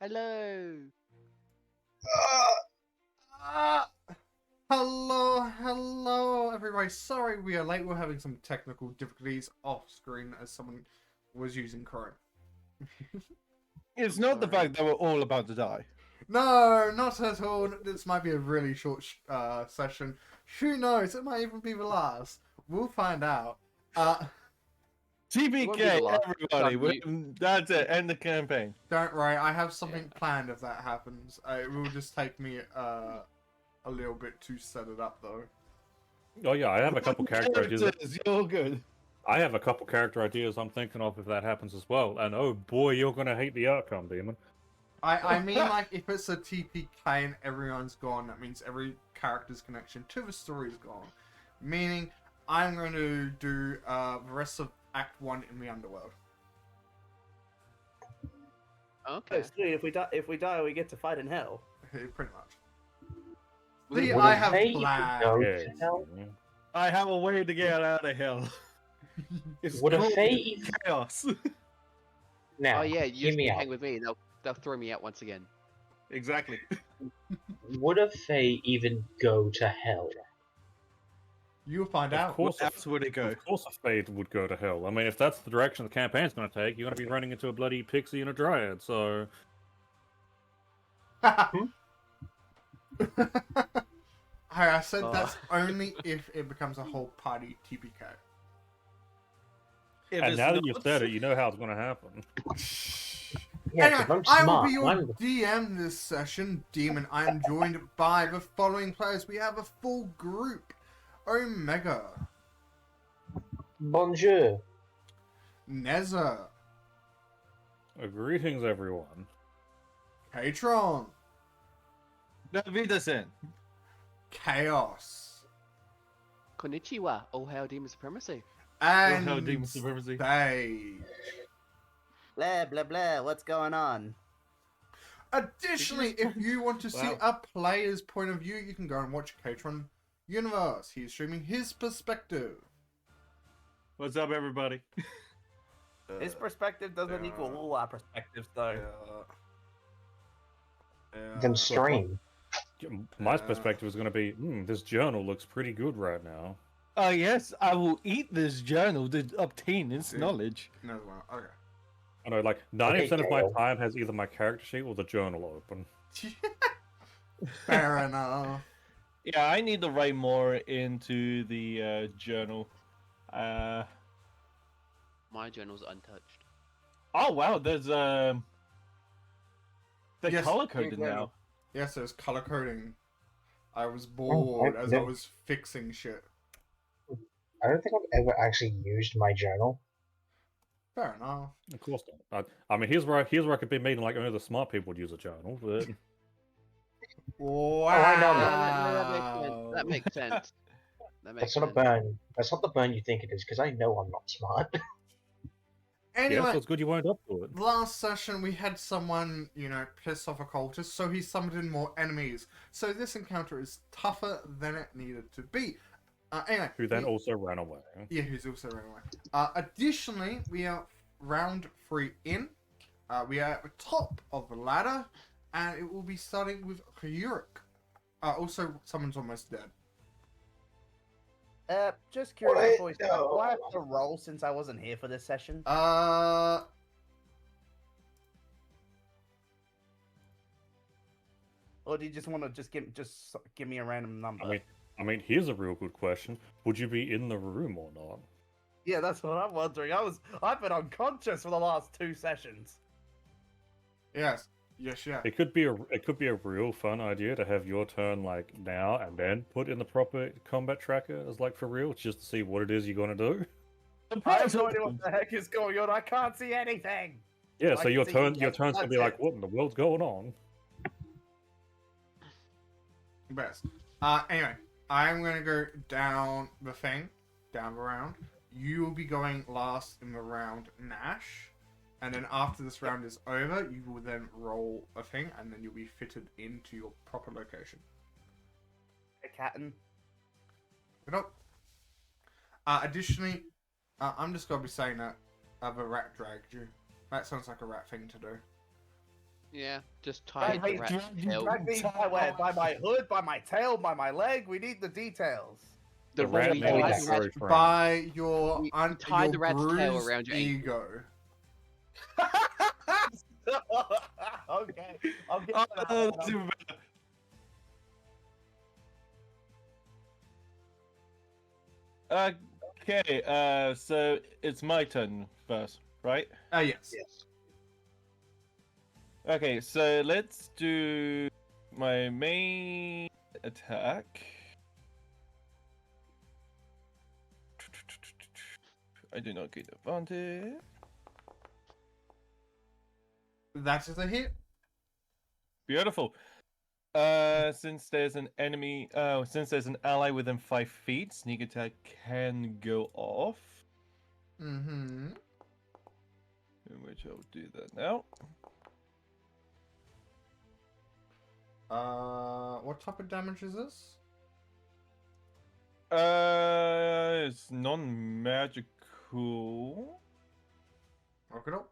Hello. Uh, hello, everybody. Sorry we are late. We're having some technical difficulties off screen as someone was using Chrome. It's not the Sorry. fact that we're all about to die. No, not at all. This might be a really short session. Who knows? It might even be the last. We'll find out. won't be the TBK, last. everybody. Done, That's it. End the campaign. Don't worry, I have something planned if that happens. It will just take me a little bit to set it up, though. Oh yeah, I have a couple character ideas. You're good. I have a couple character ideas I'm thinking of if that happens as well. And oh boy, you're gonna hate the outcome, Demon. I mean, like, if it's a TPK and everyone's gone, that means every character's connection to the story is gone. Meaning, I'm going to do the rest of Act 1 in the Underworld. Okay. Oh, sweet. If we die, we get to fight in hell. Pretty much. Would See, it- I have they plans. go Yeah. to hell? I have a way to get out of hell. It's Would a called Fae even... chaos. Now, Oh yeah, you hear just me out. hang with me. They'll throw me out once again. Exactly. Would a Fae even go to hell? You'll find Of out. course, That's where they go. of course, a fade would go to hell. I mean, if that's the direction the campaign's gonna take, you're gonna be running into a bloody pixie and a dryad. So I said that's only if it becomes a whole party TPK. If and it's now that you not- said it, you know how it's gonna happen. Yeah, Anyway, because I'm I will smart. be your I'm- DM this session, Demon. I am joined by the following players. We have a full group. Omega, Bonjour. Neza, Greetings, everyone. Patron, Davidasen. Chaos, Konnichiwa. Oh hail demon supremacy. and Hell, Demon Supremacy. Stage. Blah blah blah. What's going on? Additionally, if you want to see Wow. a player's point of view, you can go and watch Catron Universe. He's streaming his perspective. What's up, everybody? His perspective doesn't equal all our perspectives, though. Then stream. My perspective is gonna be, this journal looks pretty good right now. Oh yes, I will eat this journal to obtain its Dude. knowledge. No, well, okay. I know, like 90% of my Gail. time has either my character sheet or the journal open. Fair enough. Yeah, I need to write more into the journal. My journal's untouched. Oh wow, there's the Yes, color coded exactly. now. Yes, there's color coding. I was bored as I no. was fixing shit. I don't think I've ever actually used my journal. Fair enough. Of course not. I mean, here's where I could be meaning like only the smart people would use a journal, but Wow. I know That makes sense. That makes That's not a sense. burn. That's not the burn you think it is, because I know I'm not smart. yeah, Anyway, so it's good you weren't up to it. last session we had someone, piss off a cultist, so he summoned in more enemies. So this encounter is tougher than it needed to be. Anyway. Who then also ran away. Yeah, who's also running away. Additionally, we are round 3 in. We are at the top of the ladder, and it will be starting with Hyuric. Also, someone's almost dead. Just curious, boys. No. Do I have to roll since I wasn't here for this session? Or do you just want to just give me a random number? I mean, here's a real good question: would you be in the room or not? Yeah, that's what I'm wondering. I've been unconscious for the last 2 sessions. Yes. Yes, yeah. It could be a real fun idea to have your turn like now and then put in the proper combat tracker as like for real, just to see what it is you're gonna do. I have no idea what the heck is going on. I can't see anything. Yeah, I so can your see turn's you, gonna be that's like, it. what in the world's going on? Best. Anyway, I'm gonna go down the round. You will be going last in the round, Nash. And then after this round is over, you will then roll a thing, and then you'll be fitted into your proper location. A Catton. Good up. Additionally, I'm just gonna be saying that the rat dragged you. That sounds like a rat thing to do. Yeah, just tie the Drag rat's tail. Drag me by where? By my hood, by my tail, by my leg? We need the details. The The rat we man tie is the rat- very trained. By your We tie your the rat's tail bruised around your ankle. ego. Okay, I'll get Oh, that no, one. that's even better. Okay, so it's my turn first, right? Yes. Yes. Okay, so let's do my main attack. I do not get advantage. That is a hit. Beautiful. Since there's an ally within 5 feet, sneak attack can go off. Mm-hmm. In which I'll do that now. What type of damage is this? It's non-magical. Look it up.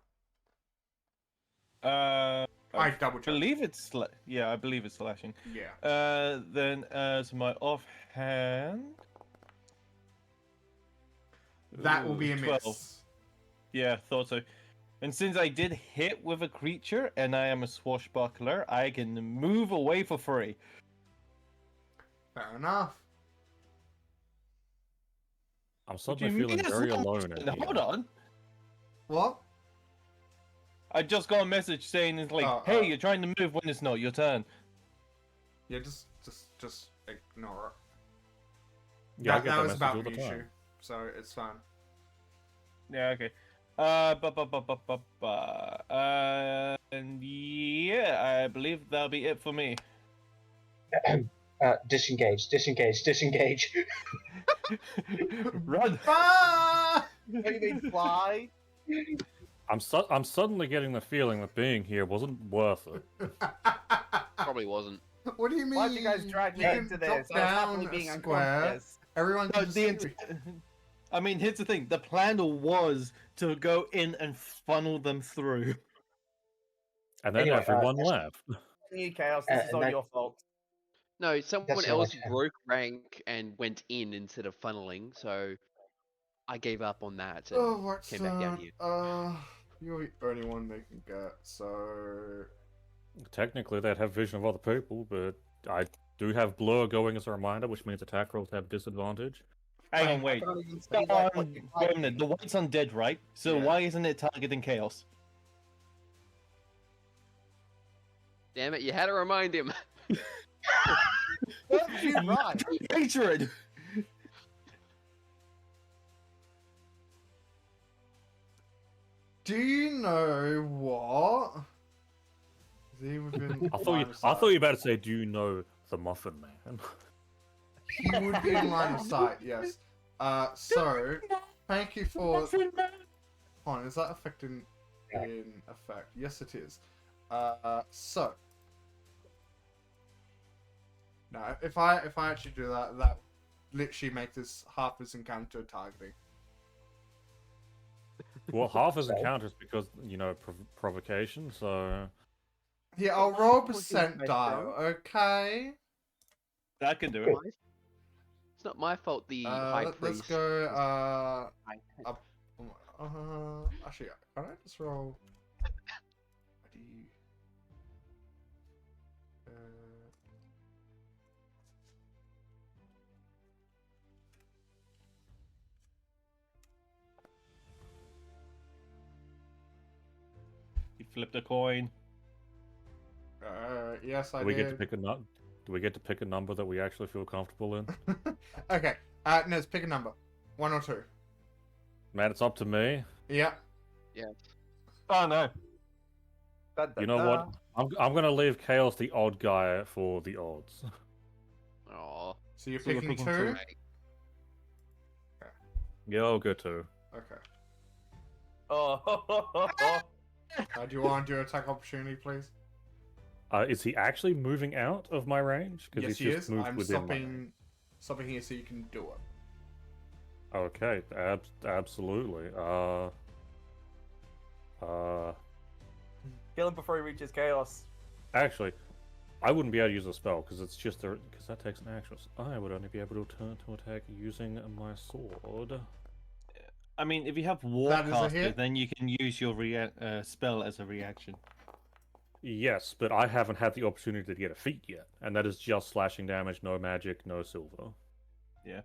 I I double check. believe it's yeah, I believe it's slashing. Yeah. Then as my offhand, That will be a 12. miss. Yeah, thought so. And since I did hit with a creature and I am a swashbuckler, I can move away for free. Fair enough. I'm What do suddenly you mean feeling it's very not alone my in turn? here. Hold on. What? I just got a message saying it's like, Oh, hey, you're trying to move when it's not your turn. Yeah, just ignore it. Yeah, I that get that was message about all the the time. issue, so it's fine. Yeah, okay. And yeah, I believe that'll be it for me. Disengage, disengage, disengage. Run! Ah! Maybe they fly. I'm suddenly getting the feeling that being here wasn't worth it. Probably wasn't. What do you mean? Why'd you guys drag me can into drop this? I was happily down being a square. unconscious. Everyone No, can just see me. I mean, here's the thing. The plan was to go in and funnel them through. And then Anyway, everyone that's- left. You chaos. This is and all that- your fault. No, someone That's else not- broke rank and went in instead of funneling, so I gave up on that and Oh, what's came back down here. You're the only one they can get, so... Technically, they'd have vision of other people, but I do have blur going as a reminder, which means attack rolls have disadvantage. Hang Fine, on, wait. I can't even see Wait that a minute. The white's undead, right? So Yeah. why isn't it targeting chaos? Damn it, you had to remind him. Where did you run? Hatred! Do you know what? He would be I thought you were about to say, "Do you know the Muffin Man?" He would be in line of sight, yes. So, thank you for... Hold on, is that affecting in effect? Yes, it is. So... No, if I actually do that, that literally makes this half this encounter targeting. Well, half his encounters because provocation. So Yeah, I'll roll What is percent my dial, okay? That can do it. It's not my fault the high Let's priest. go, I- actually, can I just roll... Do you... He flipped a coin. Yes, I do we did. get to pick a nut? Do we get to pick a number that we actually feel comfortable in? Okay, no, pick a number. 1 or 2. Man, it's up to me. Yeah. Oh no. You know what? I'm gonna leave Chaos the odd guy for the odds. Aw. So you're So you're picking picking 2? two. Yeah, I'll go too. Okay. Oh, Do you want to do attack opportunity, please? Is he actually moving out of my range? Yes, he's he just is. moved I'm within my range. stopping here so you can do it. Okay, absolutely. Kill him before he reaches chaos. Actually, I wouldn't be able to use a spell because it's just because that takes an action. So I would only be able to turn to attack using my sword. I mean, if you have That is a Warcaster, hit. then you can use your spell as a reaction. Yes, but I haven't had the opportunity to get a feat yet, and that is just slashing damage, no magic, no silver. Yeah.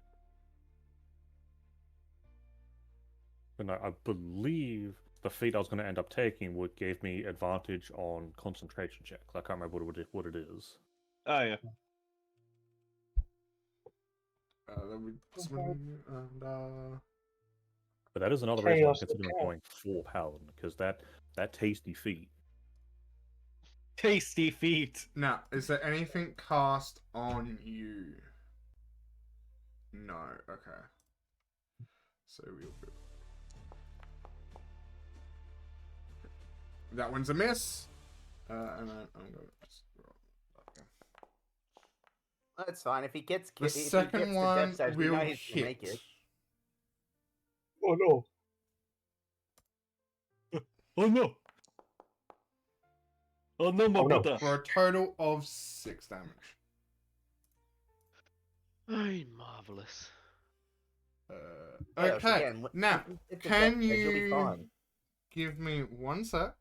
And I believe the feat I was going to end up taking would give me advantage on concentration checks. I can't remember what it is. Oh yeah. Then we swing and But that is another reason I'm Chaos considering attack. going full paladin because that tasty feat. Tasty feat. now, is there anything cast on you? No. Okay. So we'll go. That one's a miss. And then I'm going to just roll that again. That's fine. If he gets The if he second gets the one depth save, we know will he's gonna make hit. it. Oh no. Oh no. Oh no, my Oh, no. brother. For a total of 6 damage. Ay, marvelous. Chaos, Okay. again, Now, if the can depth save, you'll be you fine. give me one sec?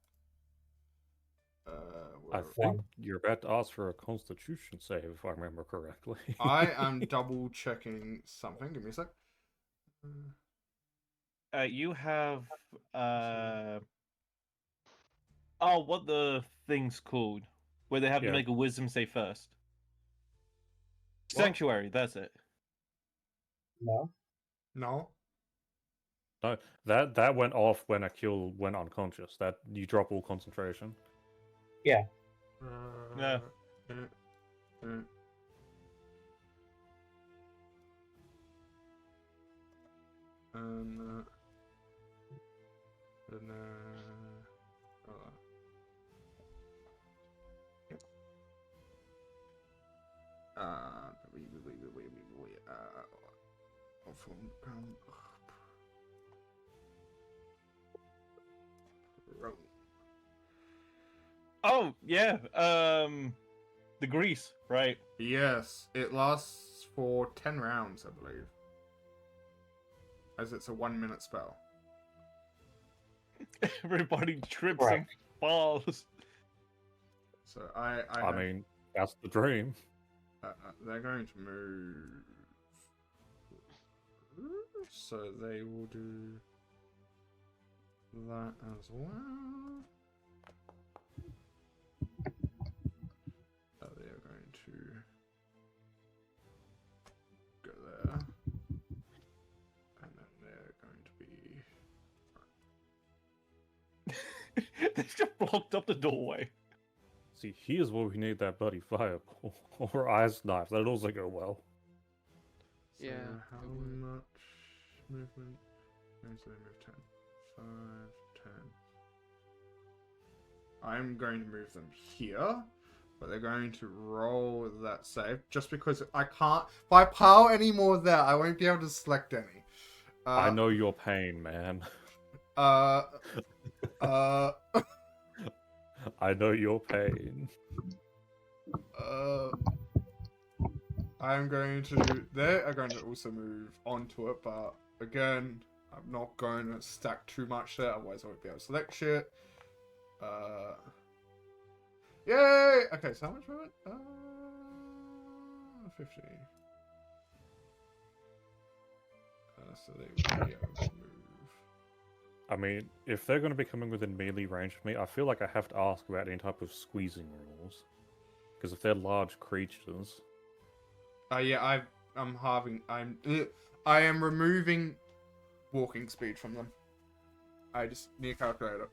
I Where- think you're about to ask for a constitution save, if I remember correctly. I am double checking something. Give me a sec. You have oh, what the thing's called? Where they have Yeah. to make a wisdom save first. What? Sanctuary, that's it. No. No. No, that went off when Akil went unconscious. That you drop all concentration. Yeah. uh, and hold on. Wait. Roll. Oh, yeah. The grease, right. Yes, it lasts for 10 rounds, I believe. As it's a 1-minute spell. Everybody trips Right. and falls. So I I mean, that's the dream. they're going to move. So they will do that as well. They are going to go there. And then they're going to be. They just blocked up the doorway. See, here's where we need that bloody fireball or ice knife. That'd also go well. So Yeah, how it would. much movement? And so they move 10. 5, 10. I'm going to move them here, but they're going to roll that save just because I can't. If I pile any more there, I won't be able to select any. I know your pain, man. Uh. I know your pain. I'm going to. They are going to also move onto it, but again, I'm not going to stack too much there, otherwise I won't be able to select shit. Yay! Okay, so how much movement? 50. So they will be able to move. I mean, if they're going to be coming within melee range of me, I feel like I have to ask about any type of squeezing rules. Because if they're large creatures, Yeah, I'm halving. I am removing walking speed from them. I just need a calculator.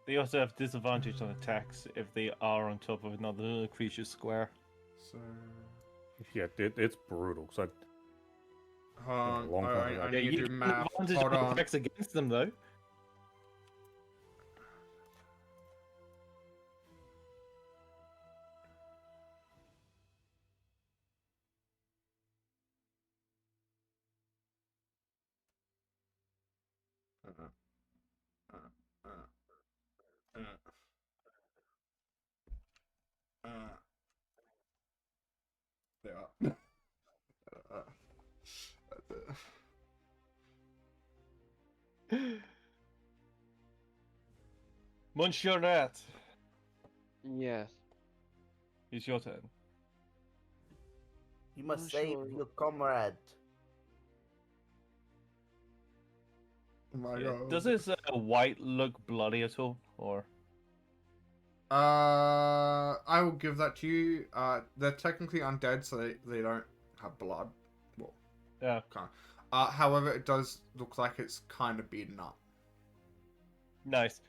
They also have disadvantage on attacks if they are on top of another creature square. So, yeah, it's brutal. Because hold on. long time ago. I Yeah, need to you do get math. advantage Hold on on. attacks against them though. Monsieur Rat, Yes. it's your turn. You must Oh, save sure. your comrade. Oh my Yeah. god. Does his white look bloody at all, or? I will give that to you. They're technically undead, so they don't have blood. Well, Yeah. kind however, it does look like it's kind of beaten up. Nice.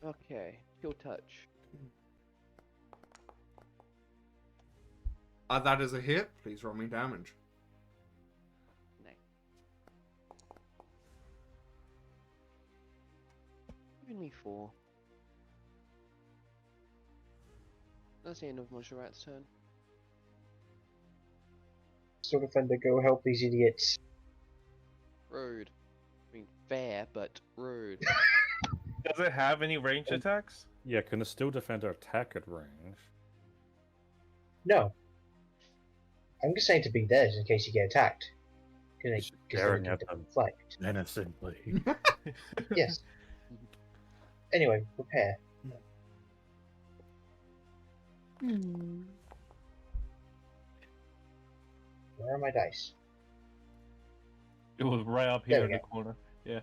Okay. Chill touch. That is a hit. Please roll me damage. Nice. Giving me 4. That's the end of Montserrat's turn. So defender, go help these idiots. Rude. I mean, fair, but rude. Does it have any range attacks? Yeah, can the Steel Defender attack at range? No. I'm just saying to be there in case you get attacked. Because Staring they at can them. deflect. Menacingly. Yes. Anyway, prepare. Where are my dice? It was right up There here we in the go. corner. Yeah.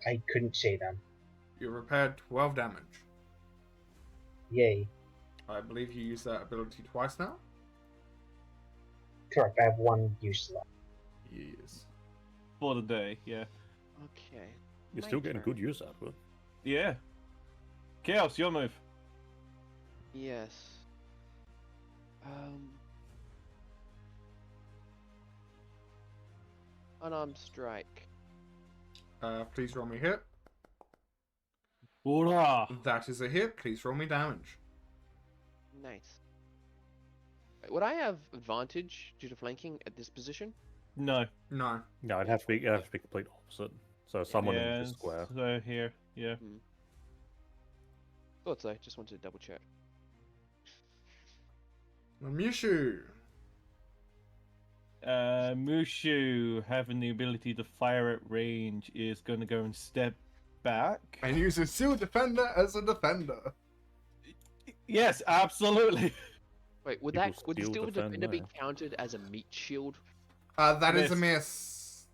I couldn't see them. You repaired 12 damage. Yay. I believe you used that ability twice now. Correct, I have one use left. Yes. For the day, yeah. Okay. You're my still getting turn. good use out of it. Yeah. Chaos, your move. Yes. Unarmed strike. Please roll me hit. Hoorah! That is a hit. Please roll me damage. Nice. Wait, would I have advantage due to flanking at this position? No. No. No, it'd have to be complete opposite. So someone in Yeah, the square. so here, yeah. Thought so. Just wanted to double check. Mushu. Mushu, having the ability to fire at range, is going to go and step back. And use a Steel Defender as a defender. Yes, absolutely. Wait, would People would the still steel defend defender be there. counted as a meat shield? That is a miss.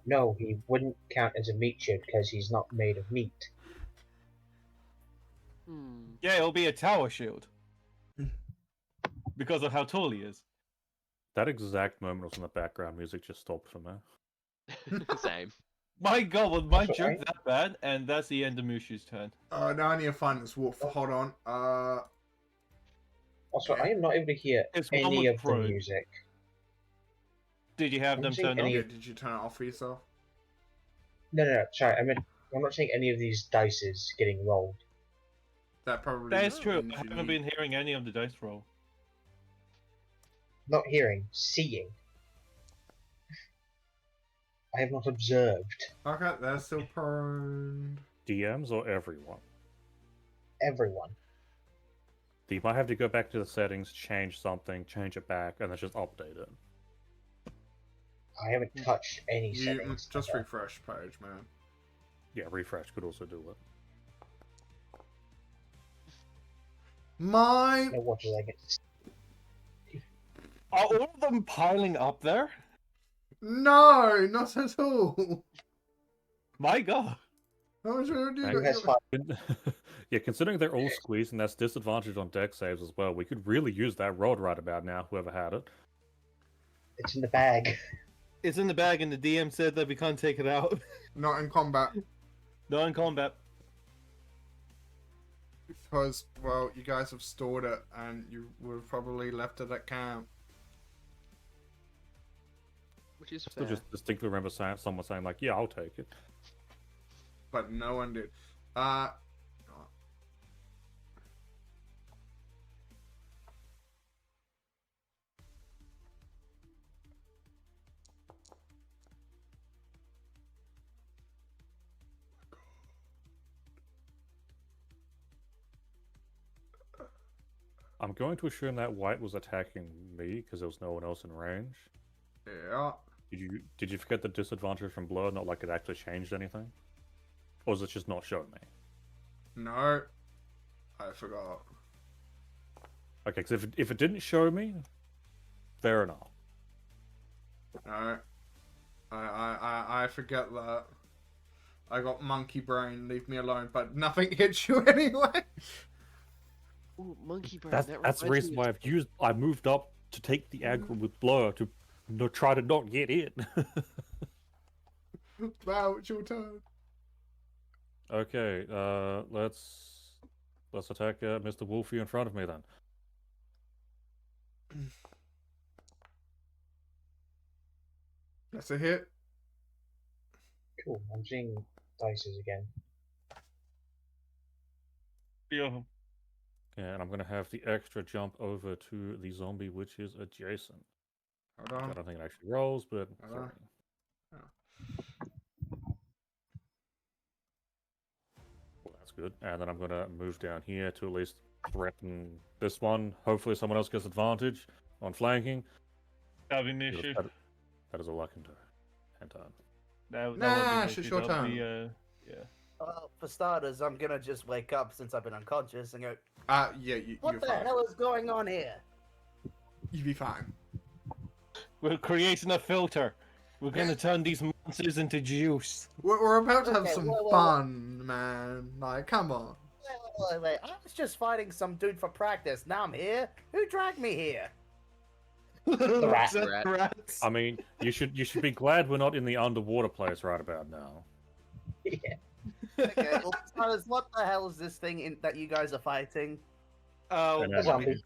No, he wouldn't count as a meat shield because he's not made of meat. Hmm. Yeah, it'll be a tower shield. Because of how tall he is. That exact moment was when the background music just stopped for me. Same. My god, was my That's joke alright. that bad? And that's the end of Mushu's turn. Now I need to find this wolf. Hold on. Also, Okay. I am not able to hear It's one any with of the Pro. music. Did you have I'm them seeing turned any on? Yeah, did you turn it off for yourself? No, sorry, I'm not saying any of these dices getting rolled. That probably That is true. means I you haven't need- been hearing any of the dice roll. Not hearing, seeing. I have not observed. Okay, they're still prone. DMs or everyone? Everyone. You might have to go back to the settings, change something, change it back, and then just update it. I haven't touched any You settings. just ever. refresh page, man. Yeah, refresh could also do it. My No, what did I get? Are all of them piling up there? no, not at all. My god. How should I do Right. Who has five? Yeah, considering they're all squeezed and that's disadvantage on deck saves as well, we could really use that rod right about now, whoever had it. It's in the bag. It's in the bag and the DM said that we can't take it out. Not in combat. Not in combat. Because, well, you guys have stored it and you would have probably left it at camp. Which is Still fair. just distinctly remember someone saying like, yeah, I'll take it. But no one did. I'm going to assume that white was attacking me because there was no one else in range. Yeah. Did you forget the disadvantage from blur? Not like it actually changed anything, or is it just not showing me? No. I forgot. Okay, because if it didn't show me, fair enough. No. I forget that. I got monkey brain, leave me alone, but nothing hits you anyway. Ooh, monkey brain. That's That that's the reminds reason me why of I moved up to take the aggro with blur to try to not get in. Wow, it's your turn. Okay, let's attack Mr. Wolfie in front of me then. That's a hit. Cool. I'm seeing dices again. Beautiful. Yeah, and I'm gonna have the extra jump over to the zombie which is adjacent. Hold I on. don't think it actually rolls, but Hold on. well, that's good. And then I'm gonna move down here to at least threaten this one. Hopefully someone else gets advantage on flanking. That'll be an Because issue. that is a luck and turn. That would be Nah, an it's issue. your That'll turn. be, yeah. Well, for starters, I'm gonna just wake up since I've been unconscious and go, Yeah, what you're the fine. hell is going on here? You'll be fine. We're creating a filter. We're gonna turn these monsters into juice. We're about to have Okay, some wait. fun, man. Like, come on. Wait. I was just fighting some dude for practice. Now I'm here. Who dragged me here? The rat. Rat. Rats. I mean, you should be glad we're not in the underwater place right about now. Yeah. Okay, well, for starters, what the hell is this thing that you guys are fighting? And A then- zombie.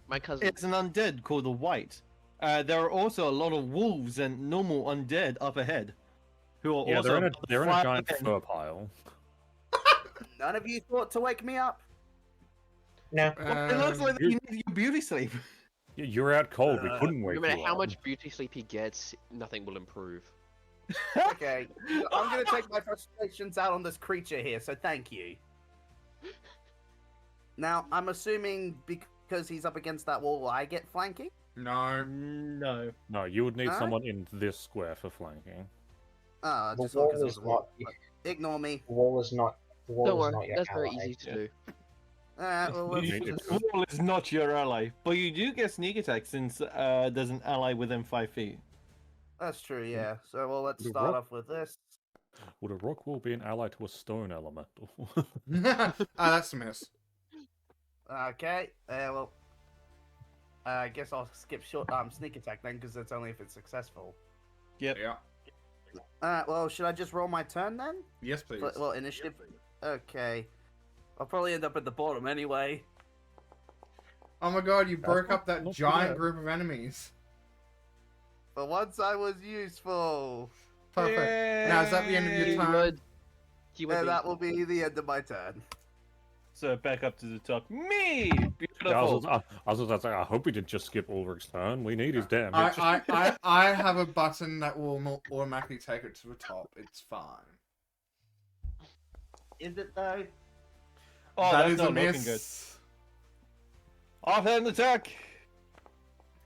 my cousin. It's an undead called the White. There are also a lot of wolves and normal undead up ahead, who are Yeah, also they're in a giant flying. fur pile. None of you thought to wake me up? No. Well, it looks like you- you need your beauty sleep. You're out cold. We couldn't wake No matter you how up. much beauty sleep he gets, nothing will improve. Okay, I'm gonna take my frustrations out on this creature here, so thank you. Now, I'm assuming because he's up against that wall, I get flanking? No. No. No, you would need Alright. someone in this square for flanking. Ah, The just wall because it was is a wall. not. Ignore me. The wall is not. The wall Don't is worry, not your that's very ally. easy to do. Alright, well, let's You- just... The wall is not your ally, but you do get sneak attack since there's an ally within 5 feet. That's true, yeah. So, well, let's The start rock- off with this. Would a rock wall be an ally to a stone elemental? That's a miss. Okay, well... I guess I'll skip short sneak attack then, because that's only if it's successful. Yeah. Well, should I just roll my turn then? Yes, please. Well, initiative. Okay. I'll probably end up at the bottom anyway. Oh my god, you That's broke not- up that not too giant bad. group of enemies. For once I was useful. Perfect. Now, is that the end of your He turn? would. He would And be. that will be the end of my turn. So back up to the top. Me! Yeah, Beautiful! I was just like, I hope we didn't just skip Ulrich's turn. We need his damage. I have a button that will not automatically take it to the top. It's fine. Is it though? Oh, That that's is a not looking good. miss. Offhand attack!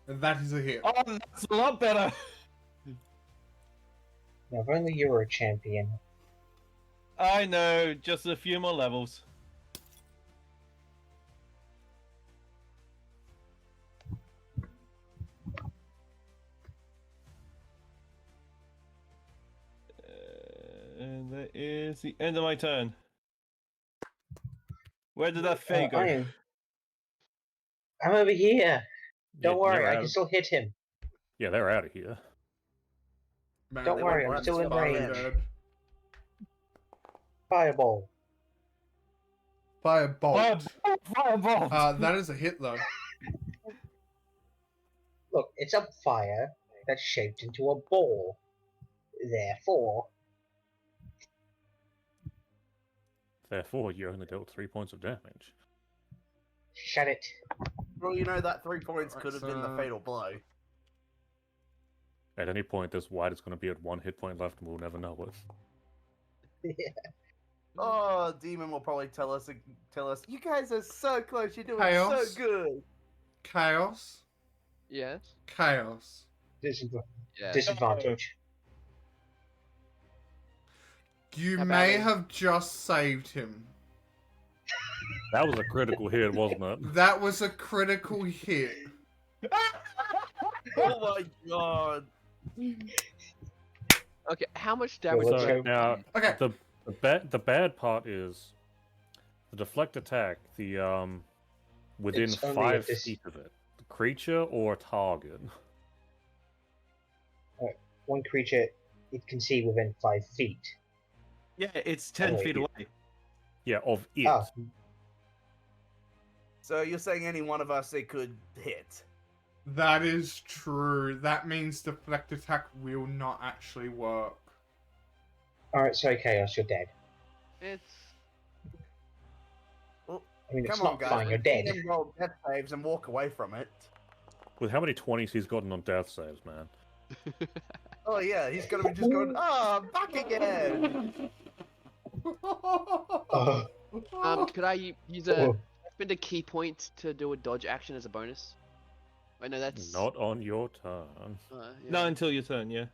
That is a hit. Oh, that's a lot better! Now, if only you were a champion. I know, just a few more levels. And that is the end of my turn. Where did that Fae go? I'm over here. Don't Yeah, worry, they're I out can of- still hit him. Yeah, they're out of here. Man, Don't they worry, went I'm right still in to Spartan range. dead. Fireball. Firebolt. Fireball! That is a hit though. Look, it's a fire that's shaped into a ball. Therefore, you only dealt 3 points of damage. Shut it. Well, you know that 3 points Alright, could have been the so- fatal blow. At any point, this white is going to be at 1 hit point left, and we'll never know it. Oh, Demon will probably tell us. You guys are so close. You're doing Chaos? so good. Chaos. Yes. Chaos. Yeah. Disadvantage. You How about may a- have just saved him. That was a critical hit, wasn't it? That was a critical hit. Oh my god. Okay, how much Well, damage? let's So hope- now Okay. the bad part is the deflect attack. Within It's only 5 if this- feet of it, the creature or target. One creature it can see within 5 feet. Yeah, it's 10 Oh, feet yeah. away. Yeah, of it. Oh, So you're saying any one of us it could hit? That is true. That means deflect attack will not actually work. alright, sorry, Chaos, you're dead. It's I mean, it's Come on, not guys. fine, you're we've seen dead. him roll death saves and walk away from it. With how many 20s he's gotten on death saves, man. Oh yeah, he's gonna be just going, oh, back again. Oh, could I use a oh. spend a key point to do a dodge action as a bonus? Wait, no, that's Not on your turn. yeah, Not until your turn, yeah.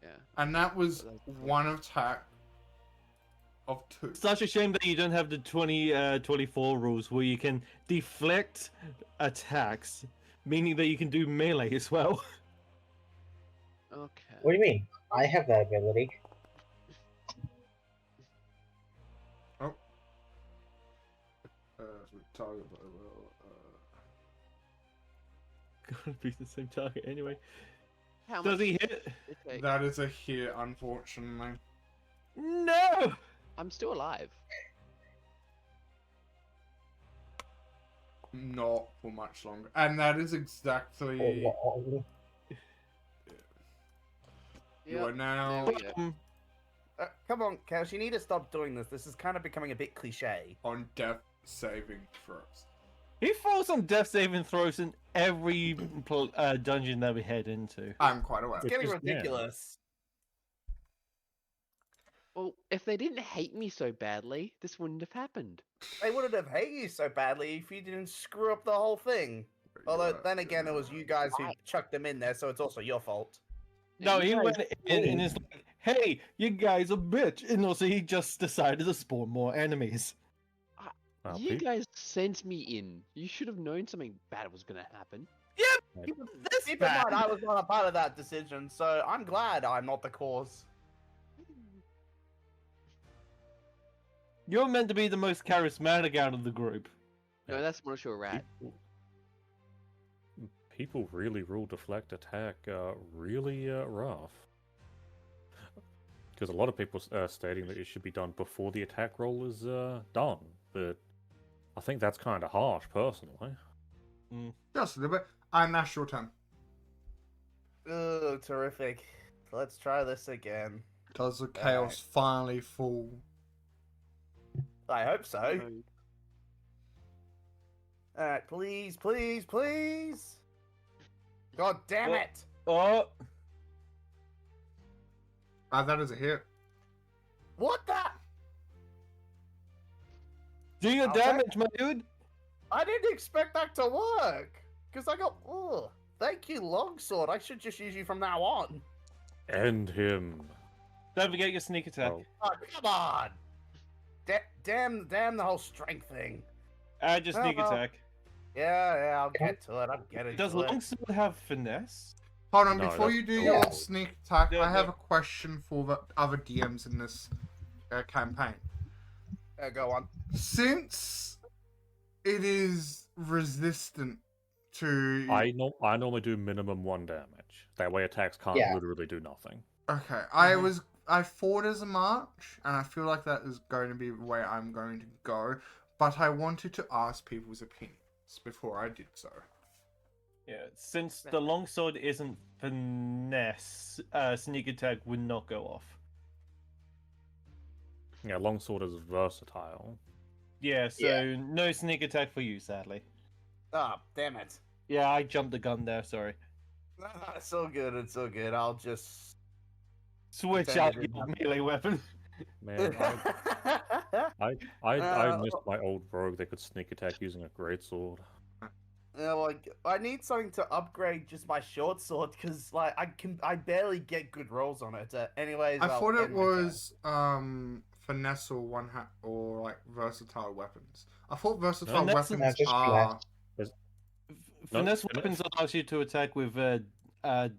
yeah. And that was one attack of 2. Such a shame that you don't have the 24 rules where you can deflect attacks, meaning that you can do melee as well. Okay. What do you mean? I have that ability. Target. Gotta be the same target anyway. How Does much he hit? did it take? That is a hit, unfortunately. No! I'm still alive. Not for much longer. And that is exactly. Oh, You are Yep. now There we go. Come on, Cash, you need to stop doing this. This is kind of becoming a bit cliche. on death saving throws. He throws some death saving throws in every dungeon that we head into. I'm quite aware. It's Which getting is now. ridiculous. Well, if they didn't hate me so badly, this wouldn't have happened. They wouldn't have hated you so badly if you didn't screw up the whole thing. Although, then again, it was you guys who chucked them in there, so it's also your fault. No, You he guys- went in and is like, hey, you guys are bitch. And also he just decided to spawn more enemies. You guys sent me in. You should have known something bad was gonna happen. This Keep in mind, I was not a part of that decision, so I'm glad I'm not the cause. You're meant to be the most charismatic out of the group. No, that's Monoshow Rat. People really rule deflect attack really rough. Because a lot of people are stating that it should be done before the attack roll is done. But I think that's kind of harsh, personally. Just a little bit. And that's your turn. Ooh, terrific. Let's try this again. Does the chaos finally fall? I hope so. No. Alright, please, please, please. God damn Well- it! Oh, That is a hit. What the? do your I'll take- damage, my dude. I didn't expect that to work. Because I got. Oh, thank you, Longsword. I should just use you from now on. End him. Don't forget your sneak attack. Oh, Oh, come on. Damn the whole strength thing. Add your sneak Oh. attack. Yeah, I'll get to it. I'm getting Does to it. Longsword have finesse? Hold on, No, before that's you do the your wall. sneak attack, Yeah, I have yeah. a question for the other DMs in this campaign. Go on. Since it is resistant to... I normally do minimum 1 damage. That way attacks can't Yeah. literally do nothing. Okay, Mhm. I fought as a march, and I feel like that is going to be the way I'm going to go, but I wanted to ask people's opinions before I did so. Yeah, since the longsword isn't finesse, sneak attack would not go off. Yeah, longsword is versatile. Yeah, so Yeah. no sneak attack for you, sadly. Ah, damn it. Yeah, I jumped the gun there, sorry. It's so good, it's so good. I'll just. Switch Damn out it, your melee weapon. Man, I Uh, missed my old rogue that could sneak attack using a greatsword. Like I need something to upgrade just my short sword because like I barely get good rolls on it. Anyways, I I'll thought it end my turn. was finesse or one hat or like versatile weapons. I thought versatile Finesse- weapons No, just are. No, Finesse fin- weapons allows you to attack with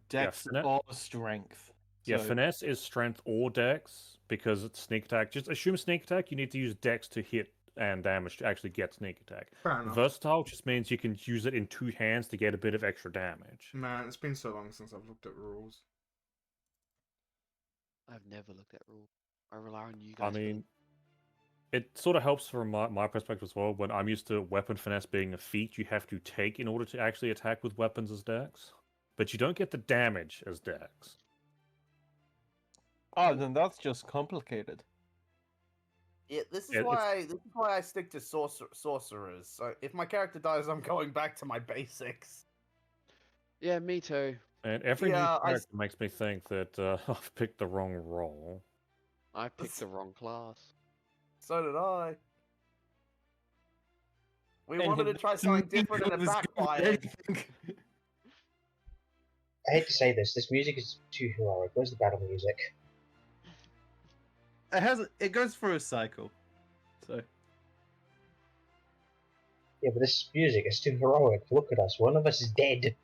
dex finesse- or strength. Yeah, So- finesse is strength or dex because it's sneak attack. Just assume sneak attack. You need to use dex to hit and damage to actually get sneak attack. Fair enough. Versatile just means you can use it in 2 hands to get a bit of extra damage. Man, it's been so long since I've looked at rules. I've never looked at rules. I rely on you I guys. for mean, them. it sort of helps from my perspective as well. When I'm used to weapon finesse being a feat you have to take in order to actually attack with weapons as dex, but you don't get the damage as dex. Oh, then that's just complicated. Yeah, this is It's- why I stick to sorcerers. So if my character dies, I'm going back to my basics. Yeah, me too. And every Yeah, new character makes me think that I've picked the wrong role. I picked the wrong class. So did I. We And wanted to try something different and it was good with backfired. anything. I hate to say this. This music is too heroic. Where's the battle music? It goes through a cycle. So Yeah, but this music is too heroic. Look at us. One of us is dead.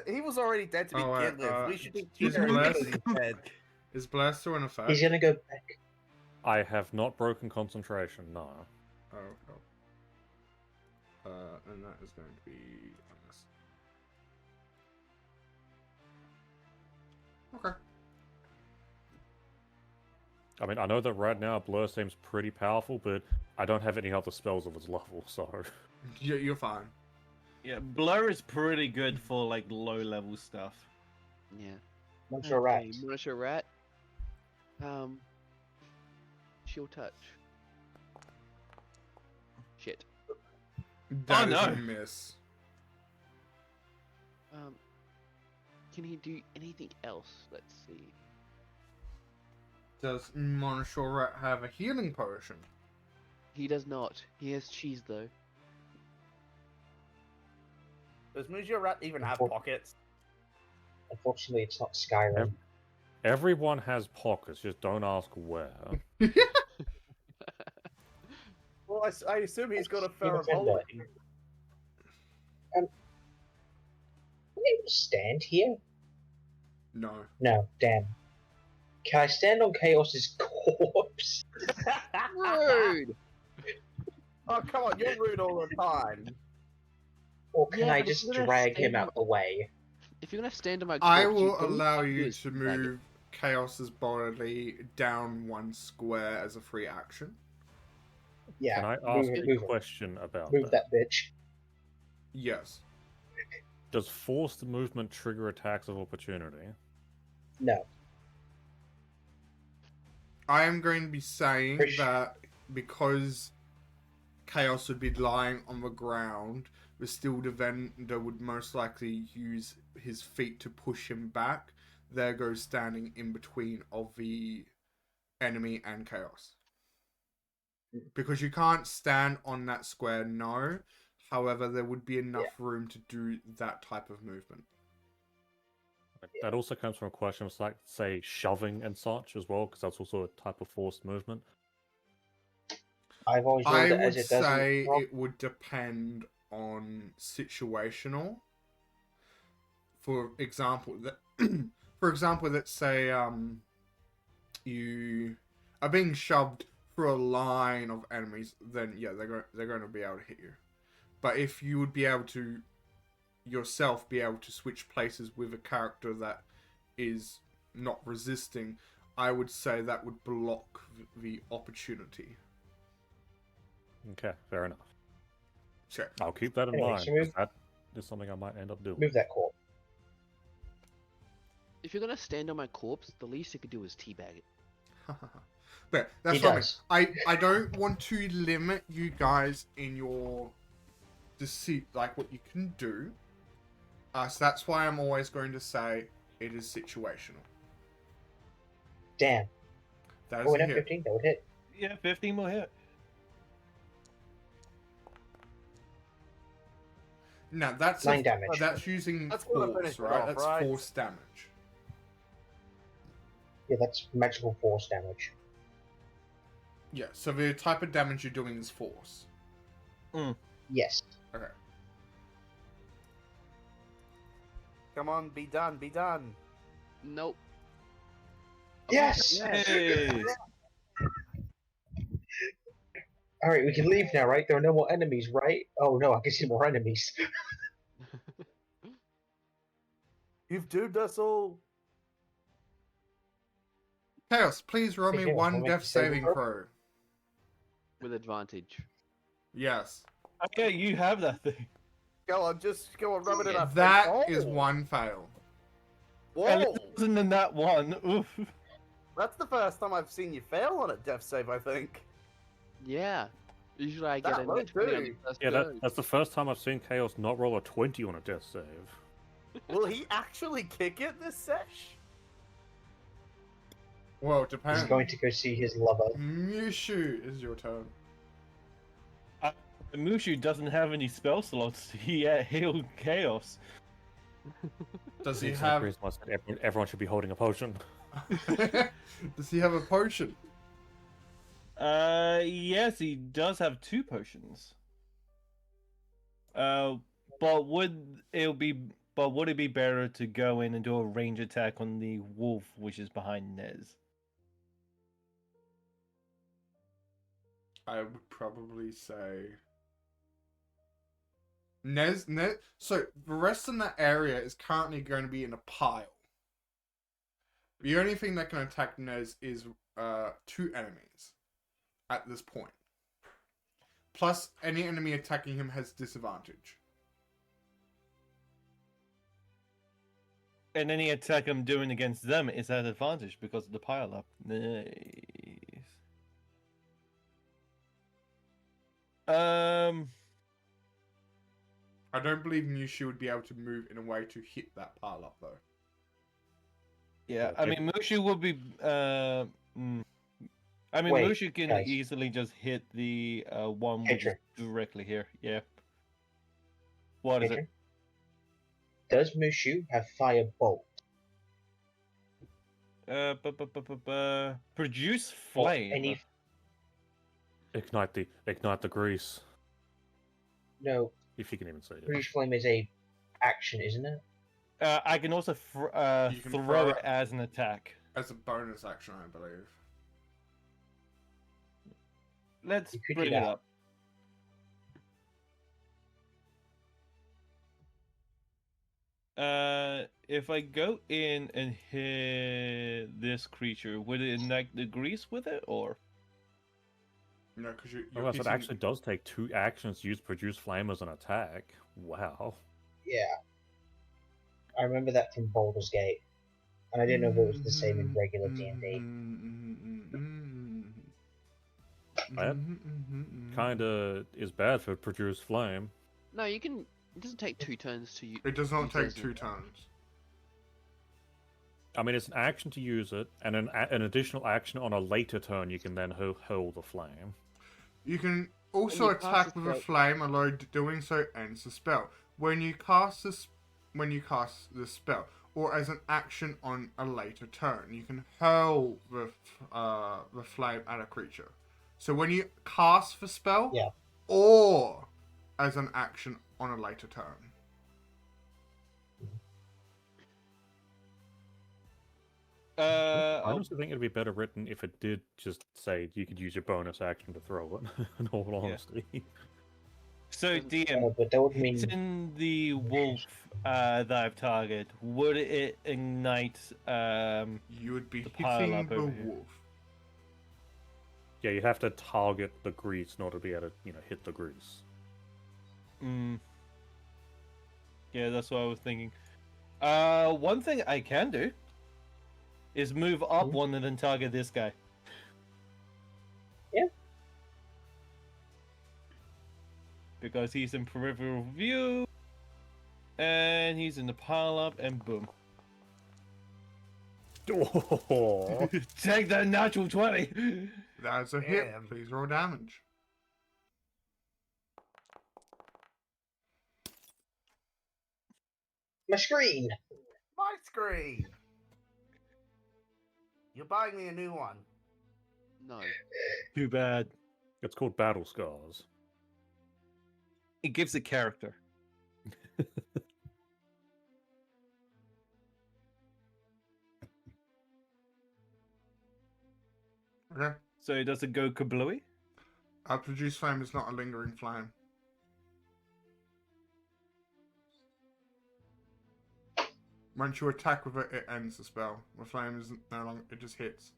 He was already dead to Oh, begin with. We should be is cheering Bless- because he's dead. Is Blast still in effect? He's gonna go back. I have not broken concentration, no. Oh, and that is going to be. Okay. I mean, I know that right now Blur seems pretty powerful, but I don't have any other spells of its level, so... You're fine. yeah, Blur is pretty good for like low level stuff. Yeah. Monster rat. Monitor rat. Shield touch. Shit. That is no. a miss. Can he do anything else? Let's see. Does Monitor Rat have a healing potion? He does not. He has cheese though. Does Mujio Rat even have pockets? Unfortunately, it's not Skyrim. Everyone has pockets, just don't ask where. Well, I assume he's got a fur of Defender. holding. Can I even stand here? No. No, damn. Can I stand on Chaos's corpse? Rude. Oh, come on, you're rude all the time. Or can Yeah, I but if just you're gonna drag him stand out the way? If you're gonna stand on my I corpse, will all allow have to do you is to drag it. move Chaos's body down 1 square as a free action. Yeah, Can I move ask it, a move it. question about Move that bitch. Yes. Does forced movement trigger attacks of opportunity? No. I am going to be saying Pretty sure- that because Chaos would be lying on the ground, the Steel Defender would most likely use his feet to push him back. There goes standing in between of the enemy and Chaos. Because you can't stand on that square, no. However, there would be enough room to do that type of movement. That also comes from a question of, like, say, shoving and such as well, because that's also a type of forced movement. I've always rolled I it as would it doesn't. say roll. it would depend on situational. For example, let's say you are being shoved through a line of enemies, then yeah, they're going to be able to hit you. But if you would be able to yourself be able to switch places with a character that is not resisting, I would say that would block the opportunity. Okay, fair enough. Check. I'll keep that in Anyway, mind, so 'cause that is something I might end up doing. Move that corpse. If you're gonna stand on my corpse, the least you could do is teabag it. But that's He what does. I don't want to limit you guys in your deceit, like what you can do. So that's why I'm always going to say it is situational. Damn. That is Oh, a and at hit. 15, that would hit. Yeah, 15 will hit. No, that's 9 damage. That's using That's gonna force, finish it right? off, That's right? force damage. Yeah, that's magical force damage. Yeah. So the type of damage you're doing is force. Yes. Okay. Come on, be done, be done. Nope. Yes! Hey! Alright, we can leave now, right? There are no more enemies, right? Oh no, I can see more enemies. You've doomed us all. Chaos, please roll me Okay, one I'll make death a saving saving throw. throw. With advantage. Yes. Okay, you have that thing. Go on, just go on, rub it in our face. That is Oh! one fail. And Whoa! it wasn't in that one. Oof. That's the first time I've seen you fail on a death save, I think. Yeah. Usually I get That a low net 20 on the too. first Yeah, go. that's the first time I've seen Chaos not roll a 20 on a death save. Will he actually kick it this sesh? Well, it He's depends. going to go see his lover. Mushu is your turn. Mushu doesn't have any spell slots to heal chaos. Does he Exactly have? as much as everyone should be holding a potion. Does he have a potion? Yes, he does have 2 potions. But would it be better to go in and do a range attack on the wolf, which is behind Nez? I would probably say. So the rest in that area is currently going to be in a pile. The only thing that can attack Nez is 2 enemies at this point. Plus, any enemy attacking him has disadvantage. And any attack I'm doing against them is at advantage because of the pile up. Nice. I don't believe Mushu would be able to move in a way to hit that pile up, though. Yeah, Yeah, I mean Mushu would be I mean Wait, Mushu can guys. easily just hit the one which is Adrian. directly here. Yeah. What is it? Adrian? Does Mushu have Firebolt? Produce Or flame. any... Ignite the grease. No, If you can even say it. Rouge Flame is a action, isn't it? I can also You can throw throw it it. as an attack. As a bonus action, I believe. Let's You could bring do it that. up. If I go in and hit this creature, would it ignite the grease with it, or? No, because you're Oh, so it hitting- actually does take 2 actions to use Produce Flame as an attack. Wow. Yeah. I remember that from Baldur's Gate. And I didn't know if it was the same in regular D&D. That kinda is bad for Produce Flame. No, you can. It doesn't take 2 turns to use. It does not use take as an 2 attack. turns. I mean, it's an action to use it, and an additional action on a later turn you can then hold the flame. You can also When you cast attack a with a spell- flame, although doing so ends the spell. When you cast the spell, or as an action on a later turn, you can hurl the flame at a creature. So when you cast the spell, Yeah. or as an action on a later turn. I I'll- honestly think it'd be better written if it did just say you could use your bonus action to throw it, in all honesty. So DM, But that would mean... it's in the wolf that I've targeted. Would it ignite? You would be The pile hitting up the over here. wolf. Yeah, you'd have to target the grease in order to be able to, hit the grease. Yeah, that's what I was thinking. One thing I can do is move up one and then target this guy. Yeah. Because he's in peripheral view, and he's in the pile up, and boom. Oh, Take that natural 20! That's a hit. Damn. Please roll damage. My screen! My screen. You're buying me a new one. No. Too bad. It's called Battle Scars. It gives it character. Okay. So does it go kablooey? A produce flame is not a lingering flame. Once you attack with it, it ends the spell. The flame isn't no longer. It just hits.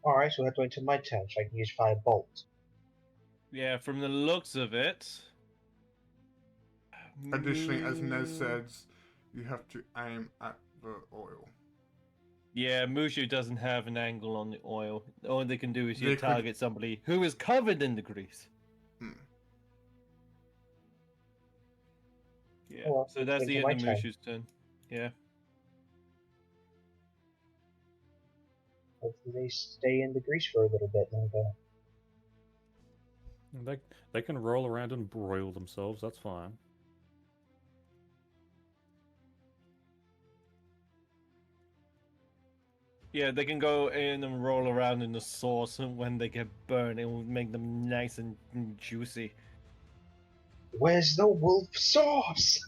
Alright, so we'll have to wait till my turn so I can use Fire Bolt. Yeah, from the looks of it. Additionally, as Nez says, you have to aim at the oil. Yeah, Mushu doesn't have an angle on the oil. All they can do is you They could- target somebody who is covered in the grease. Hmm. Yeah, Oh, well, so that's wait the till end of my turn. Mushu's turn. Yeah. Hopefully they stay in the grease for a little bit longer. They can roll around and broil themselves. That's fine. Yeah, they can go in and roll around in the sauce, and when they get burned, it will make them nice and juicy. Where's the wolf sauce?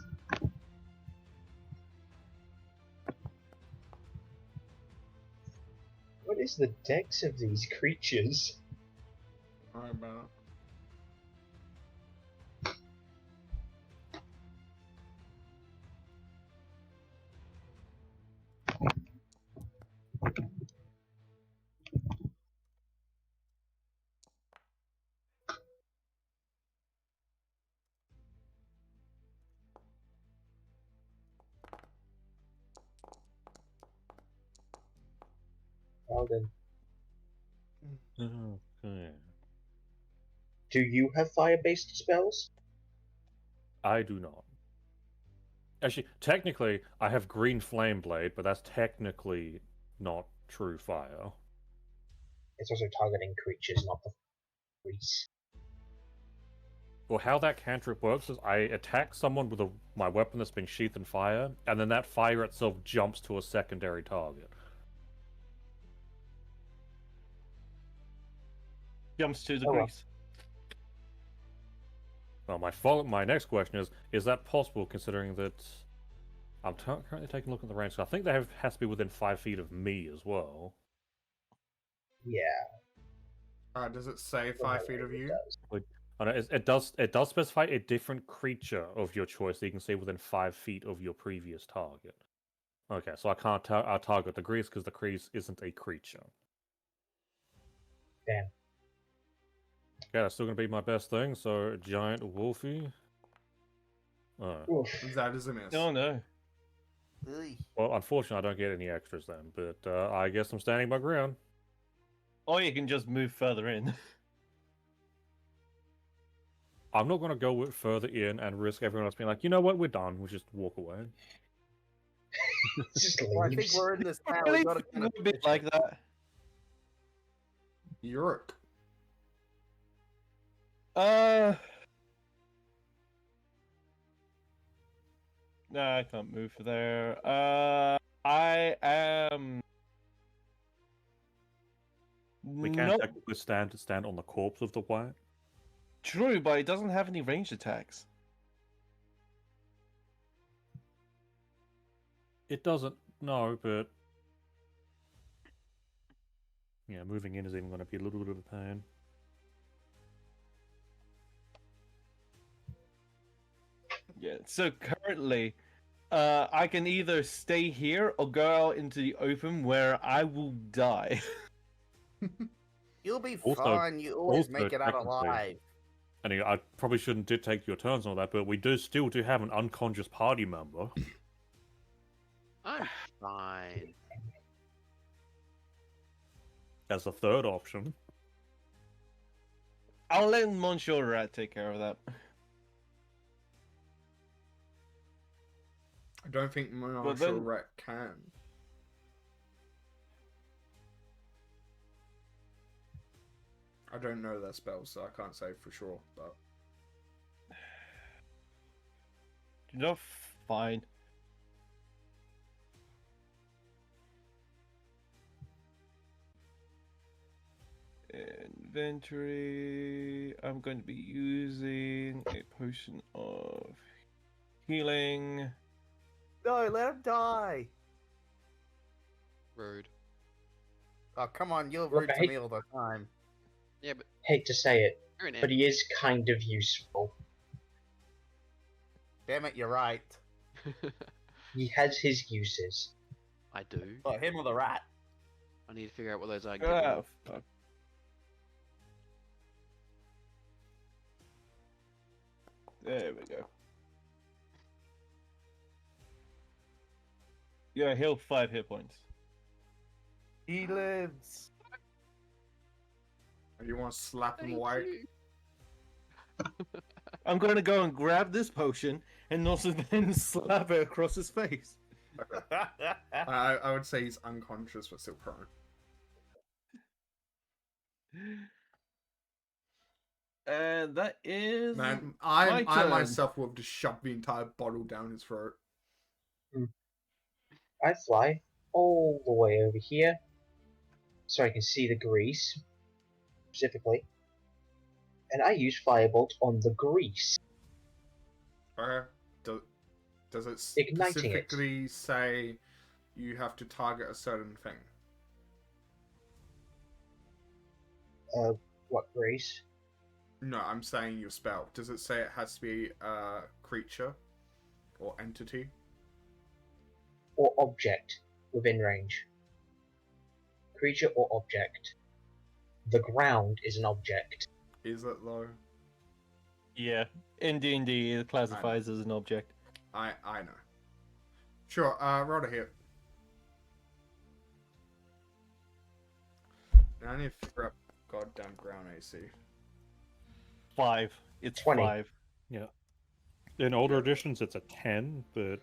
What is the dex of these creatures? Alright, about Well then, Okay. do you have fire-based spells? I do not. Actually, technically, I have Green Flame Blade, but that's technically not true fire. It's also targeting creatures, not the grease. Well, how that cantrip works is I attack someone with my weapon that's been sheathed in fire, and then that fire itself jumps to a secondary target. Jumps to the Oh, well. grease. Well, my next question is that possible considering that I'm currently taking a look at the range, so I think they has to be within 5 feet of me as well. Yeah. does it say well, 5 feet of it you? does. Oh, no, it does specify a different creature of your choice that you can see within 5 feet of your previous target. Okay, so I can't target the grease because the grease isn't a creature. Damn. Yeah, that's still gonna be my best thing. So giant wolfie. Oof. That is a miss. Oh no. Ugh. Well, unfortunately, I don't get any extras then. But I guess I'm standing my ground. Or you can just move further in. I'm not gonna go further in and risk everyone else being like, you know what, we're done. We'll just walk away. Just Well, I think leaves. we're in this town. Really We got to think it would be like that. Yurk. No, I can't move there. I am. We can't Not technically stand on the corpse of the white. true, but it doesn't have any ranged attacks. It doesn't. No, but yeah, moving in is even going to be a little bit of a pain. Yeah. So currently, I can either stay here or go out into the open where I will die. You'll be Also- fine. You always also make it out technically- alive. And I probably shouldn't did take your turns and all that, but we still do have an unconscious party member. I'm fine. As a third option. I'll let Monsieur Rat take care of that. I don't think Marshall then- Rat can. I don't know their spells, so I can't say for sure. But You're fine. Inventory. I'm going to be using a potion of healing. No, let him die. Rude. Oh, come on, you're Look, rude I to hate- me all the time. Yeah, but Hate to say it, you're an but he is kind of useful. Damn it, you're right. He has his uses. I do. Oh, him or the rat? I need to figure out what those are. and get rid Ah, of. fuck. There we go. Yeah, heal 5 hit points. He lives. you want to slap him Thank awake? you. I'm going to go and grab this potion and also then slap it across his face. I would say he's unconscious but still prone. And that is Man, my I turn. myself would have just shoved the entire bottle down his throat. I fly all the way over here so I can see the grease specifically, and I use firebolt on the grease. Okay. Does it Igniting it. specifically say you have to target a certain thing? What grease? No, I'm saying your spell. Does it say it has to be a creature or entity? Or object within range. Creature or object. The ground is an object. Is it though? Yeah, in D&D it classifies as an object. I know. Sure. Roll a hit. Now I need to figure out goddamn ground AC. 5. It's 20. 5. Yeah. In older editions, it's a 10, but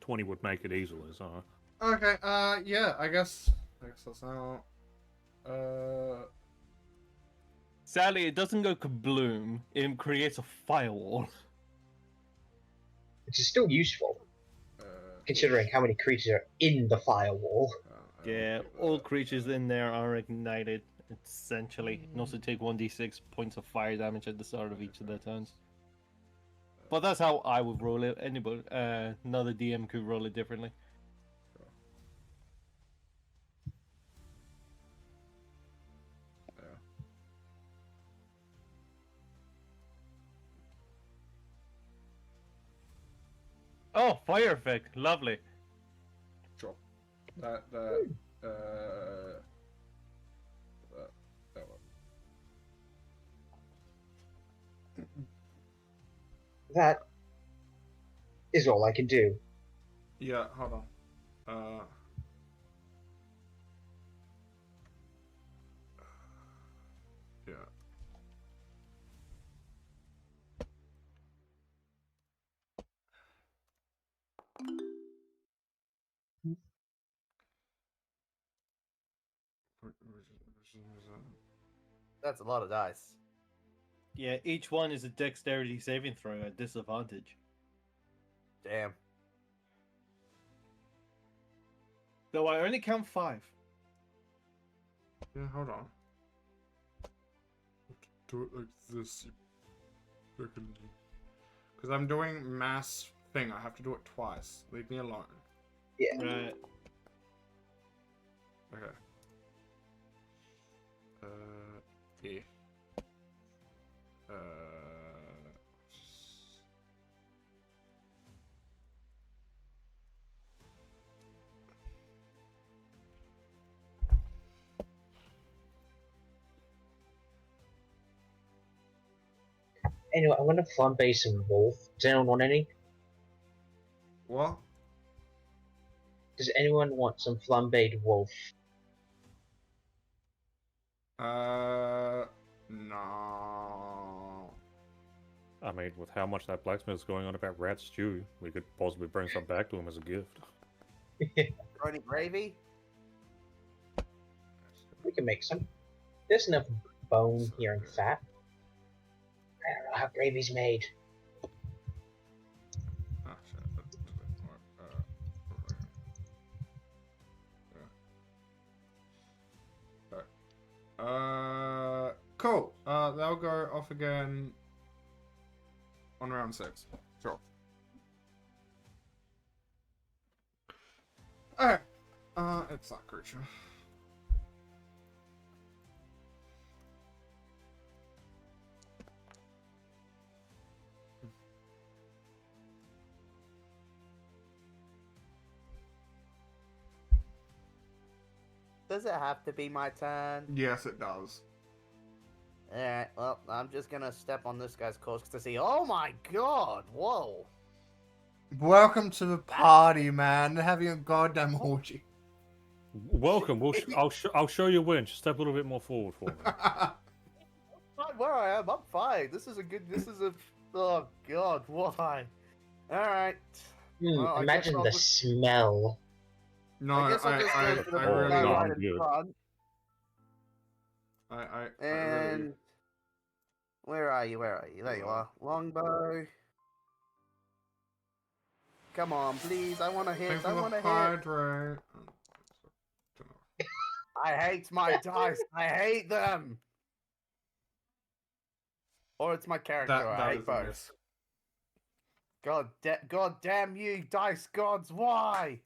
20 would make it easily, so. Okay. Yeah. I guess that's not. Sadly, it doesn't go kabloom. It creates a firewall. Which is still useful, considering how many creatures are in the firewall. Yeah, all creatures in there are ignited, essentially. And also take 1d6 points of fire damage at the start of each of their turns. But that's how I would roll it. Anybody, another DM could roll it differently. Oh, fire effect. Lovely. Sure. That one. That is all I can do. Yeah, hold on. Yeah. That's a lot of dice. Yeah, each one is a dexterity saving throw at disadvantage. Damn. Though I only count 5. Yeah, hold on. Do it like this. Because I'm doing mass thing. I have to do it twice. Leave me alone. Yeah. Right. Okay. Yeah. Anyway, I'm gonna flambe some wolf. Does anyone want any? What? Does anyone want some flambéed wolf? No. I mean, with how much that blacksmith is going on about rat stew, we could possibly bring some back to him as a gift. Any gravy? We can make some. There's enough bone So here and good. fat. I don't know how gravy's made. Oh, shit. Cool. They'll go off again on round 6. Sure. Alright. It's that creature. Does it have to be my turn? Yes, it does. Alright, well, I'm just gonna step on this guy's corpse to see. Oh my god! Whoa! Welcome to the party, man. They're having a goddamn orgy. Welcome. I'll show you when. Just step a little bit more forward for me. Not where I am. I'm fine. This is a good. This is a. Oh god! Why? All right. Well, I guess Imagine I'll the just- smell. No, I guess I'll just go for the Oh, guy no, right I'm in good. front. I And really... where are you? Where are you? There you are. Longbow. Come on, please. I want to hit. Thanks I for want the to hit. hydrate. I hate my dice. I hate them. Or it's my character. I That hate is a both. miss. God damn you, dice gods! Why?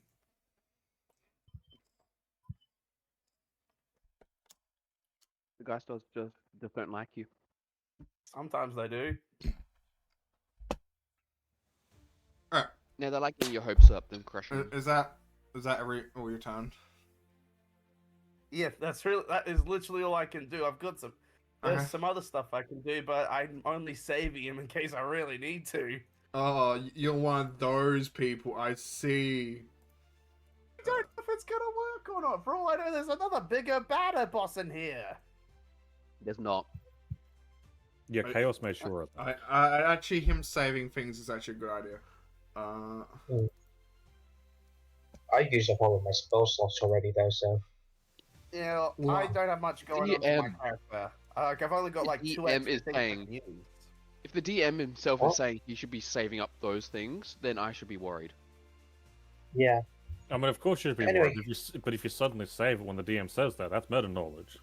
The guys just don't like you. Sometimes they do. Alright. Now they like getting your hopes up, then crushing them. Is that all your turn? Yeah, that is literally all I can do. I've got there's Okay. some other stuff I can do, but I'm only saving him in case I really need to. Oh, you're one of those people. I see. I don't know if it's gonna work or not. For all I know, there's another bigger, badder boss in here. There's not. Yeah, Chaos made sure of that. I actually, him saving things is actually a good idea. I used up all of my spell slots already, though, so. You know, Well, I don't have much going on for my DM. character. I've only got The like 2 DM extra is things I saying- can use. If the DM himself What? is saying he should be saving up those things, then I should be worried. Yeah. I mean, of course you'd be Anyway. worried, but if you suddenly save it when the DM says that, that's meta knowledge.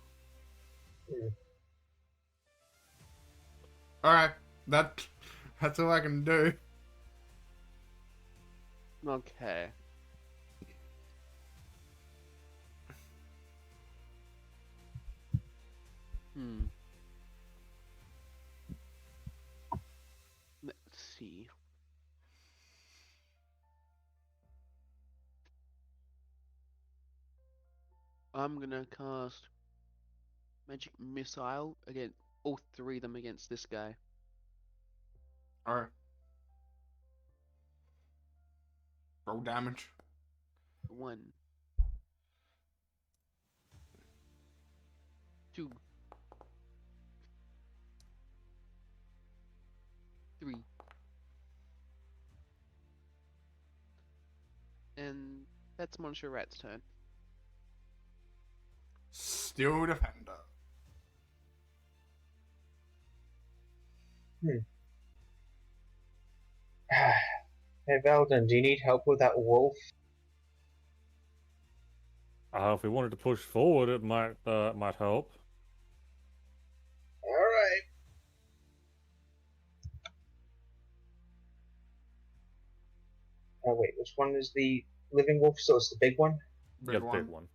Alright. That's all I can do. Okay. Let's see. I'm gonna cast Magic Missile against all 3 of them against this guy. Alright. Roll damage. 1, 2, 3, and that's Montserrat's turn. Still defender. Hey, Veldon, do you need help with that wolf? If we wanted to push forward, it might help. Alright. Oh, wait, which one is the living wolf? So it's the big one? Big Yeah, the one. big one.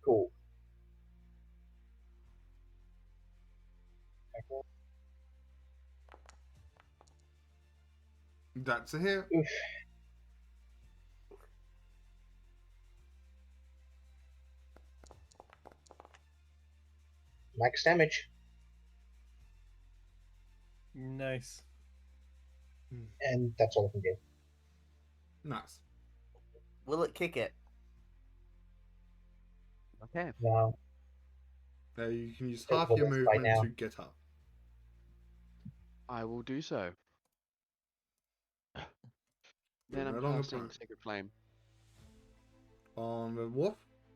Cool. That's a hit. Oof. Max damage. Nice. And that's all I can do. Nice. Will it kick it? Okay. No. You can use It half your will by movement now. to get up. I will do so. Then You're I'm no longer casting prone. Sacred Flame. On the wolf?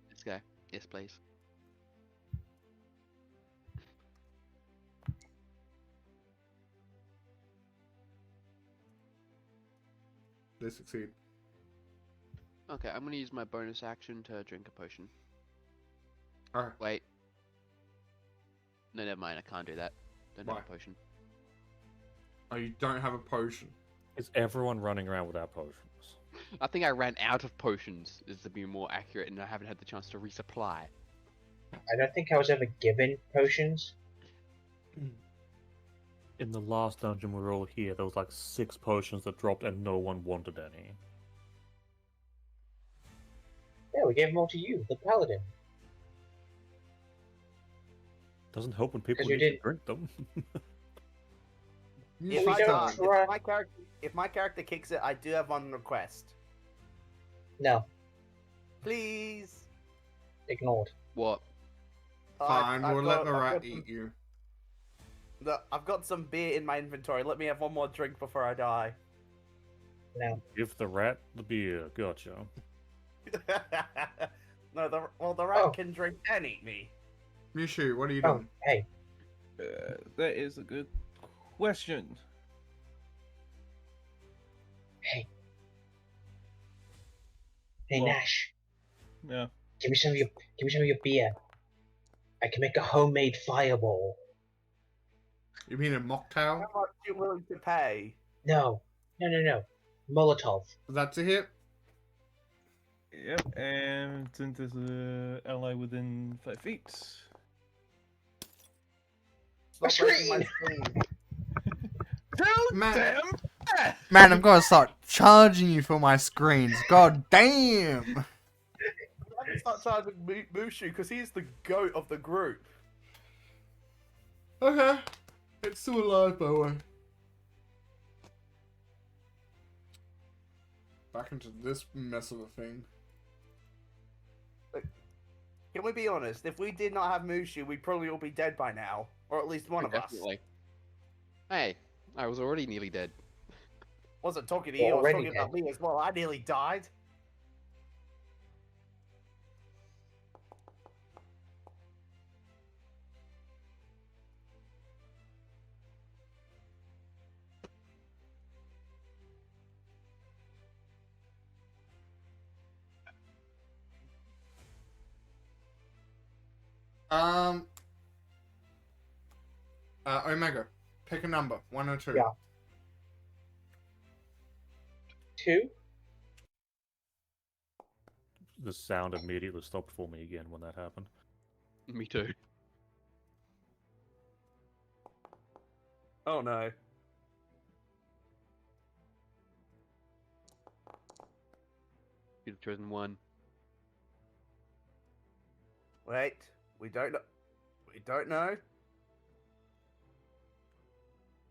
This guy. Yes, please. they succeed. Okay, I'm gonna use my bonus action to drink a potion. Alright. Wait. No, never mind. I can't do that. Don't have Why? a potion. Oh, you don't have a potion. Is everyone running around without potions? I think I ran out of potions, is to be more accurate, and I haven't had the chance to resupply. I don't think I was ever given potions. In the last dungeon we were all here, there was like 6 potions that dropped and no one wanted any. Yeah, we gave them all to you, the paladin. Doesn't help when people 'Cause you need to didn't- drink them. You If, we I, don't try- if my character kicks it, I do have one request. No, Please. ignored. What? Fine, we'll let the rat got eat you. I've got some beer in my inventory. Let me have one more drink before I die. No. Give the rat the beer. Gotcha. No, the rat Oh. can drink and eat me. Mishu, what are you Oh, doing? hey. That is a good question. Hey, What? Nash. Yeah. Give me some of your beer. I can make a homemade fireball. You mean a mocktail? How much are you willing to pay? No. Molotov. That's a hit. Yep. And since there's an ally within 5 feet. My Stop breaking my screen! screen. Man, man, I'm gonna start charging you for my screens. God damn! I'm gonna start charging Mushu because he's the goat of the group. Okay. It's still alive, by the way. Back into this mess of a thing. Can we be honest? If we did not have Mushu, we'd probably all be dead by now, or at least one of us. Definitely. Hey, I was already nearly dead. Wasn't talking to We're you. I was already talking about me as well. I nearly died. Omega, pick a number, 1 or 2. Yeah. 2? The sound immediately stopped for me again when that happened. Me too. Oh no. You'd have chosen 1. Wait, we don't know. We don't know.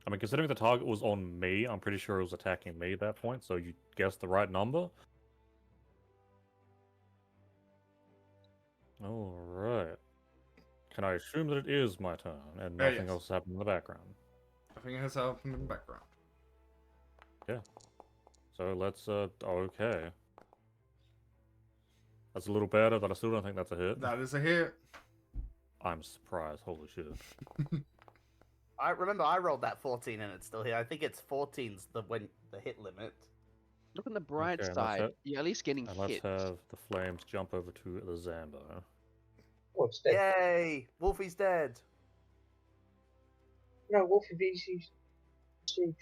I mean, considering the target was on me, I'm pretty sure it was attacking me at that point, so you guessed the right number. Alright. Can I assume that it is my turn, and nothing yes. else happened in the background? I think it has happened in the background. So let's, okay. That's a little better, but I still don't think that's a hit. That is a hit. I'm surprised, holy shit. I remember I rolled that 14 and it's still here. I think it's 14's the hit limit. Look on the bright Okay, and side. let's You're at least getting And let's hit. have the flames jump over to the Zambo. Oh, it's dead. Yay! Wolfie's dead. No, Wolfie VC.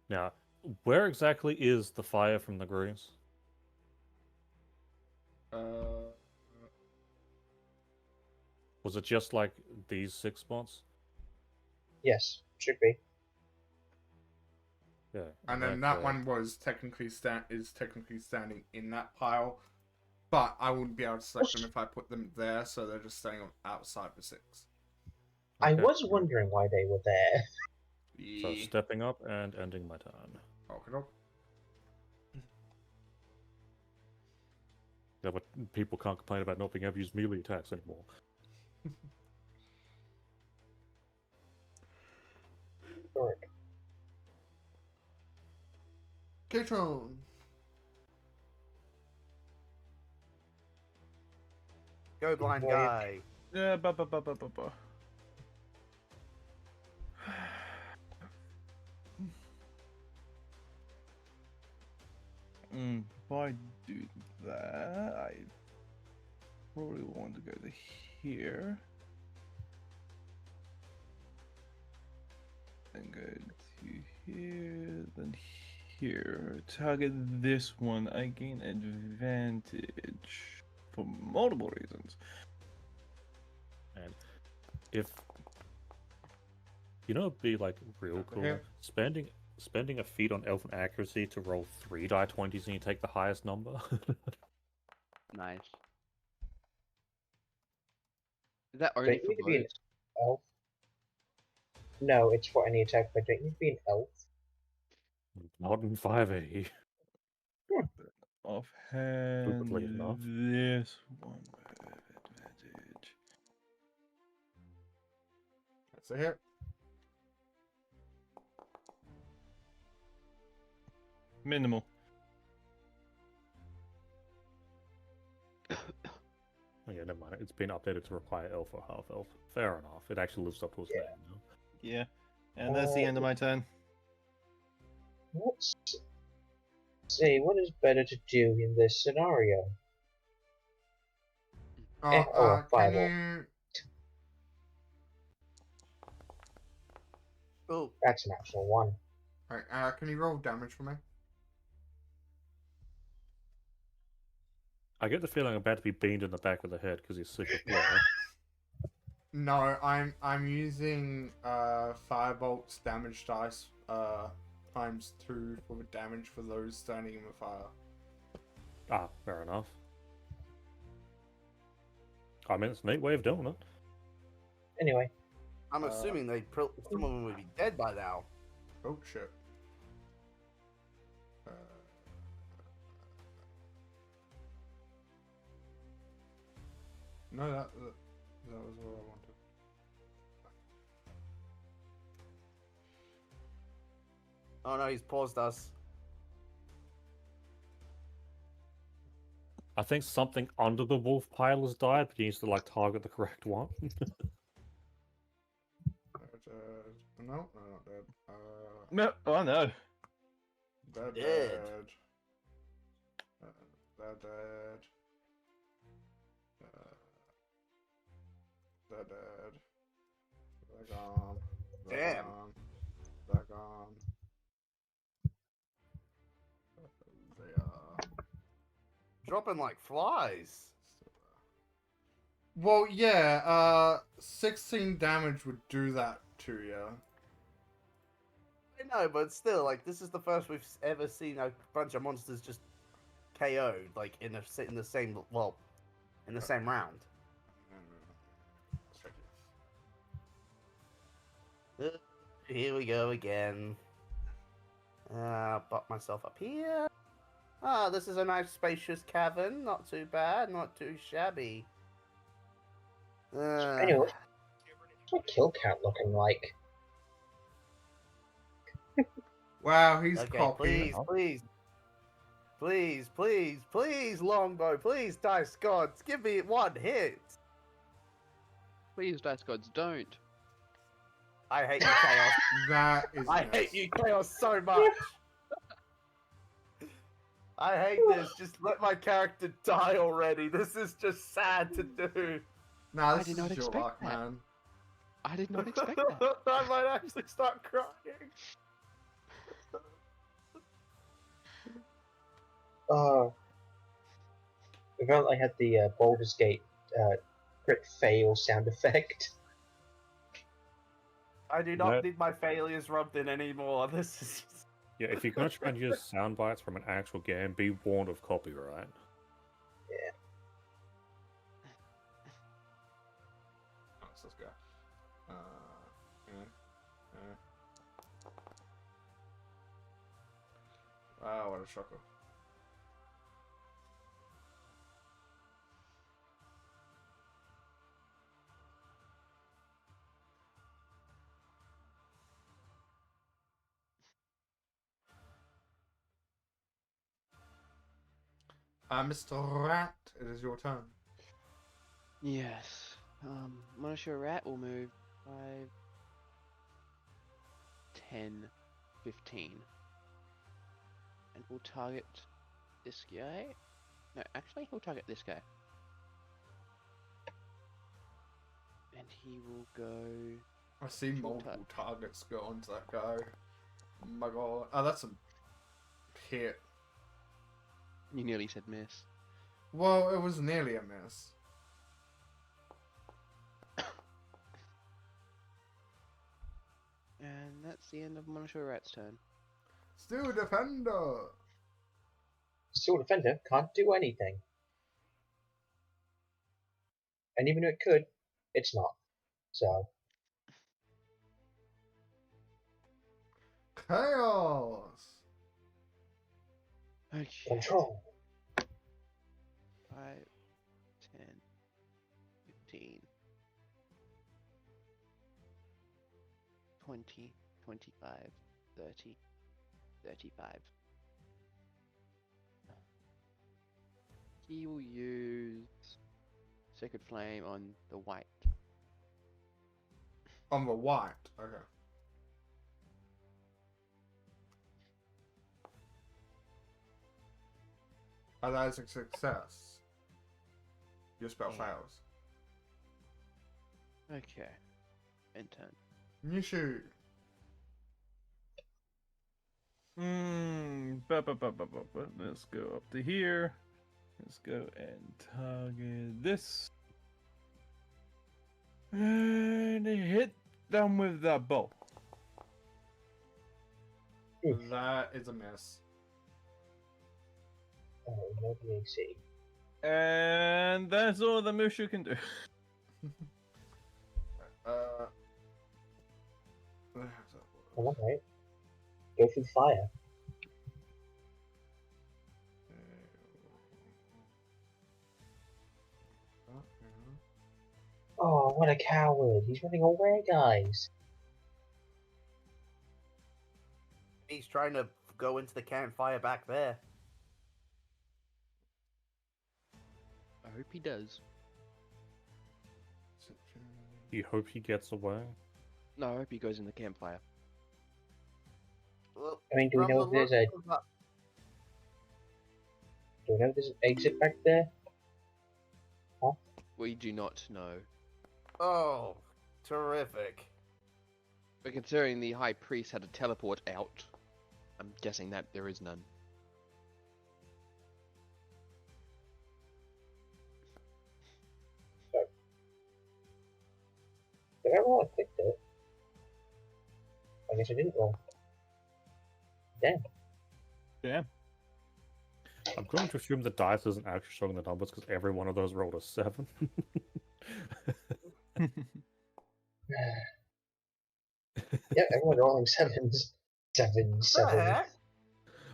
Now, where exactly is the fire from the grease? Was it just like these 6 spots? Yes, should be. Yeah. And then that one was technically standing in that pile, but I wouldn't be able to select them if I put them there, so they're just staying outside the 6. I Okay. was wondering why they were there. So Yeah. stepping up and ending my turn. Okay. Yeah, but people can't complain about not being able to use melee attacks anymore. Lurk. K-Tron. Go blind Boy. guy. Yeah, If I do that, I probably want to go to here. And go to here, then here. Target this one. I gain advantage for multiple reasons. And if it'd be like real cool, Yeah. spending a feat on elven accuracy to roll 3 die 20s and you take the highest number. Nice. Is that Don't only you for need to be an both? elf? No, it's for any attack, but don't you need to be an elf? Not in 5e. Offhand, Stupidly enough. this one with advantage. That's a hit. Minimal. Oh, yeah, never mind. It's been updated to require elf or half elf. Fair enough. It actually lives up to its name. Yeah. And that's the end of my turn. Let's see, what is better to do in this scenario? Can fireball. you? Oh, That's an actual one. Right, can you roll damage for me? I get the feeling I'm about to be beamed in the back of the head because he's super flare. No, I'm using Firebolt's damage dice times 2 for the damage for those standing in the fire. Ah, fair enough. I mean, it's a neat way of doing it. Anyway, I'm assuming some of them would be dead by now. Oh shit. No, that was what I wanted. Oh no, he's paused us. I think something under the wolf pile has died, but he needs to like target the correct one. No, not dead. No, oh no. They're Dead. dead. They're dead. They're dead. They're gone. They're Damn. gone. They're gone. They are. Dropping like flies. Well, yeah, 16 damage would do that to you. I know, but still, like, this is the first we've ever seen a bunch of monsters just KO'd, like, in the same, in the same round. Here we go again. Pop myself up here. Ah, this is a nice spacious cavern. Not too bad, not too shabby. anyway, what's my kill count looking like? Wow, he's Okay, copying. please, longbow, please, dice gods, give me one hit. Please, dice gods, don't. I hate you, Chaos. That is. I hate you, Chaos, so much. I hate this. Just let my character die already. This is just sad to do. Nah, I this did is not your expect luck, that. man. I did not expect that. I might actually start crying. If only I had the Baldur's Gate crit fail sound effect. I do not That- need my failures rubbed in anymore. This is. Yeah, if you're going to try and use sound bites from an actual game, be warned of copyright. Let's just go. Wow, what a shocker. Mr. Rat, it is your turn. Yes. Monitor rat will move 5, 10, 15. And will target this guy. No, actually, he'll target this guy. And he will go. I see Full multiple targets go onto that guy. Oh my god. Oh, that's a hit. You nearly said miss. Well, it was nearly a miss. And that's the end of Monitor Rat's turn. Still defender. Still defender can't do anything. And even though it could, it's not. So, Chaos. Okay. control. 5, 10, 15, 20, 25, 30, 35. He will use Sacred Flame on the white. On the white. Okay. Oh, that is a success. Your spell Yeah. fails. Okay. End turn. Nishu. Let's go up to here. Let's go and target this. And hit them with that bow. That is a miss. Oh, no BAC. And that's all the Mushu can do. How does that work? Alright. Go through fire. Oh, what a coward. He's running away, guys. He's trying to go into the campfire back there. I hope he does. You hope he gets away. No, I hope he goes in the campfire. Well, I mean, do we from know the if there's look a of that- do we know if there's an exit back there? We do not know. Oh, terrific. But considering the High Priest had to teleport out, I'm guessing that there is none. Did I roll? I clicked it. I guess I didn't roll. Damn. Yeah. I'm going to assume the dice isn't actually showing the numbers because every one of those rolled a 7. Yeah, everyone rolling sevens. Seven, What the seven. heck?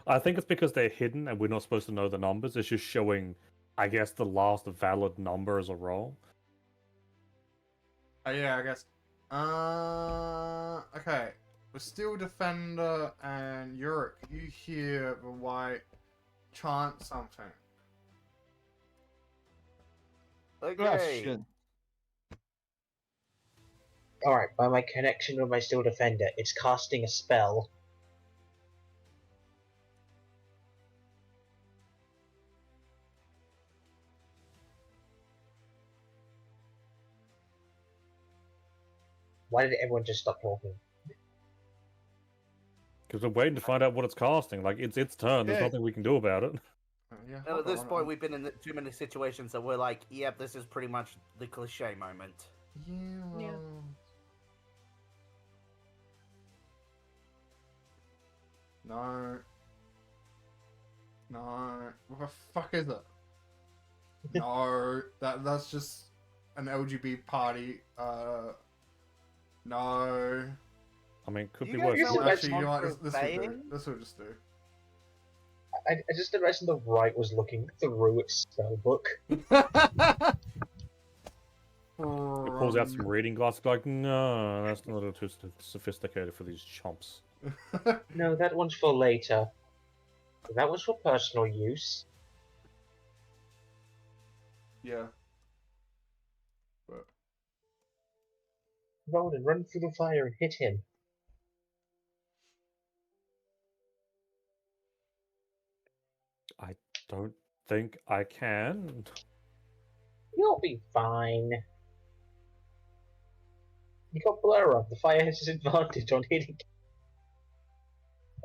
I think it's because they're hidden and we're not supposed to know the numbers. It's just showing, I guess, the last valid number as a roll. Oh yeah, I guess. Okay. We're still defender and Yurik. You hear the white chant something. Okay. Alright, by my connection with my Steel Defender, it's casting a spell. Why did everyone just stop talking? Because we're waiting to find out what it's casting. Like, it's its turn. There's Yeah. nothing we can do about it. Yeah, And hold at this on, point, we've been in too many situations that we're like, yep, this is pretty much the cliche moment. Yeah. No. No. What the fuck is it? No. That's just an LGB party. No. I mean, could You be guys worse. know what Actually, you know what? Monster This is will do. saying? This will just do. I just imagine the right was looking through its spellbook. It pulls out some reading glasses, like, no, that's a little too sophisticated for these chumps. No, that one's for later. That was for personal use. Yeah. But Roll and run through the fire and hit him. don't think I can. You'll be fine. You got blur up. The fire has disadvantage on hitting.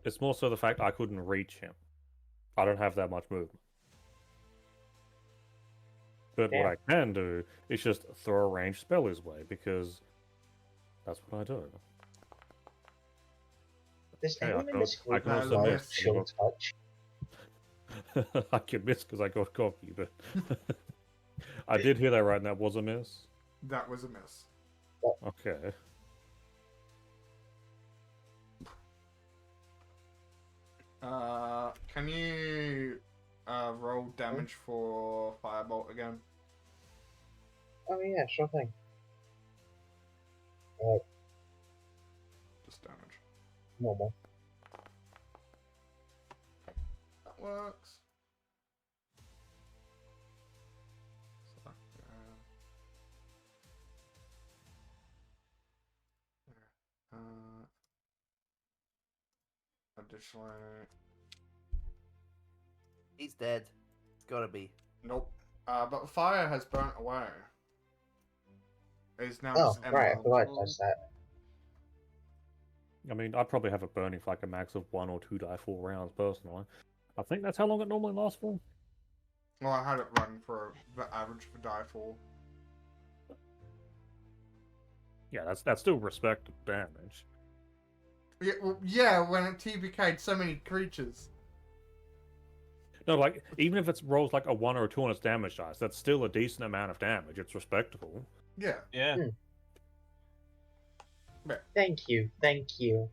It's more so the fact I couldn't reach him. I don't have that much movement. But what Damn. I can do is just throw a ranged spell his way, because that's what I do. Does Okay, anyone in this I group can also love miss. chill touch? I can miss because I got cocky, but I did hear that right, and that was a miss. That was a miss. Okay. Can you roll damage for firebolt again? Oh yeah, sure thing. Just damage. Normal. That works. So, additionally, He's dead. It's gotta be. nope. But fire has burnt away. It's now Oh, just right, I ember. forgot it does that. I mean, I'd probably have it burning for like a max of 1 or 2 die 4 rounds, personally. I think that's how long it normally lasts for. Well, I had it run for the average for die 4. Yeah, that's still respectable damage. Yeah, well, yeah, when it TBK'd so many creatures. No, like, even if it rolls like a 1 or a 2 on its damage dice, that's still a decent amount of damage. It's respectable. Yeah. Yeah. Thank you, thank you.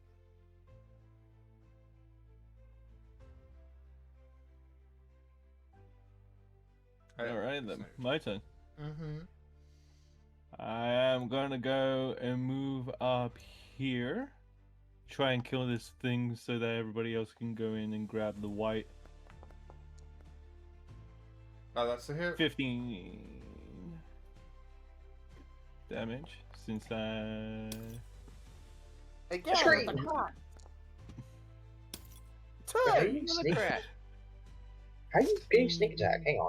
Alright then, my turn. Mm-hmm. I am gonna go and move up here. Try and kill this thing so that everybody else can go in and grab the white. Oh, that's a hit. 15 damage since I... Again, Scream. what the crap? Wait, how Two! you Another sneak? crat. How you getting sneak attack? Hang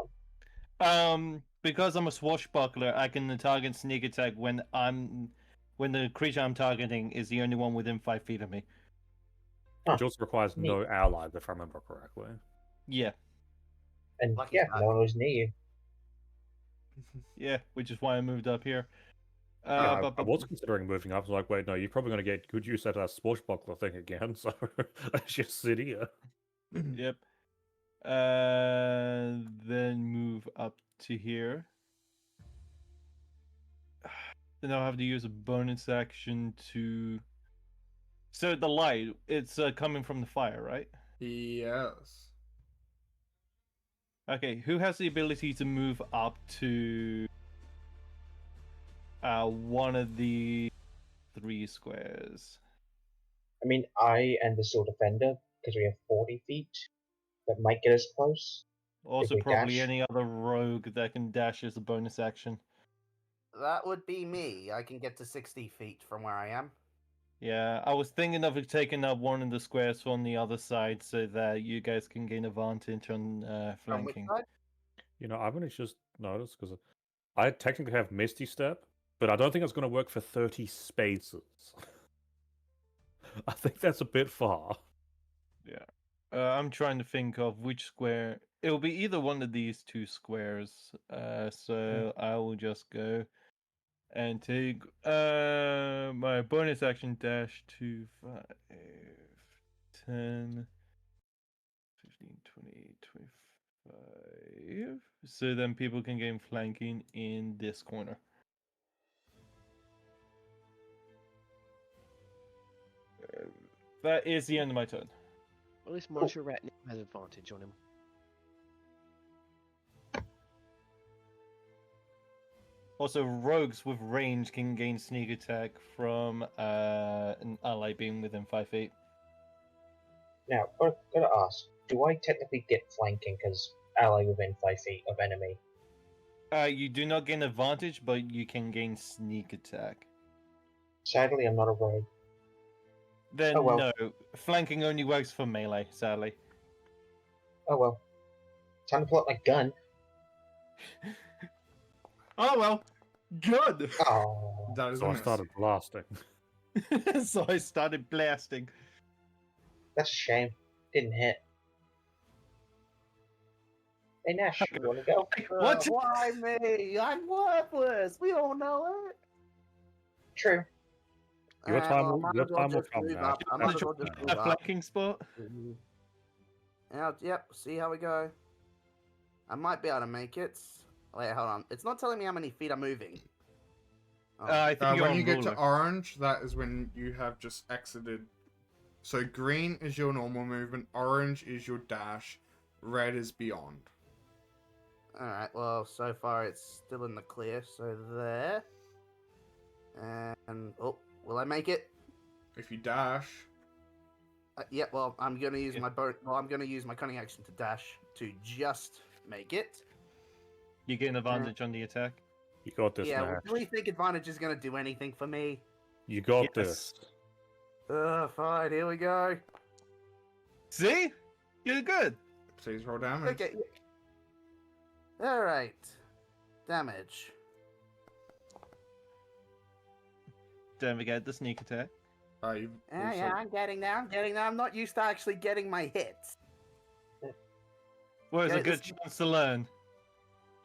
on. Because I'm a swashbuckler, I can target sneak attack when the creature I'm targeting is the only one within 5 feet of me. Huh. Which also requires Neat. no allies, if I remember correctly. Yeah, And Lucky yeah, bug. no one was near you. yeah, which is why I moved up here. Yeah, But I was considering moving up. I was like, wait, no, you're probably going to get good use out of that swashbuckler thing again, so let's just sit here. Yep. Then move up to here. Then I'll have to use a bonus action to. So the light, it's coming from the fire, right? Yes. Okay, who has the ability to move up to one of the 3 squares? I mean, I and the sword defender, because we have 40 feet, that might get us close. Also, we probably dash? any other rogue that can dash as a bonus action. That would be me. I can get to 60 feet from where I am. Yeah, I was thinking of taking up one of the squares on the other side so that you guys can gain advantage on From which flanking. side? You know, I've only just noticed, because I technically have Misty Step, but I don't think it's going to work for 30 spaces. I think that's a bit far. Yeah. I'm trying to think of which square. It'll be either one of these 2 squares. So I will just go and take my bonus action dash to 5, 10, 15, 20, 25. So then people can gain flanking in this corner. That is the end of my turn. Well, at least Marshall Rat now has advantage on him. Also, rogues with range can gain sneak attack from an ally being within 5 feet. Now, gotta ask, do I technically get flanking because ally within 5 feet of enemy? You do not gain advantage, but you can gain sneak attack. Sadly, I'm not a rogue. Then Oh, well. no, flanking only works for melee. Sadly. Oh well. Time to pull out my gun. Oh well, good. Oh, That is So a I miss. started blasting. So I started blasting. that's a shame. Didn't hit. Hey Nash, you wanna go? What? Why me? I'm worthless. We all know it. True. Your time I will might your as well time will just come, move Nash. up. I The might as well just move up. flanking spot. Yep, see how we go. I might be able to make it. Wait, hold on. It's not telling me how many feet I'm moving. Oh. I think you're When on you get ruler. to orange, that is when you have just exited. So green is your normal movement, orange is your dash, red is beyond. Alright, well, so far it's still in the clear, so there. And, oh, will I make it? If you dash, Yeah, well, I'm gonna use Yeah. my I'm gonna use my cunning action to dash to just make it. You get an advantage on the attack. You got this, Yeah, Nash. well, do we think advantage is gonna do anything for me? You got Yes. this. Fine, here we go. See? You're good. please roll damage. Okay. Alright. Damage. Don't forget the sneak attack. You've Yeah, also- yeah, I'm getting there. I'm not used to actually getting my hits. Well, it's Yeah, a good this- chance to learn.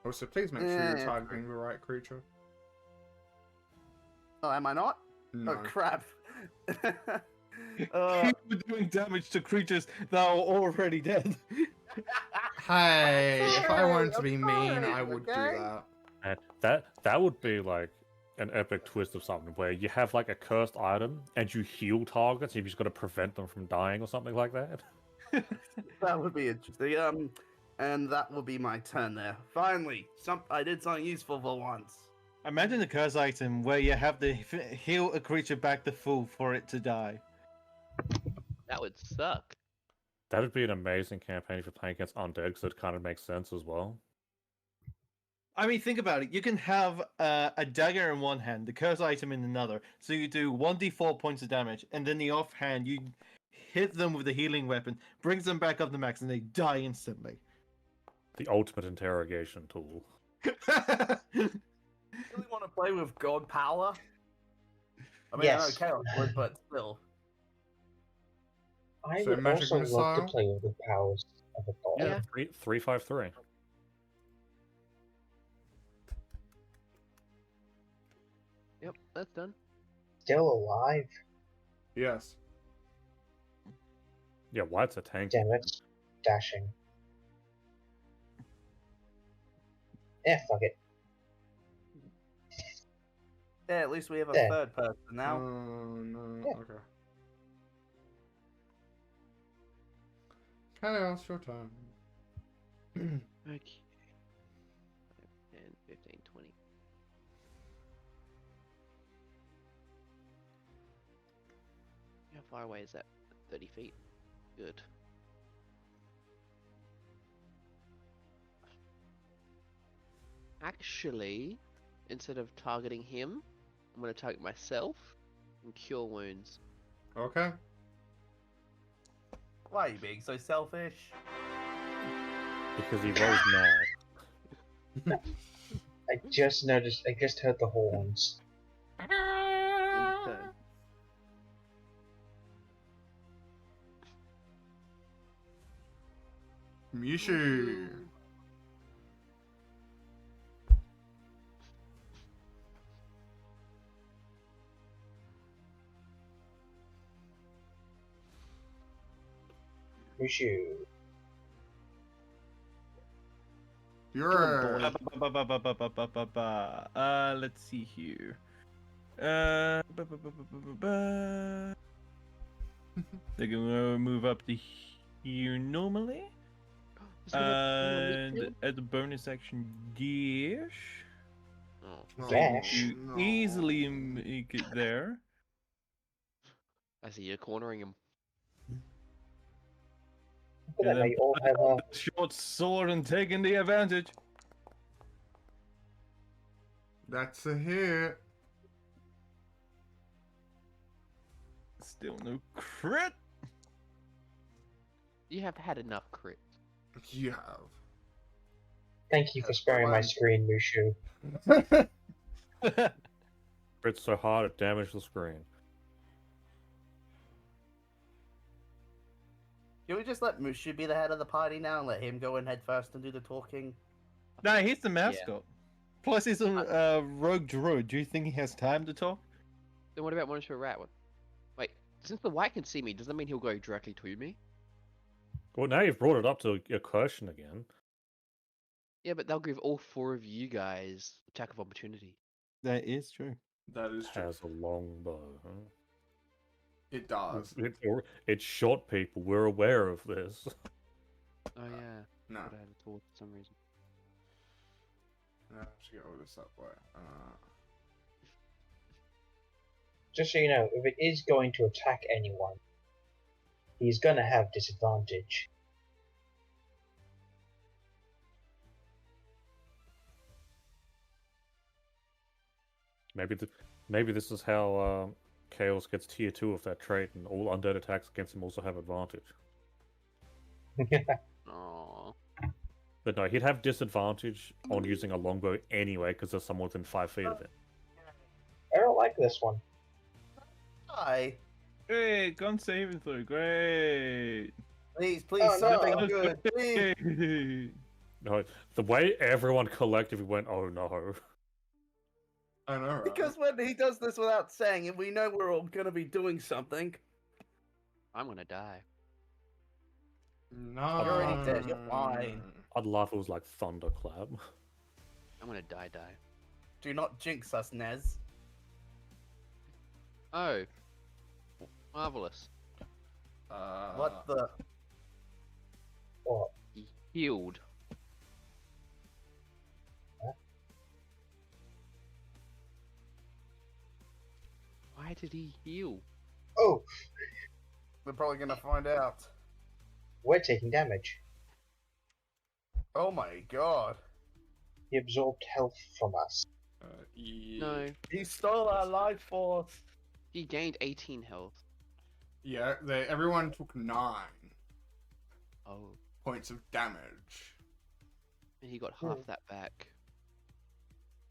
Also, please make sure Yeah, you're yeah. targeting the right creature. Oh, am I not? No. Oh, crap. Keep doing damage to creatures that are already dead. Hey, if I wanted to I'm be sorry, mean, I would okay? do that. And that would be like an epic twist of something where you have like a cursed item and you heal targets. You've just got to prevent them from dying or something like that. That would be interesting. And that will be my turn there. Finally, I did something useful for once. Imagine the curse item where you have to heal a creature back to full for it to die. That would suck. That would be an amazing campaign if you're playing against undead, because it kind of makes sense as well. I mean, think about it. You can have a dagger in one hand, the curse item in another. So you do 1d4 points of damage, and then the offhand, you hit them with a healing weapon, brings them back up to max, and they die instantly. The ultimate interrogation tool. Really want to play with God power? I mean, Yes. I know Chaos would, but still. I So would magic also love to missile? play with the powers of a god. Yeah. 353. Yep, that's done. Still alive? Yes. Yeah, White's a tank. Damn it. Dashing. Yeah, fuck it. Yeah, at least we have a There. third person now. Oh, no. Yeah. Okay. Chaos, your turn. Okay. 10, 15, 20. How far away is that? 30 feet. Good. Actually, instead of targeting him, I'm going to target myself and cure wounds. Okay. Why are you being so selfish? Because he rolls mad. I just noticed, I just heard the horns. End of turn. Mishu. Mushu. You're. Let's see here. They can move up to here normally. Is it gonna meet And him? at the bonus action dash, Oh, Oh, Dash. you no. easily make it there. I see you're cornering him. Look at that, now you all have a... Short sword and taking the advantage. That's a hit. Still no crit. You have had enough crit. You have. Thank you for Yes, sparing my one. screen, Mushu. It's so hard it damaged the screen. Can we just let Mushu be the head of the party now and let him go in head first and do the talking? Nah, he's the mascot. Plus, he's a rogue druid. Do you think he has time to talk? Then what about Monitor Rat? Wait, since the white can see me, does that mean he'll go directly to me? Well, now you've brought it up to a question again. Yeah, but they'll give all 4 of you guys attack of opportunity. That is true. That is true. Has a long bow. Huh? It does. It shot people. We're aware of this. Oh yeah, No. but I had a thought for some reason. No, I should get all this up way. Just so you know, if it is going to attack anyone, he's gonna have disadvantage. Maybe this is how Chaos gets tier 2 of that trait, and all undead attacks against him also have advantage. Aww. But no, he'd have disadvantage on using a longbow anyway, because there's someone within 5 feet of it. I don't like this one. Hi. Hey, gun saving throw, great. Please, please, Oh, no. something good. Please. No, the way everyone collectively went, oh no. I know, right? Because when he does this without saying it, we know we're all gonna be doing something. I'm gonna die. No. You're already dead, you're fine. I'd laugh if it was like thunderclap. I'm gonna die. Do not jinx us, Nez. Oh. Marvelous. What the? What? He healed. Why did he heal? Oh, We're probably gonna find out. we're taking damage. Oh my god. He absorbed health from us. Yeah. No. He stole our life force. He gained 18 health. Yeah, everyone took 9 Oh. points of damage. And he got half that back.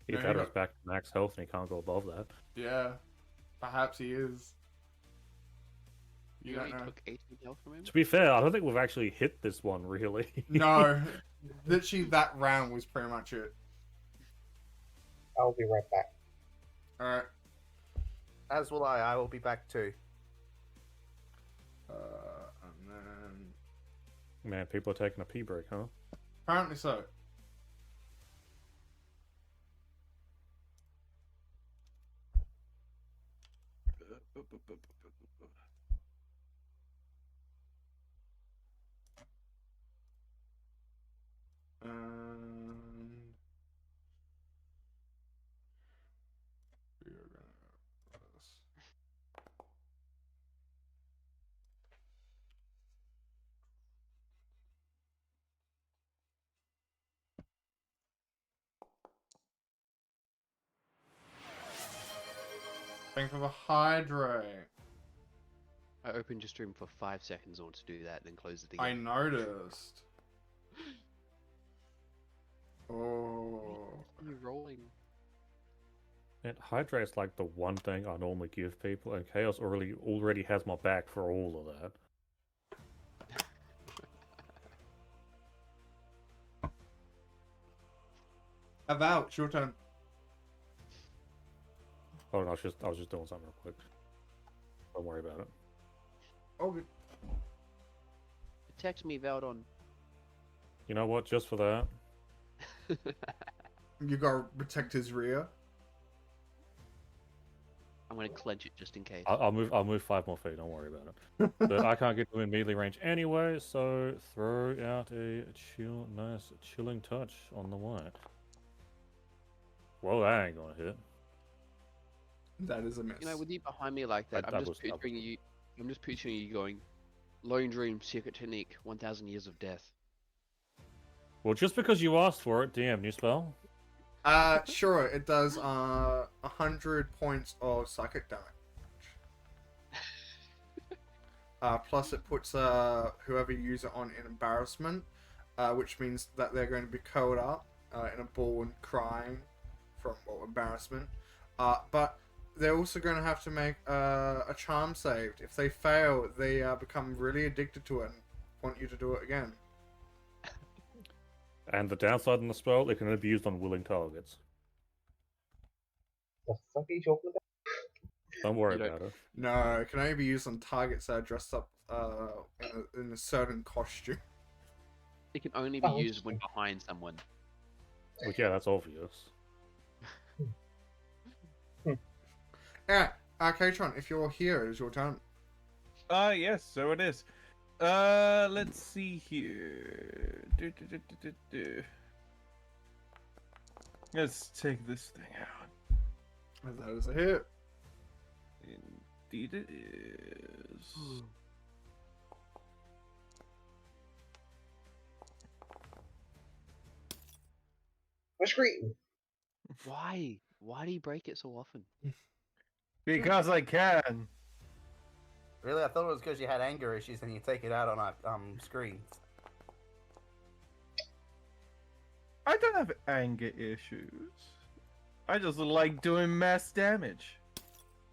He No, had he us back to max health and he can't go above that. Yeah. Perhaps he is. You You don't only know. took 18 health from him? To be fair, I don't think we've actually hit this one really. No. Literally, that round was pretty much it. I'll be right back. Alright. As will I. I will be back too. And then... Man, people are taking a pee break, huh? Apparently so. And... We are gonna... this. Thank for the hydrate. I opened your stream for 5 seconds in order to do that, then closed it I again. noticed. Oh. You're rolling. And Hydrate's like the one thing I normally give people, and Chaos already has my back for all of that. About, it's your turn. Oh no, I was just doing something real quick. Don't worry about it. Oh, good. Protect me, Valdon. You know what? Just for that. You gotta protect his rear. I'm gonna clench it just in case. I'll move 5 more feet. Don't worry about it. But I can't get to him in melee range anyway, so throw out a nice chilling touch on the white. Well, that ain't gonna hit. That is a miss. You know, with you behind me like that, I I'm was- just picturing you going, Lone Dream, Secret Technique, 1,000 Years of Death. Well, just because you asked for it, DM, new spell. Sure, it does 100 points of psychic damage. Plus it puts whoever uses it on in embarrassment, which means that they're going to be curled up in a ball and crying from embarrassment. But they're also going to have to make a charm save. If they fail, they become really addicted to it and want you to do it again. And the downside on the spell, it can only be used on willing targets. The fuck are you talking about? Don't worry You don't- about it. No, it can only be used on targets that are dressed up in a certain costume. It can only be Oh, used when behind someone. Well, yeah, that's obvious. Yeah, Katron, if you're here, it's your turn. Yes, so it is. Let's see here. Let's take this thing out. And that is a hit. Indeed it is. My screen. Why? Why do you break it so often? Because I can. Really, I thought it was because you had anger issues and you take it out on our screens. I don't have anger issues. I just like doing mass damage.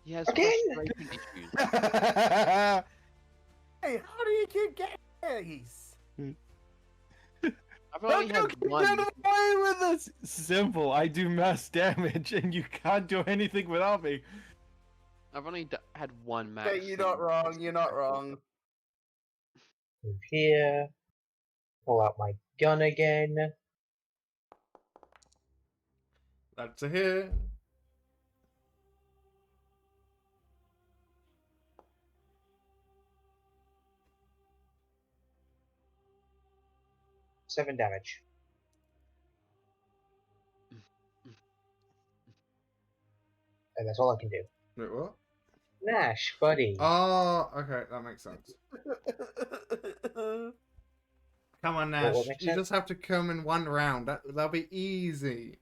He has Again? frustration issues. Hey, how do you keep getting these? I've only How had do you one. get away with this? Simple. I do mass damage, and you can't do anything without me. I've only had one max. Okay, you're not wrong. You're not wrong. Move here. Pull out my gun again. That's a hit. Seven damage. And that's all I can do. Wait, what? Nash, buddy. Oh, okay, that makes sense. Come on, Nash. what makes You sense? just have to come in one round. That'll be easy.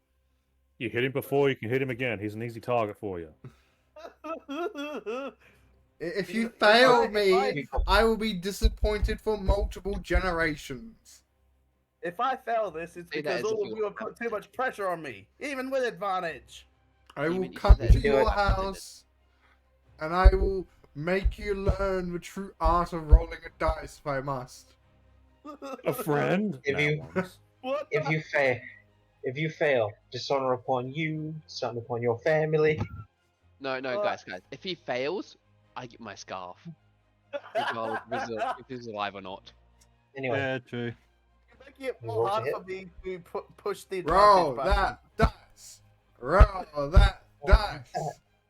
You hit him before, you can hit him again. He's an easy target for you. If you If fail I- me, I will be disappointed for multiple generations. If I fail this, it's Say that because as all if of you you have put too much pressure on me, even with advantage. I You will mean you come said to that you your would- house, and I will make you learn the true art of rolling a dice if I must. A friend? If Nah, you- once. What? If you fail, dishonor upon you, dishonor upon your family. No, guys. If he fails, I get my scarf. Regardless if he's alive or not. Anyway, Yeah, true. You're making it Roll more to hard hit. for me to push the Roll advantage button. that dice. Roll that dice.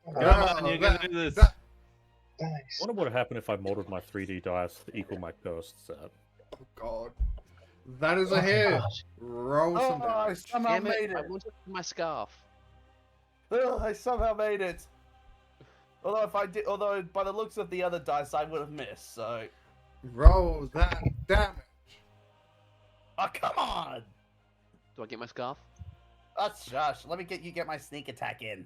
Come Roll on, you're that gonna do this. dice. I nice. wonder what would happen if I modeled my 3D dice to equal my cursed set. Oh god. That is Oh a my hit. God. Roll some Oh, I damage. somehow Damn made it! I it. wanted my scarf. Oh, I somehow made it. Although by the looks of the other dice, I would have missed. So, Roll that damage. oh come on! Do I get my scarf? Oh, shush. Let me get my sneak attack in.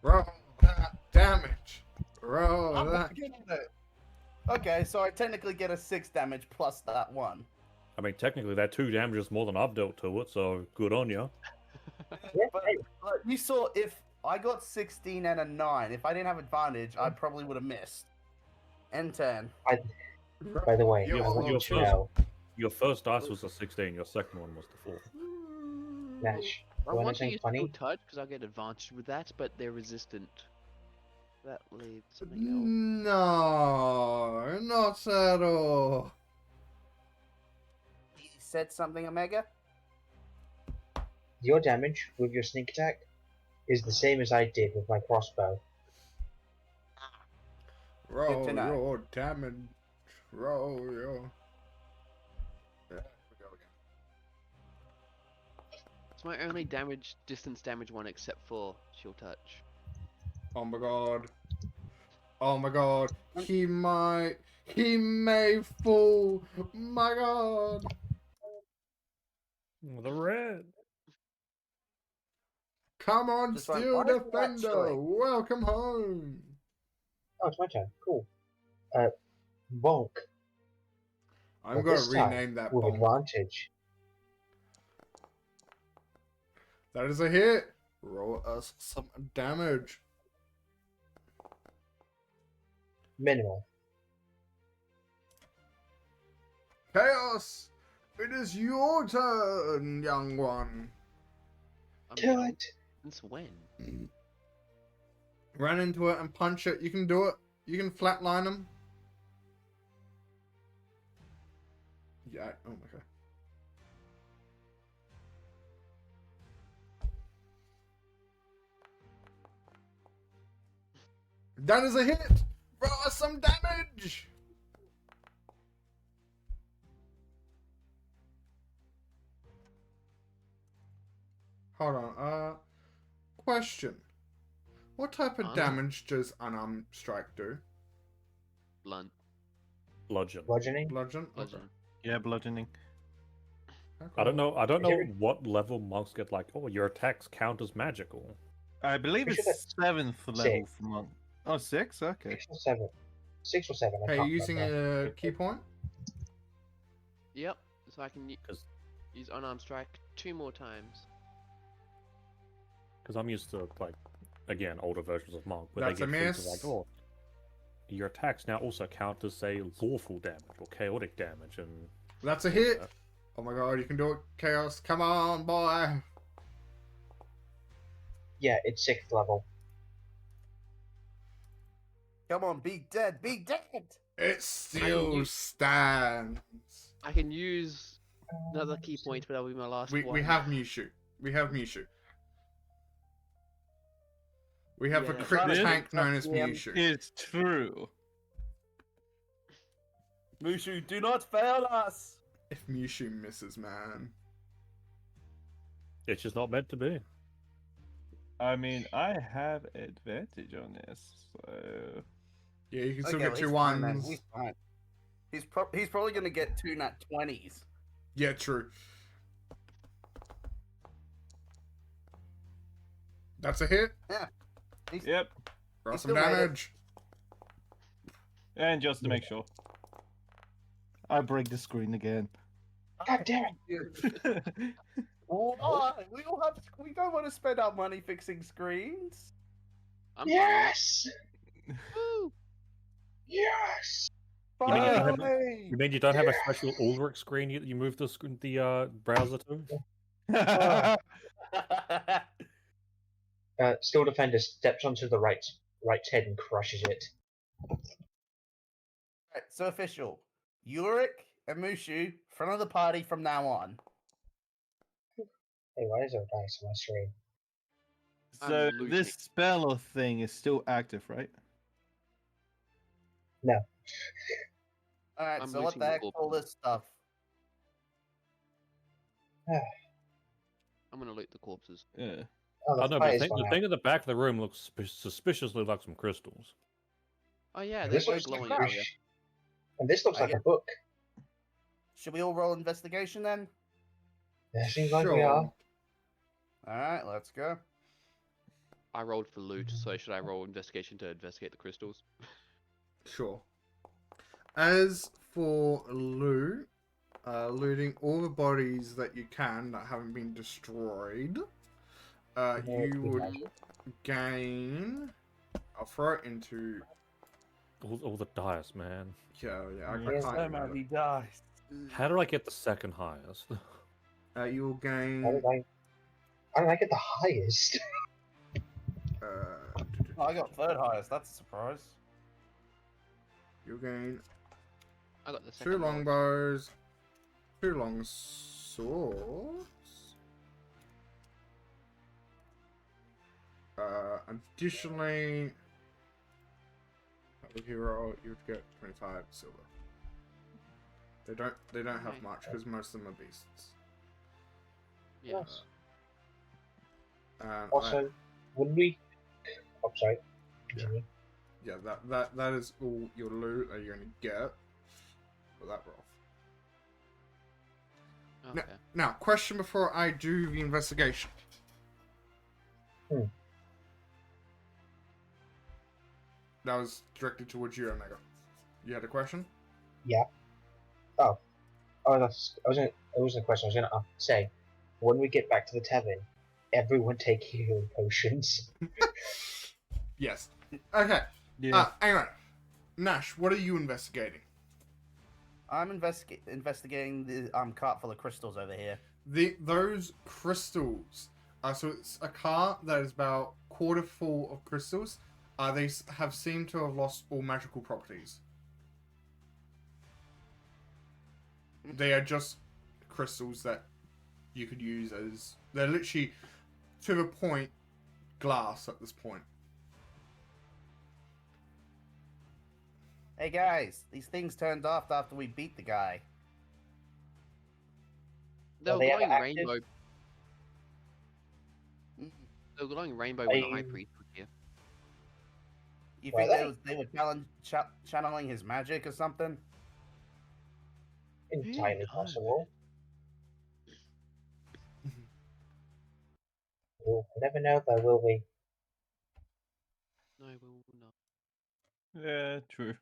Roll that damage. Roll I'm that. not getting it. Okay, so I technically get a 6 damage plus that one. I mean, technically, that 2 damage is more than I've dealt to it, so good on you. Yeah, But you saw if I got 16 and a 9, if I didn't have advantage, I probably would have missed. And 10. by the way, You're I want you you're to first. know, Your first dice was a 16, your second one was the 4. Nash, I you want want to anything use funny? Steel Touch because I get advantage with that, but they're resistant. That leaves something else. No, not at all. You said something, Omega? Your damage with your sneak attack is the same as I did with my crossbow. Roll to know. your damage. Roll your. There we go again. It's my only distance damage one except for Shield Touch. Oh my god. Oh my god. He may fall. My god. The red. Come on, Just like, Steel why is it Defender. actually- Welcome home. Oh, it's my turn. Cool. Bonk. I'm Well, gonna this time, rename that with bomb. advantage. That is a hit. Roll us some damage. Minimal. Chaos! It is your turn, young one. Do young. it! Since when? Run into it and punch it. You can do it. You can flatline them. Yeah. Oh my god. That is a hit. Roll us some damage. Hold on. Question. What type of Huh? damage does unarmed strike do? Blunt. Bludgeon. Bludgeoning? Bludgeon. Okay. Bludgeon. Yeah, bludgeoning. I don't know. I don't know Here- what level monks get. Like, oh, your attacks count as magical. I believe We should it's 7th level Six. for monk. Oh, 6? Okay. 6 or 7. 6 or 7, I Hey, can't using remember. a key point? Yep. So I can Because use unarmed strike 2 more times. I'm used to, like, again, older versions of monk, where That's they a get things miss. like, oh, your attacks now also count as, say, lawful damage or chaotic damage, and That's a hit. Oh my god, you can do it, Chaos. Come on, boy. Yeah, it's 6th level. Come on, be dead, be dead! It still stands. I can use another key point, but that'll be my last one. We have Mushu. We have Mushu. We have a Yeah. crit This tank known as Yeah. Mushu. It's true. Mushu, do not fail us! If Mushu misses, man. it's just not meant to be. I mean, I have advantage on this, so... Yeah, you can still Okay, get well, 2 he's fine then, ones. he's fine. He's probably gonna get 2 nat 20s. Yeah, true. That's a hit. Yep. Roll He some still made it. damage. And just to make sure. I break the screen again. God damn it! Why? We don't want to spend our money fixing screens. I'm Yes! Woo! Yes! You mean you don't have, Finally! you mean you don't have a special Ulrich screen you move the browser to? Still Defender steps onto the right's head and crushes it. Right, so official. Ulrich and Mushu, front of the party from now on. Hey, why is there a dice on my screen? So I'm looting. this spell thing is still active, right? Alright, I'm so what looting the the heck's all corpses. this stuff? I'm gonna loot the corpses. Yeah. Oh, the I know, but fire's the gone out. thing at the back of the room looks suspiciously like some crystals. Oh yeah, And they're this both looks like glowing a earlier. fish. And this looks I like a get- book. Should we all roll investigation then? Yeah, seems like we are. Alright, let's go. I rolled for loot, so should I roll investigation to investigate the crystals? Sure. As for loot, looting all the bodies that you can that haven't been destroyed, you would gain. I'll throw it into. All the dice, man. Yeah, I Yes, can't. remember. dice. How did I get the second highest? You will gain. How did I get the highest? Oh, I got third highest, that's a surprise. You'll gain I got the 2 second lowest. longbows, 2 long swords. Additionally, with hero, you would get 25 silver. They don't have Okay. much because most of them are beasts. Yeah. Yes. And Also, when we... Oh, sorry. Continue. yeah, that is all your loot that you're gonna get for that roll. Okay. Now, question before I do the investigation. Hmm. That was directed towards you, Omega. You had a question? Yeah. Oh, Oh, that wasn't a question. I was gonna say, when we get back to the tavern, everyone take healing potions. Yes. Okay. Yeah. Anyway, Nash, what are you investigating? I'm investigating the cart full of crystals over here. Those crystals. So it's a cart that is about quarter full of crystals. They have seemed to have lost all magical properties. They are just crystals that you could use as. They're literally, to the point, glass at this point. Hey guys, these things turned off after we beat the guy. They Are were they ever glowing active? rainbow. Mm. They were glowing rainbow when the high I- priest was here. You Were think they? they were channeling his magic or something? Entirely knows? possible. We'll never know, though, will we? No, we will not. Yeah, true.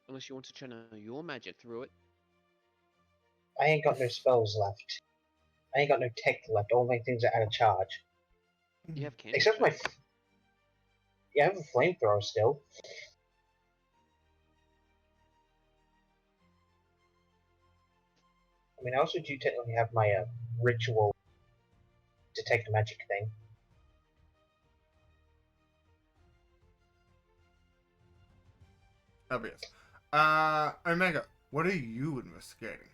Unless you want to channel your magic through it. I ain't got no spells left. I ain't got no tech left. All my things are out of charge. You have candle Except for my... shade. Yeah, I have a flamethrower still. I mean, I also do technically have my ritual detect magic thing. Obvious. Omega, what are you investigating?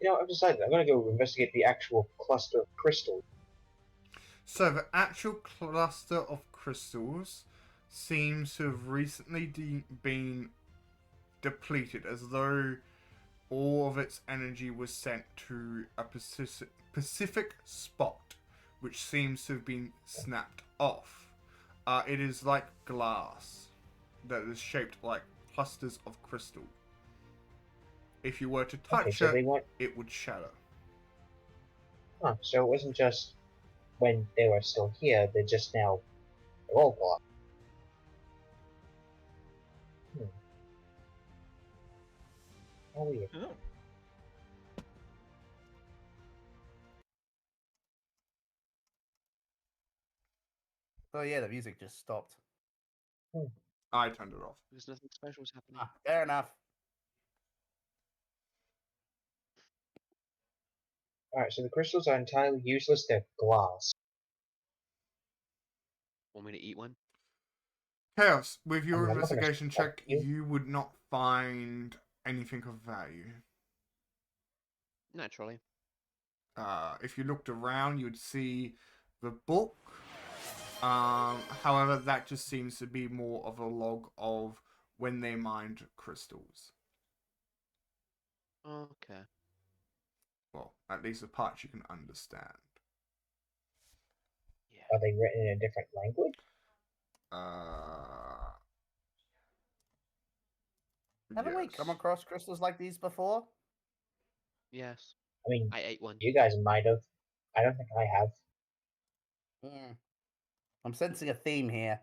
You know, I've decided I'm gonna go investigate the actual cluster of crystals. So the actual cluster of crystals seems to have recently been depleted, as though all of its energy was sent to a specific spot, which seems to have been snapped off. It is like glass that is shaped like clusters of crystal. If you were to Okay, touch so they it, weren't... it would shatter. Huh, so it wasn't just when they were still here, they're just now... They're all gone. How weird. Oh. Oh yeah, the music just stopped. I turned it off. Because nothing special is happening. Ah, fair enough. Alright, so the crystals are entirely useless, they're glass. Want me to eat one? Chaos, with I your mean, I'm not gonna investigation stop check, you. you would not find anything of value. Naturally. If you looked around, you'd see the book. However, that just seems to be more of a log of when they mined crystals. Okay. Well, at least the parts you can understand. Yeah. Are they written in a different language? Haven't we Yes. come across crystals like these before? Yes. I mean, I ate one. you guys might have. I don't think I have. Hmm. I'm sensing a theme here.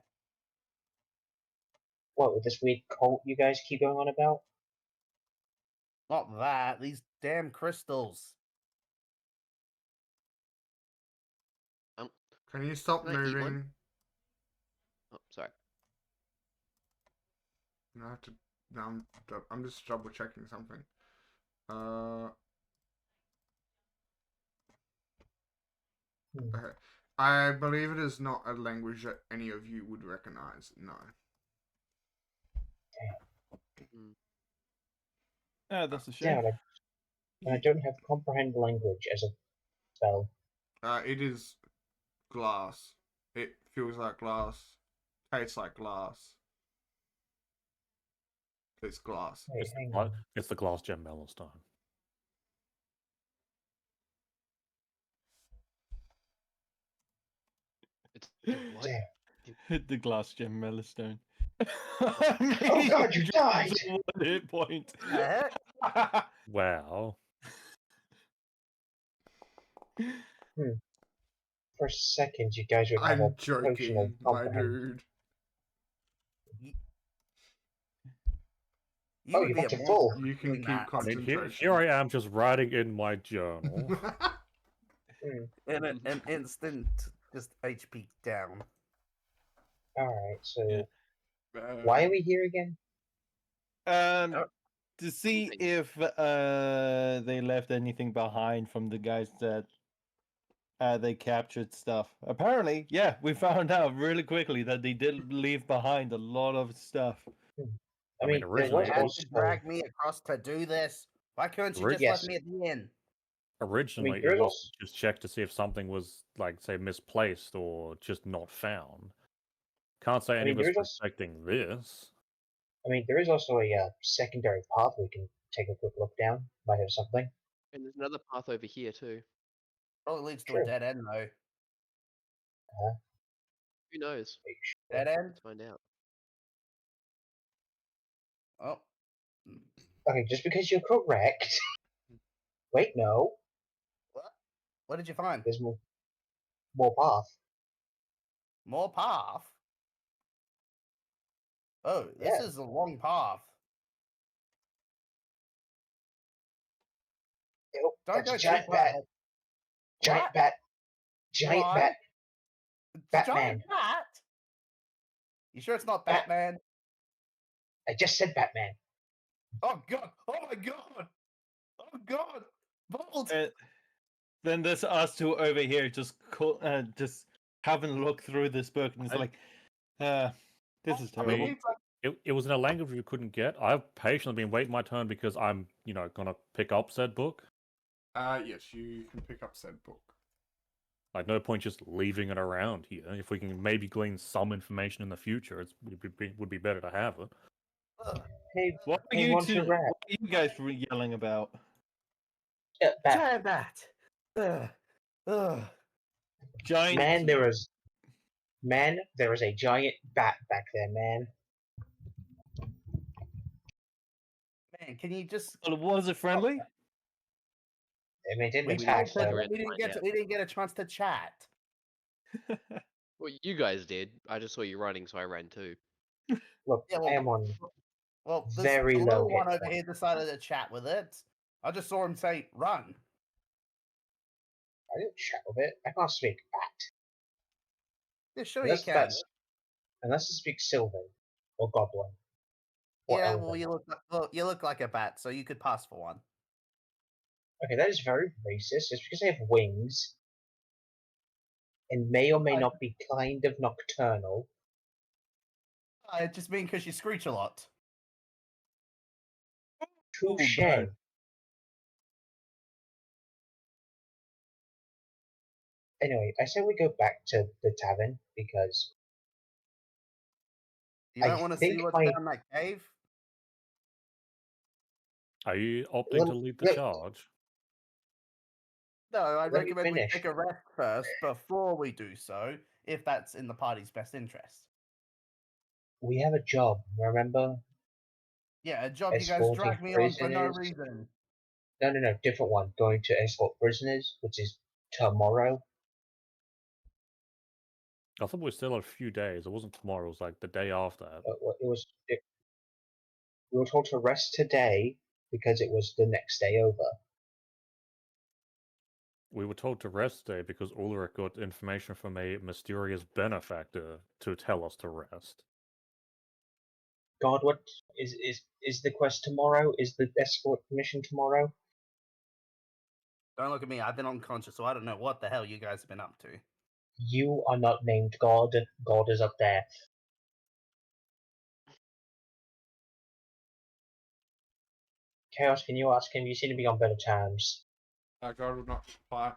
What, with this weird cult you guys keep going on about? Not that, these damn crystals. Can you stop Can I eat one? moving? Oh, sorry. I have to. No, I'm just double checking something. Uh. Hmm. Okay. I believe it is not a language that any of you would recognize. No. Mm. That's a shame. Damn it, I don't have comprehend language as a spell. It is glass. It feels like glass. Tastes like glass. It's glass. Wait, It's hang the, on. it's the glass gem stone. It's the what? Damn. The glass gem Mellowstone. Oh god, you died! One hit point. The heck? Wow. For a second, you guys would have a I'm potion of joking, my comprehend. dude. You You Oh, would you be got a to full. monster You can doing keep that. I mean, concentration. here I am just writing in my journal. Hmm. In an instant, just HP down. Alright, so Yeah. why are we here again? Oh. To see Moving. if they left anything behind from the guys that they captured stuff. Apparently, yeah, we found out really quickly that they did leave behind a lot of stuff. I I mean, mean, there originally was You it had was to also drag me across to do this. Why couldn't you just Yes. let me at the inn? originally there it is was also just check to see if something was like say misplaced or just not found. Can't say I any mean of us there is were also expecting this. there is also a secondary path we can take a quick look down. Might have something. And there's another path over here too. Probably leads to Sure. a dead end though. Who knows? Dead end? Let's find out. Oh. Okay, just because you're correct. Wait, no. What? What did you find? There's more path. More path? Oh, this Yeah. is a long path. Oh, Don't that's go a too giant far bat. ahead. Giant What? bat. Giant Why? bat. Batman. Giant bat? You sure it's not Bat- Batman? I just said Batman. Oh god! Oh my god! Oh god! Bolt! Then there's us two over here just just having a look through this book, and it's I- like, this is I mean, terrible. it was in a language we couldn't get. I've patiently been waiting my turn because I'm, gonna pick up said book. Yes, you can pick up said book. Like, no point just leaving it around here. If we can maybe glean some information in the future, would be better to have it. Ugh. Hey, What are hey, you Monster two? Rat. What are you guys yelling about? Bat. Giant bat! Ugh. Ugh. Giant. Man, there is a giant bat back there, man. Man, can you just? Well, was it friendly? I mean, it didn't We attack, didn't, so We're in we didn't line, get yeah. we didn't get a chance to chat. Well, you guys did. I just saw you running, so I ran too. look, Yeah, I well, am on Well, this very the low little hit one over point. here decided to chat with it. I just saw him say, "Run." I didn't chat with it. I can't speak bat. Yeah, sure Unless you can. unless I speak Sylvan or Goblin. Or Yeah, Elven. well, you look like a bat, so you could pass for one. Okay, that is very racist. Just because I have wings and may or may not be kind of nocturnal. I just mean because you screech a lot. Touche. bird. Anyway, I say we go back to the tavern because You I don't want to think see what's my- down that cave? Are you opting to lead the Let- charge? No, I Let me recommend we finish. take a rest first before we do so, if that's in the party's best interest. we have a job, remember? Yeah, a job you guys Escorting drag me on for no prisoners. reason. No, different one. Going to escort prisoners, which is tomorrow. I thought we were still a few days. It wasn't tomorrow. It was like the day after. We were told to rest today because it was the next day over. We were told to rest today because Ulrich got information from a mysterious benefactor to tell us to rest. God, what is the quest tomorrow? Is the escort mission tomorrow? Don't look at me. I've been unconscious, so I don't know what the hell you guys have been up to. You are not named God. God is up there. Chaos, can you ask him? You seem to be on better terms. God would not reply.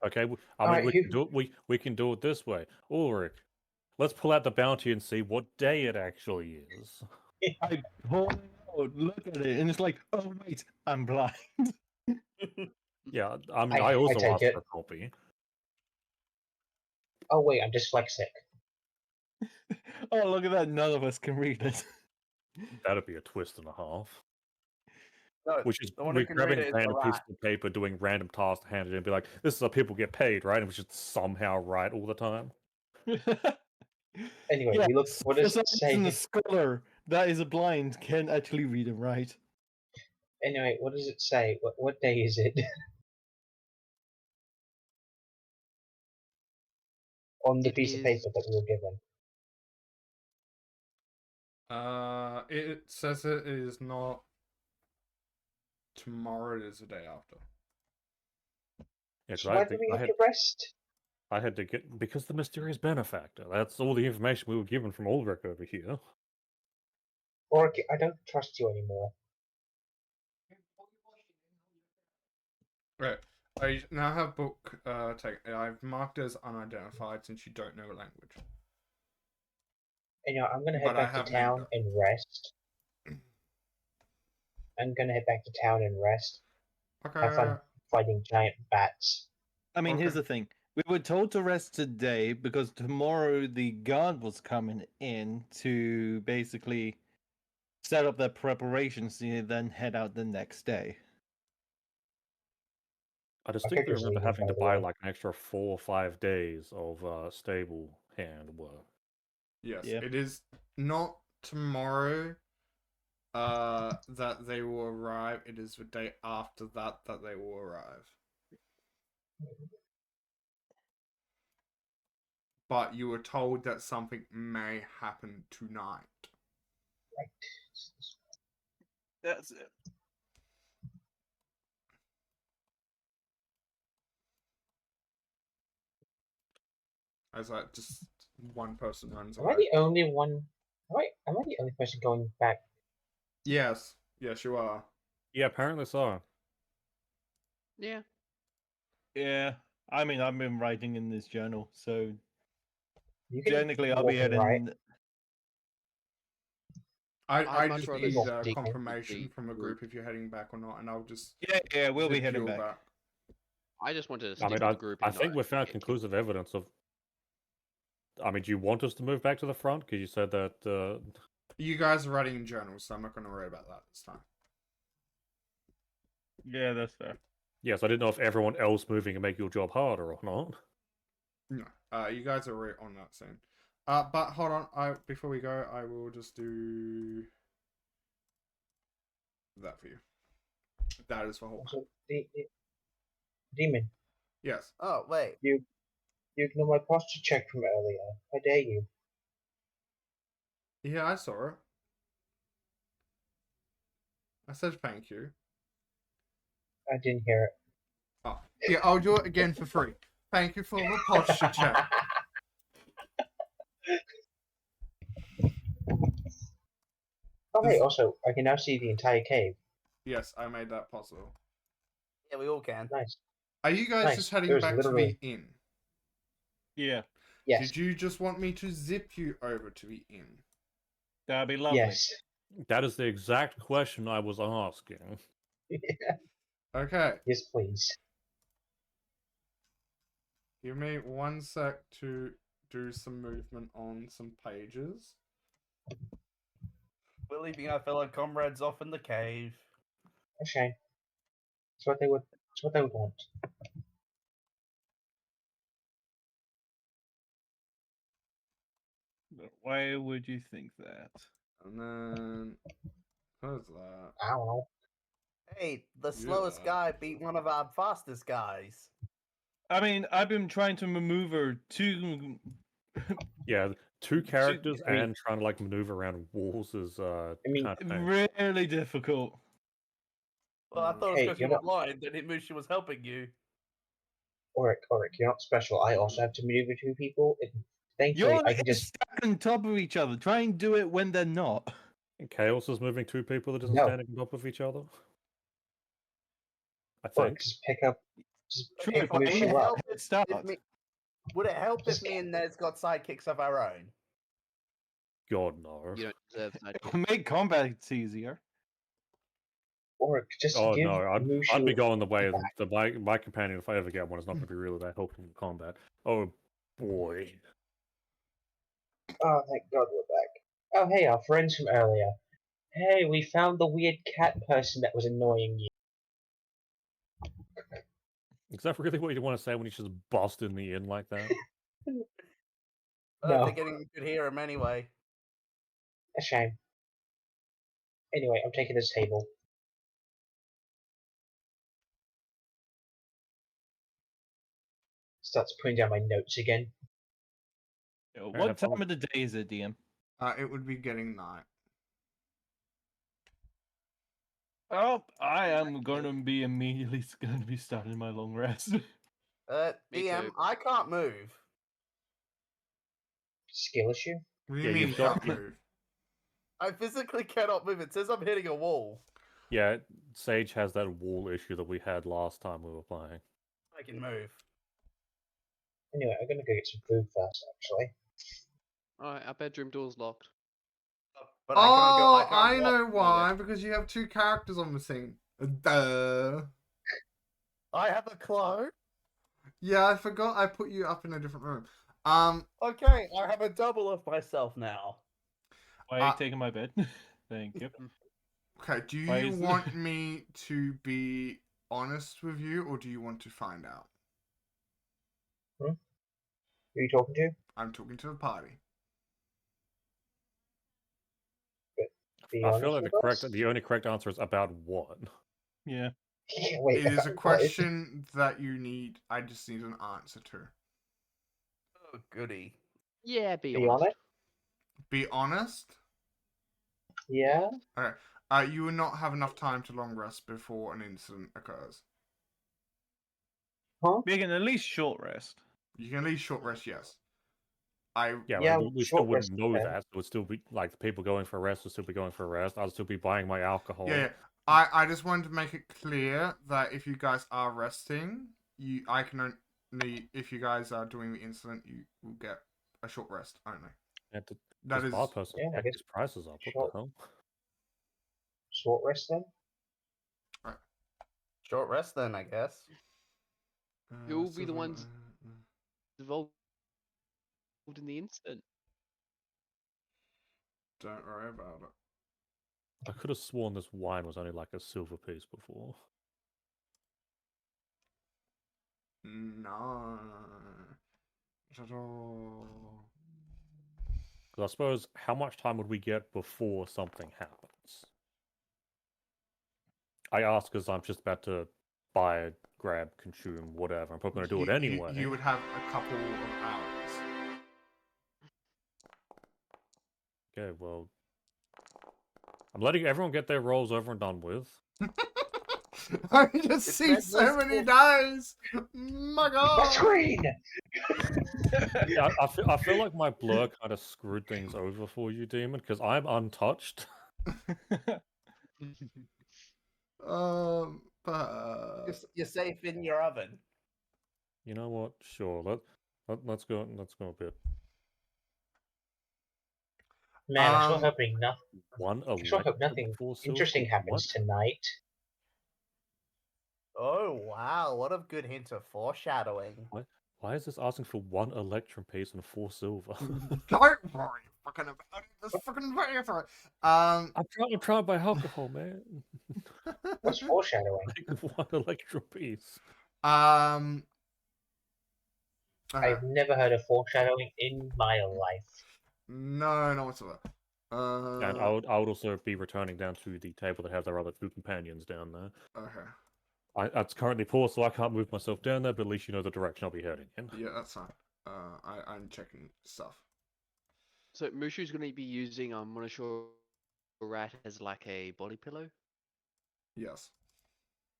Okay, I mean, Alright, we can do it. We can do it this way, Ulrich. Let's pull out the bounty and see what day it actually is. I pull it out, look at it, and it's like, oh wait, I'm blind. Yeah, I mean, I I also take asked it. for a copy. Oh wait, I'm dyslexic. Oh, look at that! None of us can read it. That'd be a twist and a half. No, Which is the one we who can grabbing read it is random the piece rat. of paper, doing random tasks, hand it in, and be like, "This is how people get paid, right?" And we should somehow write all the time. Anyway, Yeah, we look. What does for it some say? reason, a scholar that is a blind can actually read and write. Anyway, what does it say? What day is it? On the It piece of is paper that we were given. It says it is not tomorrow. It is the day after. Yeah, 'cause So why do we have to rest? I had to get because the mysterious benefactor. That's all the information we were given from Ulrich over here. Or I don't trust you anymore. Right. I now have book I've marked as unidentified since you don't know a language. And I'm gonna head But I back to have named town her. and rest. I'm gonna head back to town and rest. Have fun Okay. fighting giant bats. I mean, here's Okay. the thing. We were told to rest today because tomorrow the guard was coming in to basically set up their preparations to then head out the next day. I My distinctly character's remember leaving, having by to the buy way. like an extra 4 or 5 days of stable hand work. Yes, Yeah. it is not tomorrow that they will arrive. It is the day after that they will arrive. But you were told that something may happen tonight. Right. That's it. As like just one person runs Am I away. the only one? Am I the only person going back? Yes. Yes, you are. Yeah, apparently so. yeah. Yeah. I mean, I've been writing in this journal, so You can technically I'll be walk and write. heading. I I'd much just rather need a stick with confirmation the from a group if you're heading back or not, and I'll just Yeah, we'll be zip heading you all back. I just wanted to I stick mean, with the group I and think not we found get killed. conclusive evidence of. I mean, do you want us to move back to the front? Because you said that. You guys are writing in journals, so I'm not going to worry about that this time. Yeah, that's fair. Yes, I didn't know if everyone else moving can make your job harder or not. No, you guys are already on that soon. But hold on, before we go, I will just do that for you. That is for whole. Also, demon, Yes. Oh wait. you ignore my posture check from earlier. How dare you? Yeah, I saw it. I said thank you. I didn't hear it. Oh, yeah, I'll do it again for free. Thank you for the posture check. Oh, hey, also, I can now see the entire cave. Yes, I made that possible. Yeah, we all can. Nice. Are you guys Nice. just heading There's back literally- to the inn? Yeah, Yes. Did you just want me to zip you over to the inn? that'd be lovely. Yes. That is the exact question I was asking. Okay, Yes, please. give me 1 sec to do some movement on some pages. We're leaving our fellow comrades off in the cave. A shame. It's what they would. It's what they would want. But why would you think that? And then, what's that? I don't know. Hey, the slowest Yeah. guy beat one of our fastest guys. I mean, I've been trying to maneuver two. Yeah, 2 characters I mean- and trying to like maneuver around walls is mean, kind of pain. Really difficult. Well, I thought it was Hey, because you're you were not- blind and it knew she was helping you. Oric, you're not special. I also have to maneuver two people. Thankfully, You're I can just. stuck on top of each other. Try and do it when they're not. Chaos is moving 2 people that isn't No. standing on top of each other. I Oric, think. just pick up. Just True, pick but move I you need up. a head start. Would it help if me and Ned's got sidekicks of our own? God no. You don't deserve that. It'll make combat easier. Oric, just Oh give no, I'd Mushu be going the way of back. my companion if I ever get one is not going to be really that helpful in combat. Oh boy. Oh, thank God we're back. Oh, hey, our friends from earlier. Hey, we found the weird cat person that was annoying you. Is that really what you want to say when you just bust in the inn like that? I don't No. think anyone could hear him anyway. A shame. Anyway, I'm taking this table. Starts putting down my notes again. What have time fun. of the day is it, DM? It would be getting night. Oh, I am going to be immediately going to be starting my long rest. Me DM, too. I can't move. Skill issue? What do you Yeah, mean you've got- can't move? I physically cannot move. It says I'm hitting a wall. Yeah, Sage has that wall issue that we had last time we were playing. I can move. Anyway, I'm gonna go get some food first, actually. Alright, our bedroom door's locked. But I can't go. I Oh, can't I walk know from my why. bed. Because you have two characters on the scene. Duh. I have a cloak. Yeah, I forgot I put you up in a different room. Okay, I have a double of myself now. Why are you taking my bed? Thank you. Okay, do Why you is- want me to be honest with you, or do you want to find out? Who are you talking to? I'm talking to the party. Be I honest feel like with us? the only correct answer is about what? Yeah. Wait, It is a what question that you need. I just need an answer to. Oh, goody. Yeah, be Be honest. honest? Be honest. Yeah? Okay. You will not have enough time to long rest before an incident occurs. Huh? We can at least short rest. You can at least short rest, yes. Yeah, Yeah, we still short wouldn't rest, know okay. that. It would still be like the people going for a rest would still be going for a rest. I'd still be buying my alcohol. Yeah. I just wanted to make it clear that if you guys are resting, I can only if you guys are doing the incident, you will get a short rest only. And That this is bar person Yeah, I jacked guess his prices up. What short- the hell? Short rest then? Short rest then, I guess. Who will be the ones involved in the incident? Don't worry about it. I could have sworn this wine was only like a silver piece before. No. Not at all. Because I suppose how much time would we get before something happens? I ask because I'm just about to buy, grab, consume, whatever. I'm probably going to do it anyway. You would have a couple of hours. Okay, well, I'm letting everyone get their rolls over and done with. I just It see says so this many book- dice. My My God. screen! Yeah, I feel like my blur kind of screwed things over for you, Demon, because I'm untouched. But You're safe in your oven. You know what? Sure. Let's go. Let's go a bit. Man, I sure hoping nothing. One I sure hope electric nothing for silver? interesting happens What? tonight. Oh, wow. What a good hint of foreshadowing. Why is this asking for one electrum piece and 4 silver? don't worry fucking about it. Just fucking wait for it. I'm trying to buy alcohol, man. What's foreshadowing? Like one electrum piece. Okay. I've never heard of foreshadowing in my life. No, not whatsoever. And I would also be returning down to the table that has our other 2 companions down there. Okay. It's currently poor, so I can't move myself down there, but at least you know the direction I'll be heading in. Yeah, that's fine. I'm checking stuff. So Mushu's going to be using Monosure Rat as like a body pillow. Yes.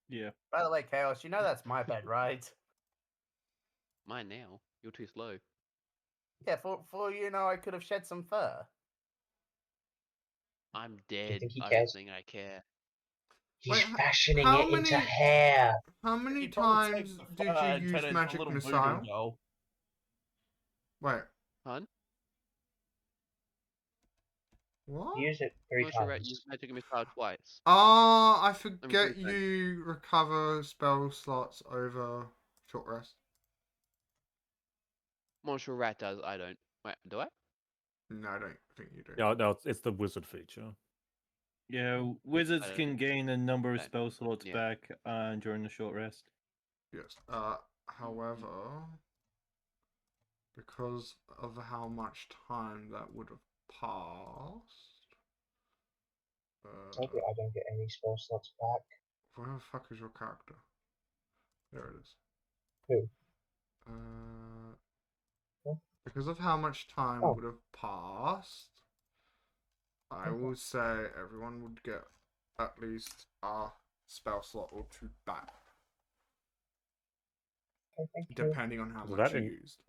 Yeah. By the way, Chaos, you know that's my bed, right? Mine now. You're too slow. Yeah, for you know, I could have shed some fur. I'm dead. think he I cares? don't think I care. He's Wait, fashioning how it into many- hair. How many You'd probably times take the did fur you and use turn it into a magic little voodoo missile? doll. Wait. Hun? What? Use it 3 Monosure Rat times. used magic missile twice. Ah, I three forget times. you recover spell slots over short rest. Monosure Rat does. I don't. Wait, do I? No, I don't think you do. No, it's the wizard feature. Yeah, wizards I can don't- gain a number of I- spell slots yeah. back during the short rest. Yes. However, because of how much time that would have passed. Sadly, I don't get any spell slots back. Where the fuck is your character? There it is. Who? Huh? Because of how much time Oh. would have passed, I Okay. will say everyone would get at least a spell slot or two back, Okay, thank you. depending on how Does much that you in- used.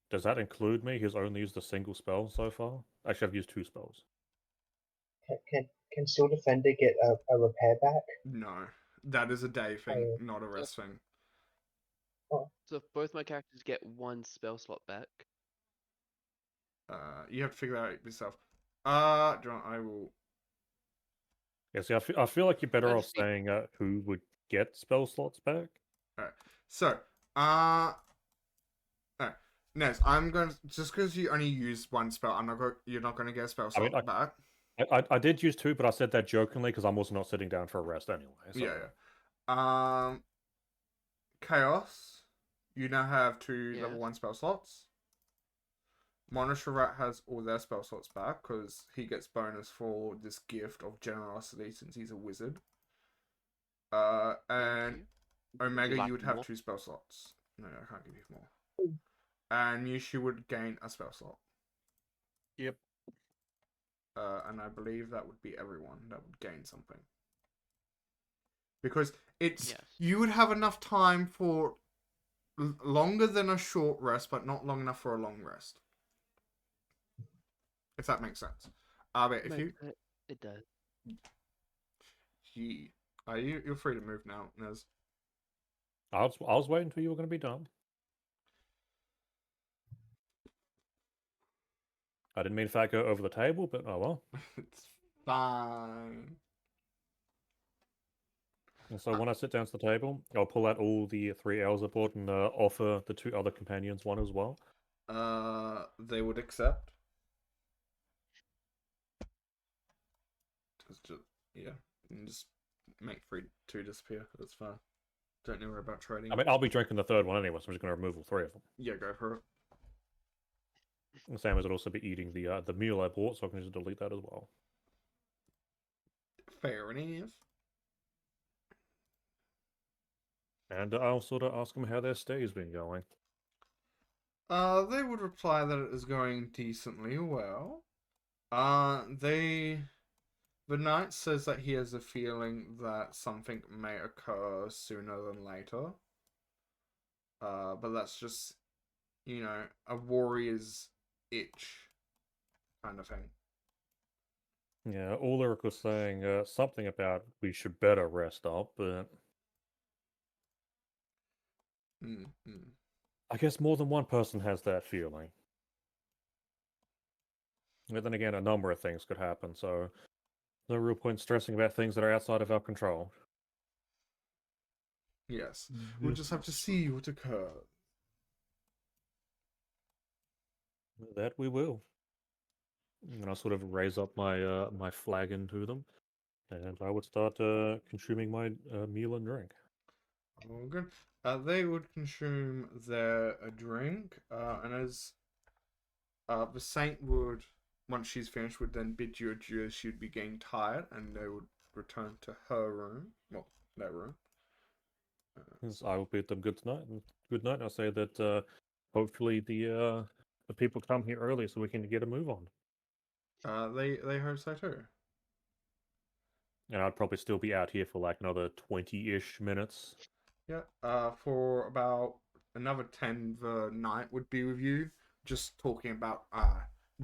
Does that include me? He's only used a single spell so far. Actually, I've used 2 spells. Can Still Defender get a repair back? No, that is a day thing, Oh. not a rest thing. So if both my characters get 1 spell slot back. You have to figure that out yourself. John, I will. Yeah, see, I feel like you're better I off just need- saying who would get spell slots back. Alright. So, alright. Nez, I'm going to, just because you only use 1 spell, you're not going to get a spell I mean, slot back. I did use 2, but I said that jokingly because I'm also not sitting down for a rest anyway. So. Yeah. Chaos, you now have 2 level Yes. 1 spell slots. Monosharat has all their spell slots back because he gets bonus for this gift of generosity since he's a wizard. And Thank you. Omega, like you would have more? 2 spell slots. No, I can't give you more. And Yushi would gain a spell slot. Yep. And I believe that would be everyone that would gain something. Because it's Yes. you would have enough time for longer than a short rest, but not long enough for a long rest. If that makes sense. But if you, It does. you're free to move now, Nez. I was waiting until you were going to be done. I didn't mean to go over the table, but oh well. It's fine. And so when I sit down to the table, I'll pull out all the 3 owls I bought and offer the 2 other companions one as well. They would accept. Yeah, and just make 2 disappear. That's fine. Don't worry about trading. I mean, I'll be drinking the 3rd one anyway, so I'm just going to remove all 3 of them. Yeah, go for it. And Sam would also be eating the meal I bought, so I can just delete that as well. Fair enough. And I'll sort of ask them how their stay's been going. They would reply that it is going decently well. The knight says that he has a feeling that something may occur sooner than later. But that's just, a warrior's itch kind of thing. Yeah, Ulrich was saying something about we should better rest up, but I guess more than one person has that feeling. But then again, a number of things could happen, so no real point stressing about things that are outside of our control. Yes. We'll just have to see what occurs. That we will. And I'll sort of raise up my my flagon to them, and I would start consuming my meal and drink. Oh, good. They would consume their drink, and as the saint would, once she's finished, would then bid you adieu as she'd be getting tired, and they would return to her room, well, their room. Yes, I will bid them good night. And good night. I'll say that hopefully the people come here early so we can get a move on. They hope so too. And I'd probably still be out here for like another 20-ish minutes. Yeah. For about another 10, the knight would be with you, just talking about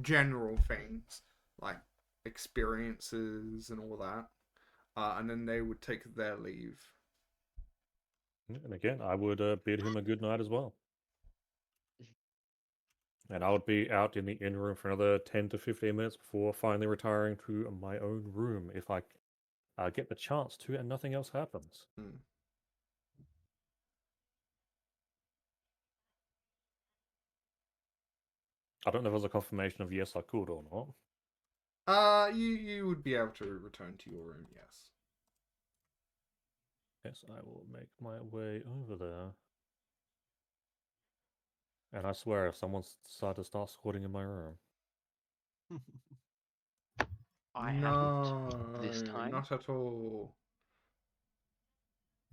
general things like experiences and all that. And then they would take their leave. And again, I would bid him a good night as well. And I would be out in the inn room for another 10 to 15 minutes before finally retiring to my own room if I get the chance to and nothing else happens. I don't know if there's a confirmation of yes, I could or not. You would be able to return to your room, yes. Yes, I will make my way over there. And I swear, if someone decided to start squatting in my room, I No, haven't this time. not at all.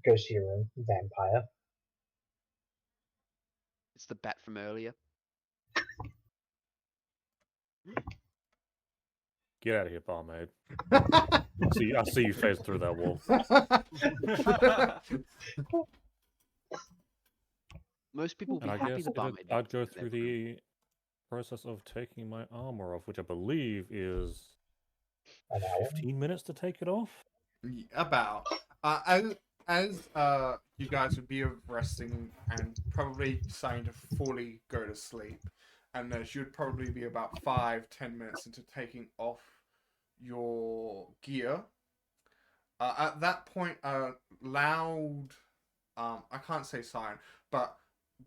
Goes to your room, vampire. It's the bat from earlier. get out of here, barmaid. I see you phase through that wall. Most people would And be I happy guess the barmaid. I'd go walks into through their room. the process of taking my armor off, which I believe is An hour. 15 minutes to take it off. About as you guys would be resting and probably starting to fully go to sleep, and there should probably be about 5-10 minutes into taking off your gear. At that point, loud, I can't say siren, but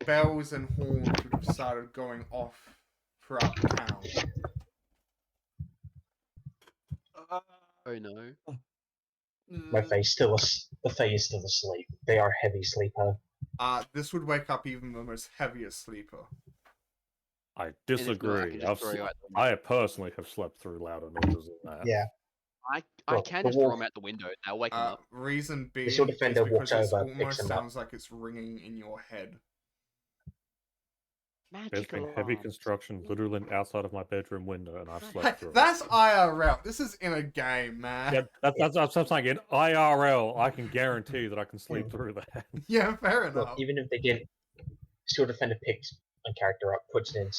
bells and horns would have started going off throughout the town. Oh no. My face still the Fae is still asleep. They are heavy sleeper. This would wake up even the most heaviest sleeper. I And if not, I disagree. can just throw you out the window. I personally have slept through louder noises than that. Yeah. I Well, can the just throw wolf- them out the window. They'll wake them up. Reason being Shield is Defender because walks it over, picks almost him up. sounds like it's ringing in your head. There's Magic been heavy alarms. construction literally outside of my bedroom window, and I've Hey, slept through it. that's IRL. This is in a game, man. Yeah, that's what I'm saying. In IRL, I can guarantee that I can sleep through that. Yeah, fair Look, enough. even if they didn't, Shield Defender picks a character up, puts it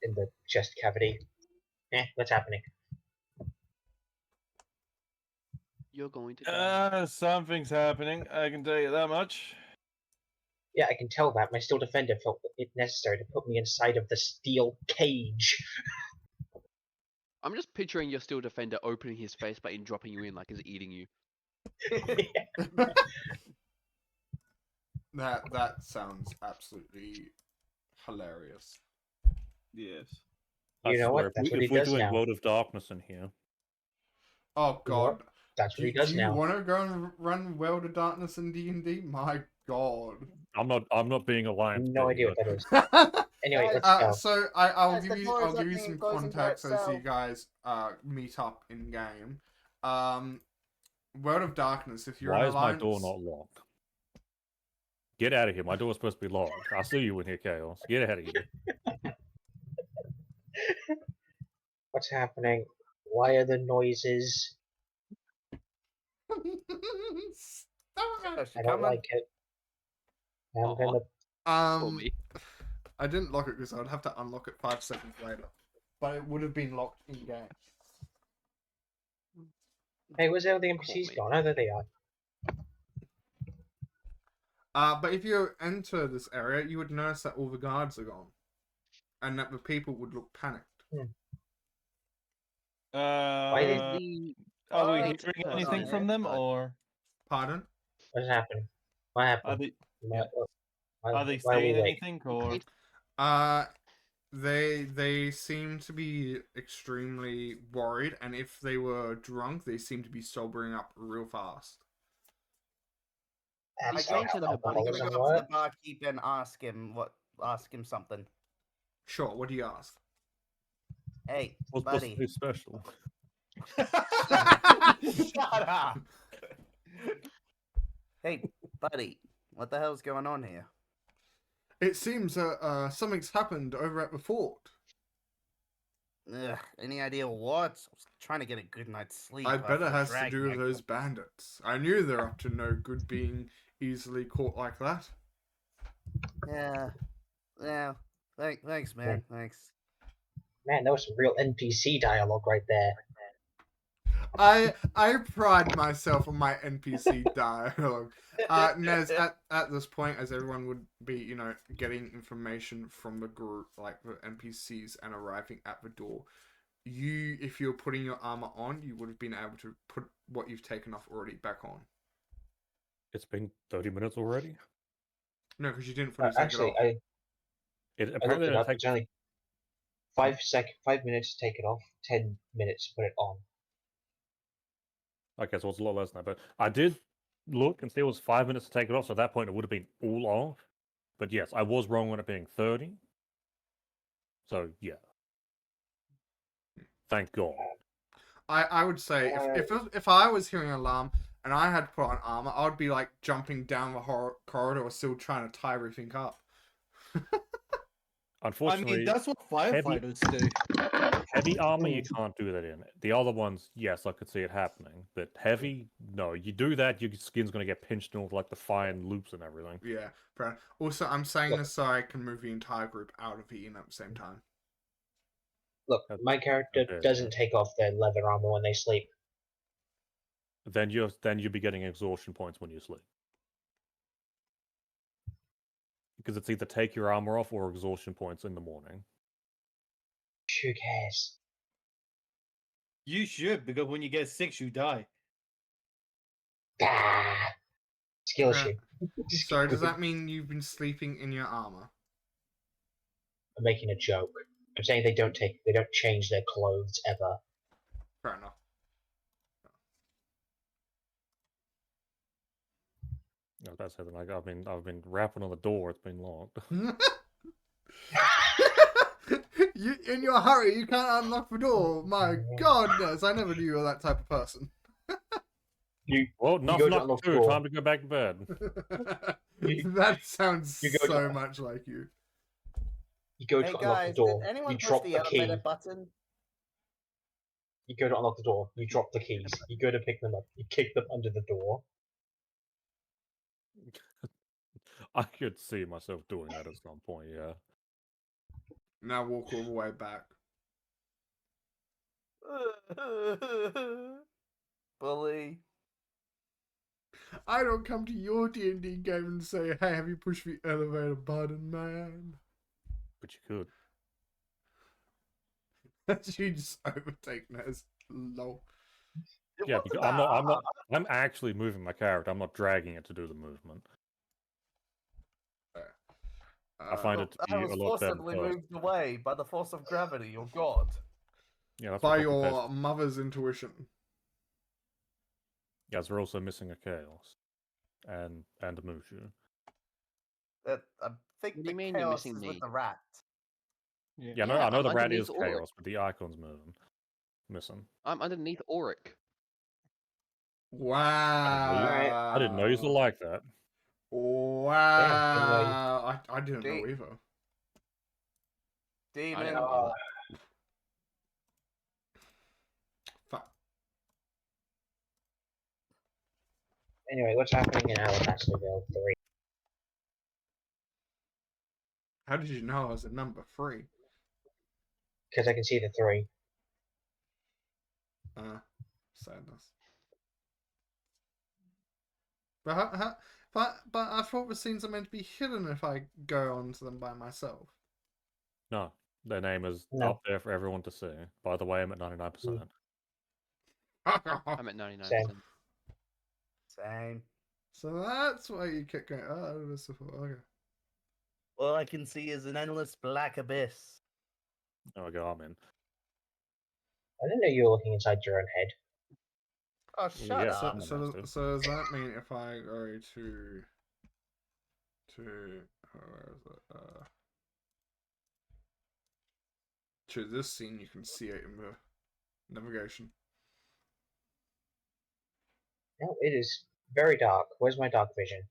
in the chest cavity. What's happening? You're going to die. Something's happening. I can tell you that much. Yeah, I can tell that. My Steel Defender felt it necessary to put me inside of the steel cage. I'm just picturing your steel defender opening his face button and dropping you in like he's eating you. That sounds absolutely hilarious. Yes. You know what? If That's what he we're does doing now. World of Darkness in here, Oh god. That's what he does do you now. want to go and run World of Darkness in D&D? My god. I'm not being alliance. No gay, idea what but- that is. Anyway, let's go. So I'll Guys, give the you door's some opening and closing by context as you itself. guys meet up in game. World of Darkness. If you're Why an is my alliance, door not locked? Get out of here. My door's supposed to be locked. I see you in here, Chaos. Get out of here. What's happening? Why are the noises? Stop. I don't like it. I'm Aw. gonna. For me. I didn't lock it because I would have to unlock it 5 seconds later, but it would have been locked in game. Hey, where's all the NPCs me. gone? Oh, there they are. But if you enter this area, you would notice that all the guards are gone, and that the people would look panicked. Why did The Are we Alright, hearing that's anything fine, from them, but- or Pardon? What's happening? What are happened? they Why, are they why are we saying late? anything, or They seem to be extremely worried, and if they were drunk, they seem to be sobering up real fast. That's going how to the I'm gonna alcoholism go up to the works. barkeep and ask him something. Sure, what do you ask? Hey, What's buddy. so special? Shut up. Hey, buddy. What the hell's going on here? It seems something's happened over at the fort. Ugh, any idea what? I was trying to get a good night's sleep. I bet after it the has to drag do with night. those bandits. I knew they're up to no good being easily caught like that. Yeah. Yeah. Thanks, man. Thanks. Man, that was some real NPC dialogue right there. I pride myself on my NPC dialogue. Nez, at this point, as everyone would be, getting information from the group, like the NPCs, and arriving at the door, if you're putting your armor on, you would have been able to put what you've taken off already back on. It's been 30 minutes already. No, because you didn't fully take Actually, it off. It I looked apparently it didn't up. take. It's only 5 minutes to take it off, 10 minutes to put it on. Okay, so it's a lot less than that. But I did look and see it was 5 minutes to take it off. So at that point, it would have been all off. But yes, I was wrong on it being 30. So yeah, thank God. I would say if I was hearing an alarm and I had to put on armor, I would be like jumping down the corridor, still trying to tie everything up. I Unfortunately, mean, that's what firefighters do. heavy armor you can't do that in. The other ones, yes, I could see it happening, but heavy, no. You do that, your skin's gonna get pinched in with like the fine loops and everything. Yeah, but also I'm saying Look. this so I can move the entire group out of the inn at the same time. Look, my character Okay, doesn't take off their leather armor when they sleep. Then you'll be getting exhaustion points when you sleep. Because it's either take your armor off or exhaustion points in the morning. Who cares? You should, because when you get 6, you die. Ah, skill Okay. issue. So does that mean you've been sleeping in your armor? I'm making a joke. I'm saying they don't change their clothes ever. Fair enough. I was about to say that, like I've been rapping on the door. It's been locked. You in your hurry, you can't unlock the door. My goodness, I never knew you were that type of person. Well, go enough to knock unlock the two. door. Time to go back to bed. That sounds you go so to- much like you. You go Hey to unlock the guys, door. did anyone You push drop the the elevator key. button? You go to unlock the door. You drop the keys. You go to pick them up. You kick them under the door. I could see myself doing that at some point. Yeah. Now walk all the way back. Bully. I don't come to your D&D game and say, "Hey, have you pushed the elevator button, man?" But you could. She just overtaken us. Lol. Yeah, What the because I'm actually moving my character. I'm not dragging it to do the movement. I find it to be I a was lot better. forcibly moved away by the force of gravity, or God. Yeah, that's By what your competition- mother's intuition. Yes, we're also missing a chaos, and a Mushu. I think What do the you mean you're chaos missing is me? with the rat. Yeah, Yeah, I know I'm the rat underneath is Ulrich. chaos, but the icon's missing. I'm underneath Auric. Wow. I didn't know you were like that. Wow. I didn't know either. I Demon. didn't know either. Fuck. Anyway, what's happening in Alabasterville 3? How did you know I was at number 3? Because I can see the 3. Sadness. But I thought the scenes are meant to be hidden if I go onto them by myself. No, their name is No. up there for everyone to see. By the way, I'm at 99%. I'm at 99%. Same. So that's why you kept going. Oh, this is okay. All I can see is an endless black abyss. Oh my god, I'm in. I didn't know you were looking inside your own head. Oh, shut Yeah, up. I'm a So master. does that mean if I go to where is it? To this scene, you can see it in the navigation. No, it is very dark. Where's my dark vision?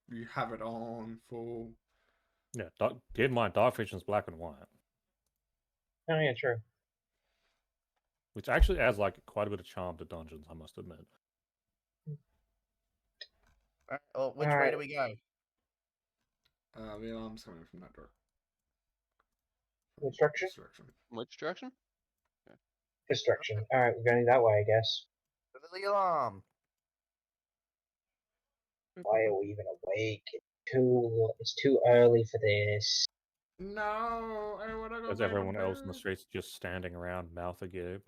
You have it on full. Yeah, keep in mind, Dark Vision's black and white, Oh yeah, true. which actually adds like quite a bit of charm to dungeons, I must admit. Well, which way Alright. do we go? The alarm's coming from that door. Construction? Direction. Which direction? Construction. Alright, we're going that way, I guess. To the alarm. Why are we even awake? It's too early for this. No, I wanna go. As back to everyone else in the bed. streets just standing around, mouth agape.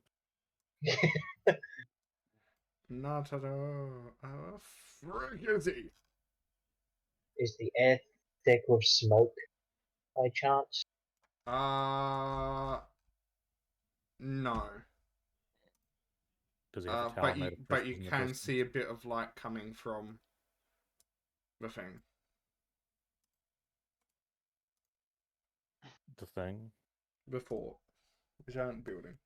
Not at all. Frequency. Is the air thick with smoke by chance? No. Does he have a tower made of But you crystals in the can distance? see a bit of light coming from the thing. the thing? The fort. The giant building.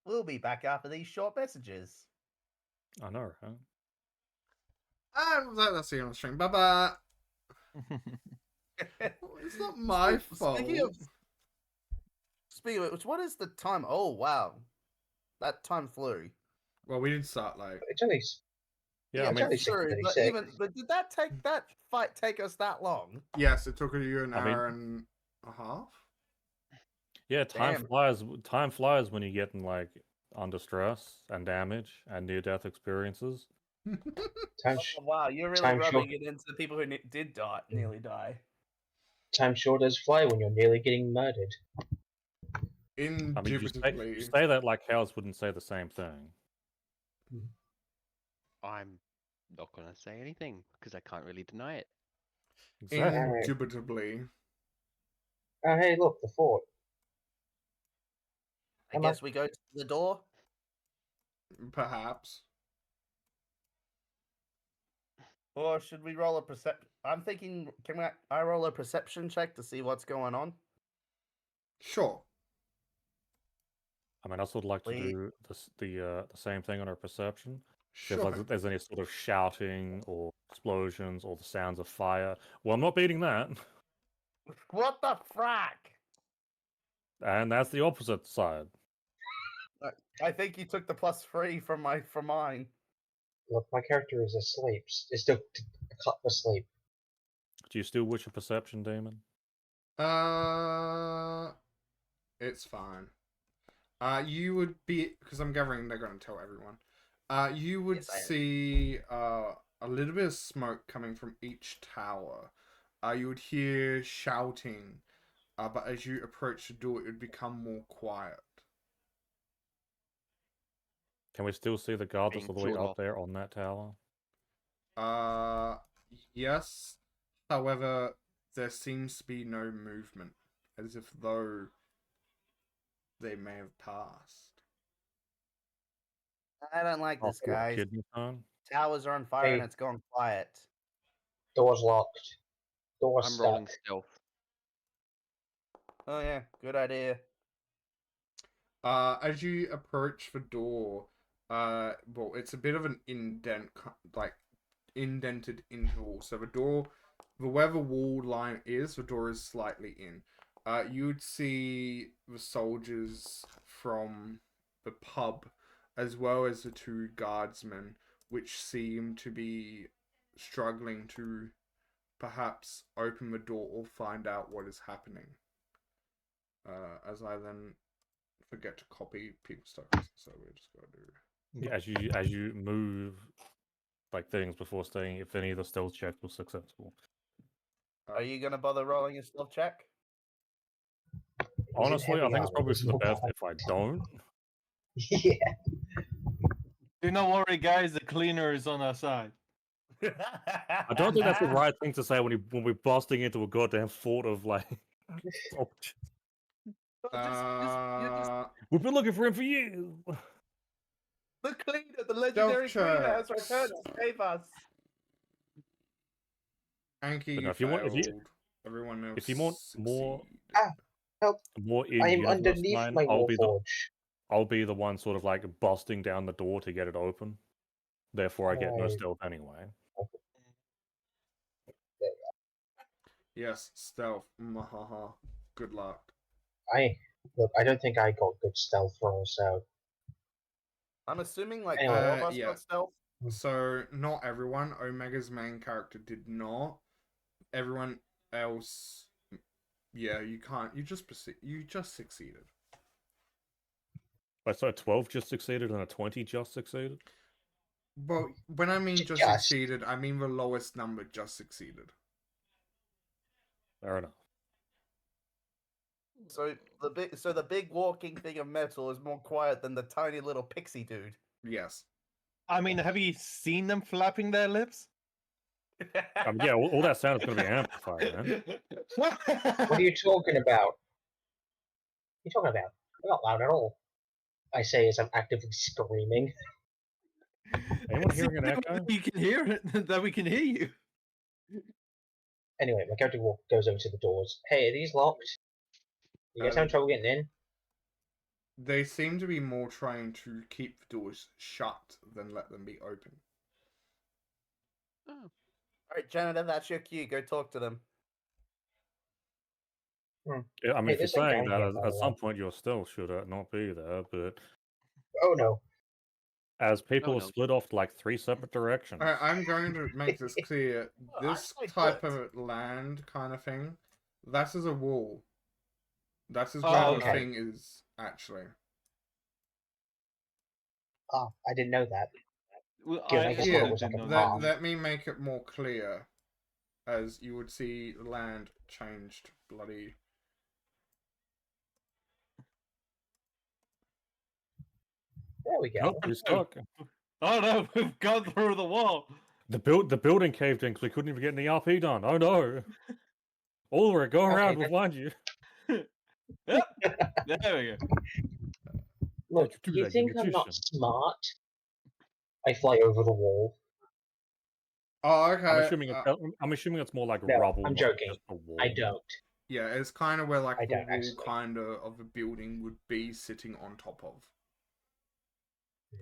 We'll be back after these short messages. I know, right? And that's the end of the stream. Bye bye. It's not my fault. Speaking of which, what is the time? Oh wow, that time flew. Well, we didn't start late. It's only Yeah, I it's mean, only true, but 6:36. but did that fight take us that long? Yes, it took you an I mean- hour and a half. yeah, time Damn. flies. Time flies when you're getting like under stress and damage and near-death experiences. Time, Oh, wow, you're really time rubbing short. it into the people who did die, nearly die. Time sure does fly when you're nearly getting murdered. I mean, you Indubitably. say that like cows wouldn't say the same thing. I'm not gonna say anything because I can't really deny it. Exactly. Indubitably. Oh, hey, look, the fort. I Am I- guess we go to the door. Perhaps. Or should we roll a perception? I'm thinking, I roll a perception check to see what's going on? Sure. I mean, I sort of like to Please. do the same thing on our perception. See Sure. if there's any sort of shouting or explosions or the sounds of fire. Well, I'm not beating that. What the frack? And that's the opposite side. I think you took the +3 from mine. Look, my character is asleep. Is still asleep. Do you still wish a perception, Demon? It's fine. You would be, because I'm gathering they're going to tell everyone. You would Yes, I am. see a little bit of smoke coming from each tower. You would hear shouting, but as you approach the door, it would become more quiet. Can we still see the guards Being all the way drawn up off. there on that tower? Yes. However, there seems to be no movement, as if though they may have passed. I don't like this, Oh, what, guys. kidney stone? Towers are on fire and Hey. it's gone quiet. Door's locked. Door's I'm stuck. rolling stealth. Oh yeah, good idea. As you approach the door, well, it's a bit of an indented interval. So where the wall line is, the door is slightly in. You would see the soldiers from the pub, as well as the two guardsmen, which seem to be struggling to perhaps open the door or find out what is happening. As I then forget to copy people's tokens, so we just gotta do. Yeah, as you move like things before saying if any of the stealth checks were successful. Are you gonna bother rolling a stealth check? Honestly, I heavy think it's armor? probably There's for the no best point. if I don't. Yeah. Do not worry, guys. The cleaner is on our side. I don't think that's the right thing to say when we're busting into a goddamn fort of like. soldiers. We've been looking for him for years. The cleaner, the legendary cleaner has checks. returned to save us. Anki, But no, you if you want- failed. Everyone else if you want more- succeeded. More in I'm universe underneath line, my warforge. I'll be the one sort of like busting down the door to get it open. Therefore, I get no Oh. stealth anyway. Yes, stealth. Mahaha. Good luck. I don't think I got good stealth rolls, so I'm assuming like Anyway. all of us Yeah. got stealth. So not everyone. Omega's main character did not. Everyone else, yeah, you can't. You just succeeded. Wait, so a 12 just succeeded and a 20 just succeeded? But when I mean just Just. succeeded, I mean the lowest number just succeeded. Fair enough. So the big walking thing of metal is more quiet than the tiny little pixie dude. Yes. I mean, have you seen them flapping their lips? Yeah, all that sound is going to be amplified, man. what are you talking about? What are you talking about? I'm not loud at all. I say as I'm actively screaming. Anyone It's the hearing an only way echo? that we can hear it, that we can hear you. Anyway, my character goes over to the doors. Hey, are these locked? You guys having trouble getting in? They seem to be more trying to keep the doors shut than let them be open. Oh, All right, janitor, that's your cue. Go talk to them. Yeah, I mean, Hey, if you're there's a guy saying that, here, by at the some way. point your stealth should not be there, but Oh no. as people are no. split off to like 3 separate directions. I'm going to make this clear. Oh, This I type would. of land kind of thing, that is a wall. That is Oh, where the okay. thing is, actually. Oh, I didn't know that. Well, Good, I I guess Yeah, one also was like didn't a know Let, that. let me make it more clear, as you would see the land changed bloody. There we Nope, go. we're stuck. Oh no, we've gone through the wall. The building caved in because we couldn't even get any RP done. Oh no! Ulrich, go around. Okay, We'll find you. Yep, there we go. look, Don't you do you that, you think I'm not magician. smart? I fly over the wall. Oh, I'm okay. assuming it's more like No, rubble, I'm not joking. just a wall. I don't. Yeah, it's kind of where like I the don't, wall actually. kind of a building would be sitting on top of.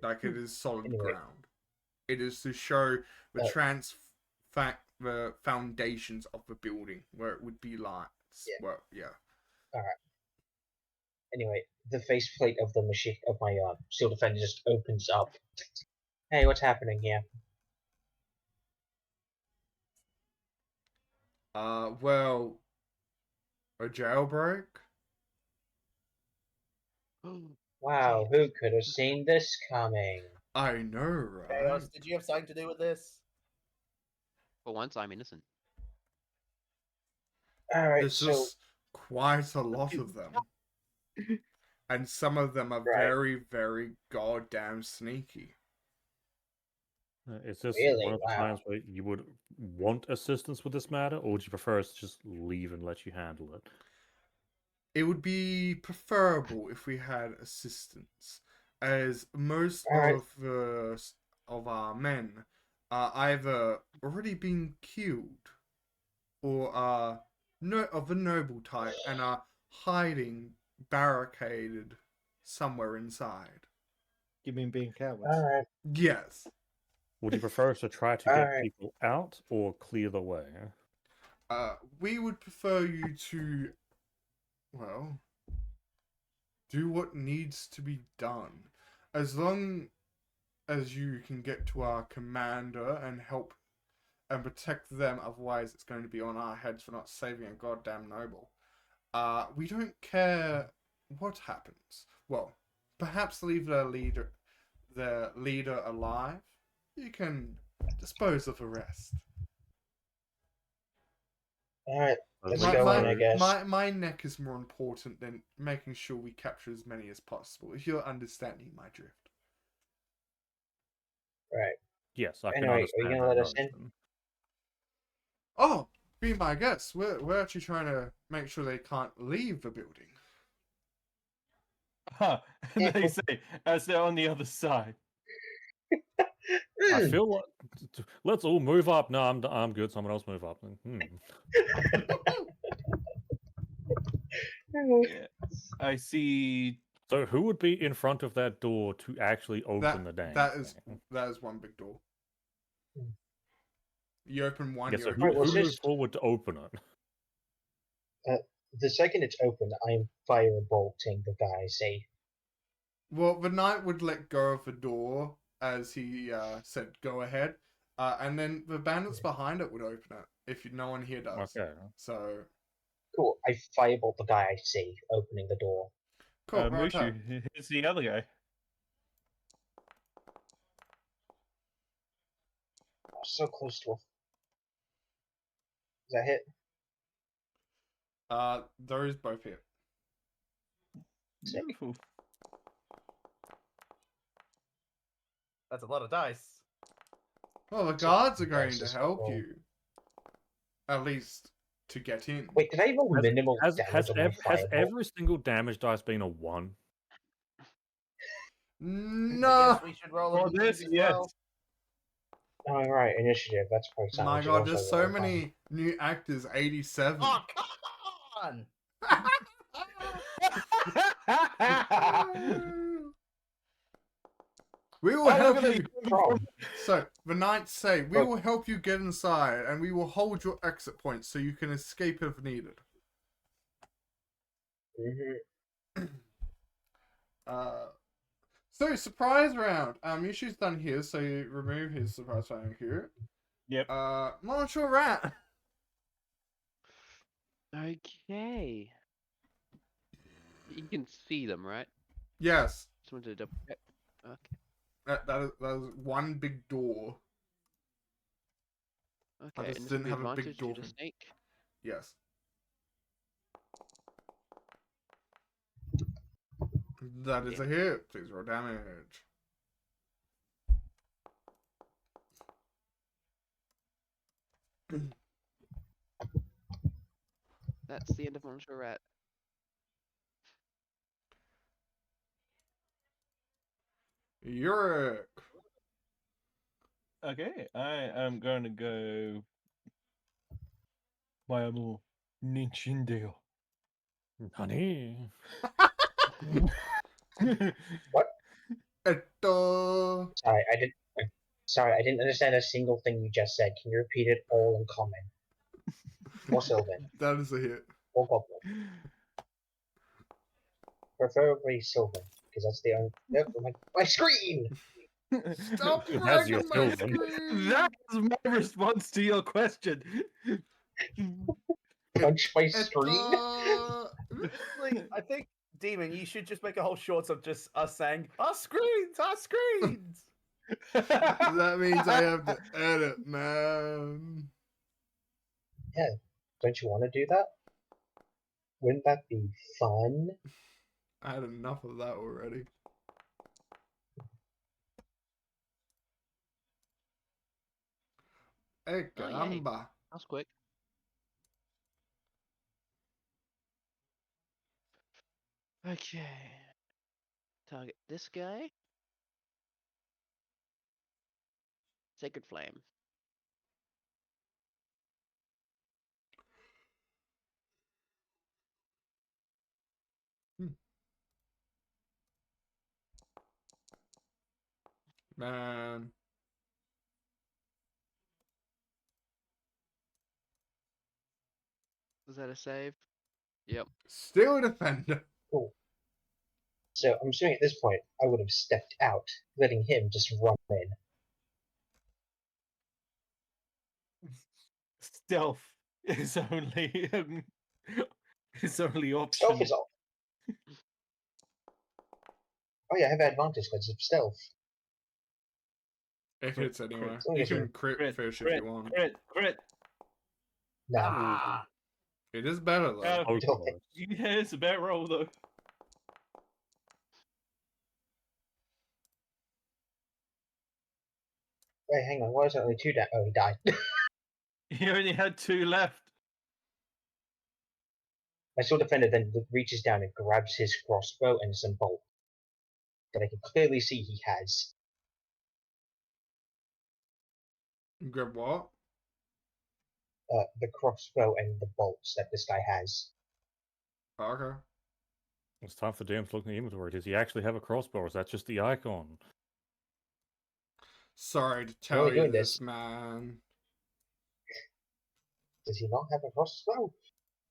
Like it is solid Anyway. ground. It is to show the the foundations of the building where it would be like. Yeah. Well, yeah. Anyway, the faceplate of the machine of my shield defender just opens up. Hey, what's happening here? Well, a jailbreak. Wow, who could have seen this coming? I know, right? Chaos, did you have something to do with this? For once, I'm innocent. Alright, There's so just quite a lot of them. And some of them are very, very goddamn sneaky. Is this Really? one of the Wow. times where you would want assistance with this matter, or would you prefer us to just leave and let you handle it? It would be preferable if we had assistance, as most Alright. of our men are either already been killed or are of a noble type and are hiding barricaded somewhere inside. You mean being cowards? Alright. Yes. Would you prefer us to try to get Alright. people out or clear the way? We would prefer you to, well, do what needs to be done. As long as you can get to our commander and help and protect them, otherwise it's going to be on our heads for not saving a goddamn noble. We don't care what happens. Well, perhaps leave their leader alive. You can dispose of the rest. Alright, As let's long go as in, I guess. My neck is more important than making sure we capture as many as possible, if you're understanding my drift. Right. Yes, I can Anyway, are you understand gonna that let us in? notion. Oh, be my guest. We're actually trying to make sure they can't leave the building. Huh. And they say, as they're on the other side. I feel like let's all move up. No, I'm good. Someone else move up. Yeah. I see. So who would be in front of that door to actually open the dang that is thing? one big door. You open one. Yeah, You so open Right, well, who moved just- forward to open it? The second it's open, I'm firebolting the guy, see? Well, the knight would let go of the door as he said, "Go ahead," and then the bandits behind it would open it if no one here does. Okay. So Cool, I firebolt the guy I see, opening the door. cool. Right Mushu, here's the other guy. Oh, so close to a... Is that hit? Those both hit. Sick. Beautiful. That's a lot of dice. Well, the So, guards are going dice to is help cool. you, at least to get in. Wait, did I roll minimal damage on my Has firebolt? every single damage dice been a 1? I No! guess we should roll For initiative this, as yes. well. Oh, right, initiative. That's probably something My we should god, also there's so roll. many new actors. 87. Oh, come on! We will help look at you. From. So, the knights say, we Oh. will help you get inside, and we will hold your exit points so you can escape if needed. Mm-hmm. So surprise round. Yushu's done his, so you remove his surprise round here. Yep. Marshall Rat. Okay. You can see them, right? Yes. Just wanted to double check. Okay. That is one big door. Okay. just And this didn't will be have a big advantage to door the from- snake. Yes. That is a hit. Please roll damage. That's the end of Monster Rat. Yurik. Okay, I am going to go. My more Nintendo. Honey. Eto. Sorry, I didn't understand a single thing you just said. Can you repeat it all in common? Or Sylvan. That is a hit. Or Goblin. Preferably Sylvan, because that's the only. Yep, my screen! Stop Who has your dragging my children? screen! That is my response to your question. Punch my screen? Eto. Like, I think, Demon, you should just make a whole short of just us saying, our screens, our screens! That means I have to edit, man. Don't you want to do that? Wouldn't that be fun? I had enough of that already. Hey, Oh, yay. caramba. That was quick. Okay. Target this guy. Sacred Flame. Man. Was that a save? Yep. Still a defender. Cool. So I'm assuming at this point I would have stepped out, letting him just run in. Stealth is only is only option. Stealth is off. Oh yeah, I have advantage because of stealth. It hits anyway. Oh, You yes, can crit fish if you want. Crit. Nah. Ah! It is better though. Oh, don't- God. Yeah, it's a better roll though. Wait, hang on. Why is there only two down? Oh, he died. He only had 2 left. My sword defender then reaches down and grabs his crossbow and some bolt that I can clearly see he has. Grab what? The crossbow and the bolts that this guy has. Oh, okay. It's time for DM to look in the inventory. Does he actually have a crossbow, or is that just the icon? Sorry to Why are tell we you doing this, this? man. Does he not have a crossbow?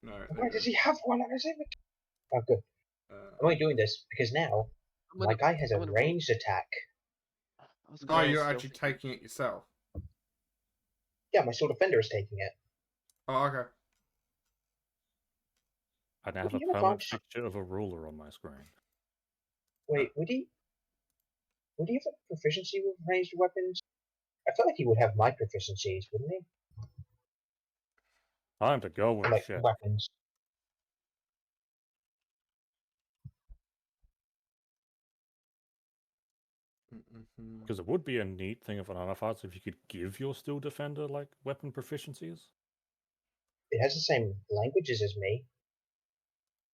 No. Why does he have one on his inventory? Oh, good. I'm only doing this because now my guy has a I'm gonna roll- ranged attack. I was Oh, gonna roll you're stealth actually again. taking it yourself. Yeah, my sword defender is taking it. Oh, okay. I now have Do a you have permanent advantage? picture of a ruler on my screen. Wait, would he have a proficiency with ranged weapons? I feel like he would have my proficiencies, wouldn't he? Time to go and Like check. weapons. Mm-hmm. Because it would be a neat thing of an artifact if you could give your steel defender like weapon proficiencies. It has the same languages as me.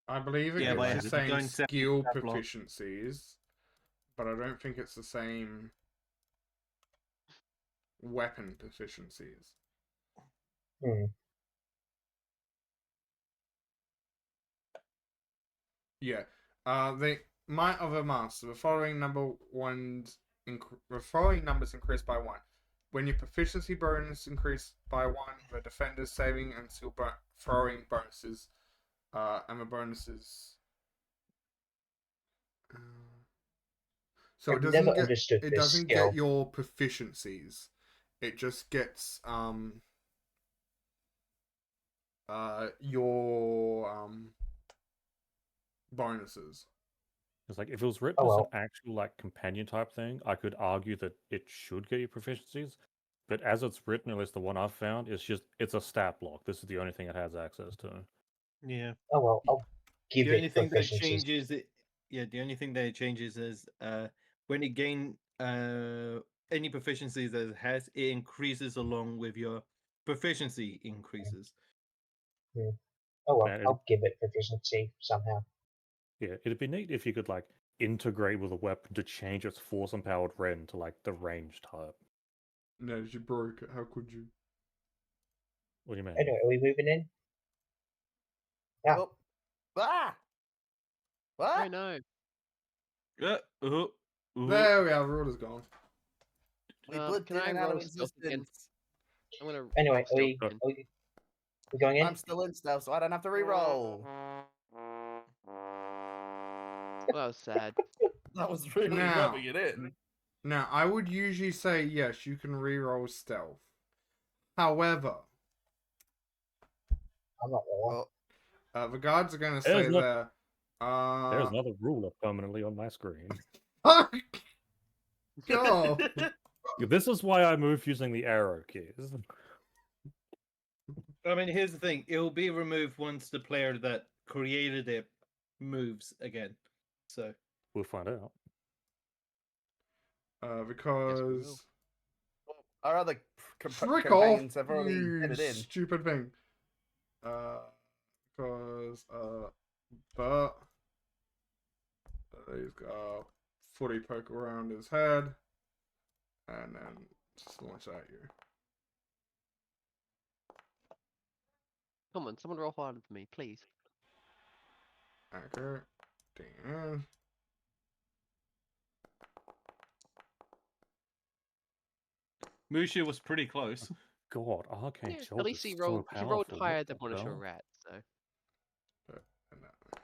I believe it Yeah, but gives it the don't same set skill that block. proficiencies, but I don't think it's the same weapon proficiencies. Hmm. Yeah. My other master. The following numbers increase by 1. When your proficiency bonus increase by 1, the defender's saving and skill throwing bonuses, and the bonuses. So I've never understood it this doesn't skill. get your proficiencies. It just gets your bonuses. It's like if it was written Oh as an well. actual like companion type thing, I could argue that it should get you proficiencies. But as it's written, at least the one I've found, it's a stat block. This is the only thing it has access to. Yeah. Oh well. I'll give The only it thing that proficiencies. changes it, yeah, the only thing that it changes is when it gain any proficiencies that it has, it increases along with your proficiency increases. Hmm. Oh well. Man, I'll give it proficiency somehow. yeah, it'd be neat if you could like integrate with a weapon to change its force empowered ren to like the range type. No, you broke it. How could you? What do you mean? Anyway, are we moving in? Yeah. Oh. Ah! Oh What? no. There we are. Ruler's gone. We blipped Can in I and out of roll stealth again? existence. I'm gonna Anyway, roll stealth again. we going in? I'm still in stealth, so I don't have to re-roll. Well, that was sad. That was really Now. rubbing it in. Now, I would usually say yes, you can reroll stealth. However, I'm not rolling. Oh, the guards are going to There's say no- there. There's another ruler permanently on my screen. Go. This is why I move using the arrow keys. I mean, here's the thing: it will be removed once the player that created it moves again. So We'll find out. Because our other frick off, companions have already you headed in. stupid thing. But he's got a footy poke around his head, and then just launch at you. Come on, someone roll harder for me, please. Okay. Damn. Musha was pretty close. God, Arcane Yeah, Jolt at least is he so rolled. He rolled powerful. higher What than the one of your hell? rats. So And that.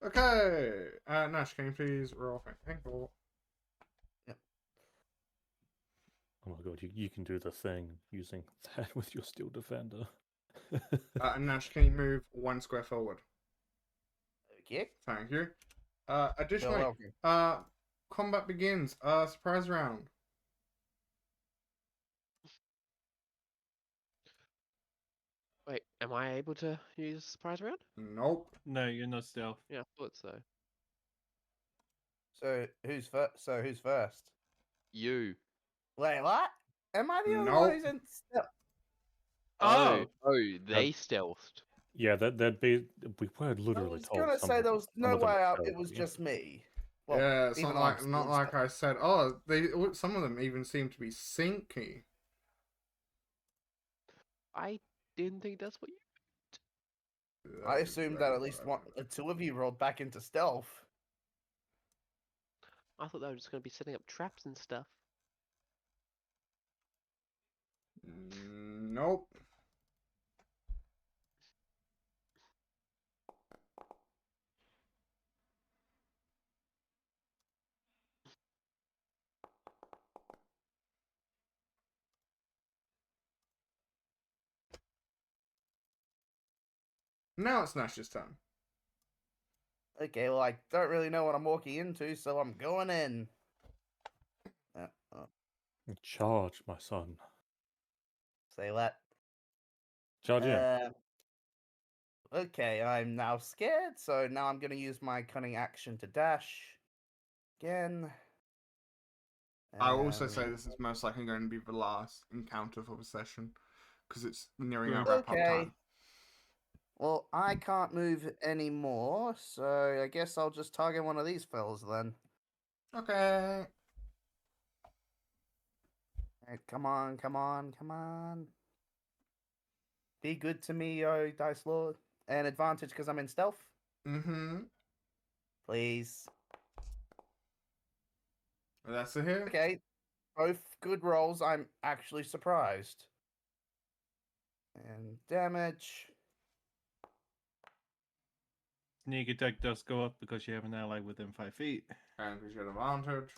Okay. Nash, can you please roll ankle? Oh my god, you can do the thing using that with your Steel Defender. And Nash, can you move 1 square forward? Okay. Thank you. You're Additionally, welcome. combat begins. Surprise round. wait, am I able to use surprise round? Nope. No, you're not stealth. Yeah, I thought so. So who's first? You. Wait, what? Am I the only Nope. one who's in stealth? Oh, they stealthed. Yeah, that'd be. We were I literally was told. gonna some say of there them- was some no of them way are out. It was stealthy. just me. Well, Yeah, it's even not though I'm like still not in like stealth. I said. Oh, some of them even seem to be sinky. I didn't think that's what you. I assumed that at least two of you rolled back into stealth. I thought they were just going to be setting up traps and stuff. Nope. Now it's Nash's turn. Okay, well, I don't really know what I'm walking into, so I'm going in. Charge, my son. Say that. Charge in. Okay, I'm now scared, so now I'm going to use my cunning action to dash. Again. I will also say this is most likely going to be the last encounter for the session because it's nearing our wrap up Okay. time. Well, I can't move anymore, so I guess I'll just target one of these fellas then. Okay. Alright, come on, come on, come on. Be good to me, yo, Dice Lord. An advantage because I'm in stealth? Mm-hmm. Please. That's a hit. Okay, both good rolls. I'm actually surprised. And damage. Sneak attack does go up because you have an ally within 5 feet. And because you had advantage.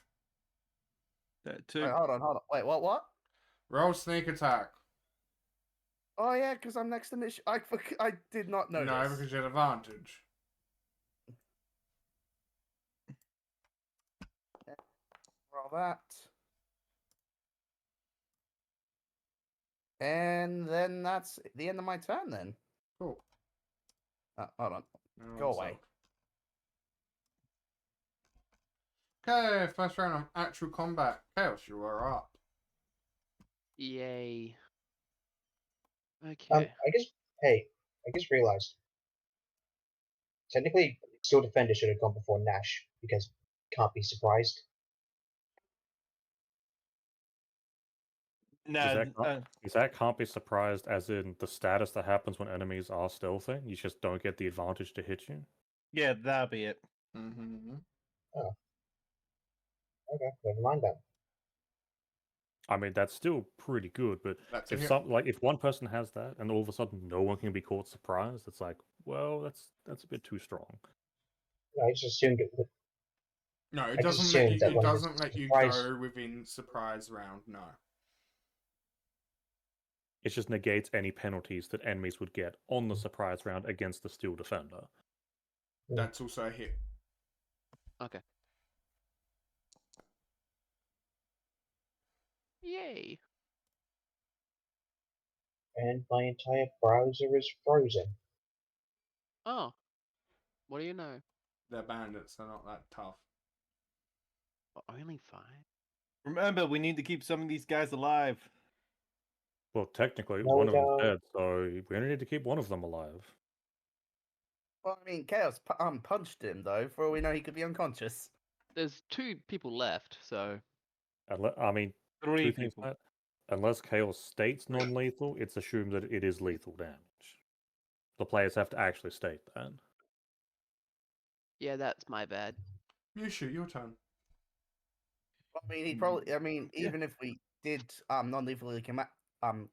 That too. Wait, hold on, hold on. Wait, what? Roll sneak attack. Oh yeah, because I'm next to Mish. I did not know No, this. because you had advantage. Roll that. And then that's the end of my turn then. Cool. Hold on. And Go also- away. Okay, first round of actual combat. Chaos, you are up. Yay. Okay. I guess. Hey, I just realized. Technically, Steel Defender should have gone before Nash because can't be surprised. Nah, Is that can't be surprised as in the status that happens when enemies are stealthing? You just don't get the advantage to hit you? yeah, that'll be it. Mm-hmm. Okay, never mind that. I mean, that's still pretty good, but That's a if hit. if one person has that and all of a sudden no one can be caught surprised, it's like, well, that's a bit too strong. I just assumed it would. No, I it just doesn't let assumed you. that It when the doesn't let you surprise. go within surprise round. No. It just negates any penalties that enemies would get on the surprise round against the Steel Defender. That's also a hit. Okay. Yay. And my entire browser is frozen. Oh. What do you know? They're bandits. They're not that tough. Well, only 5? Remember, we need to keep some of these guys alive. Well, technically, No, one we of them's don't. dead, so we only need to keep one of them alive. Well, I mean, Chaos punched him though. For all we know, he could be unconscious. There's 2 people left, so I mean, 3 two things. people. Unless Chaos states non-lethal, it's assumed that it is lethal damage. The players have to actually state that. yeah, that's my bad. Mushu, your turn. Well, I mean, he probably. I mean, Yeah. even if we did non-lethally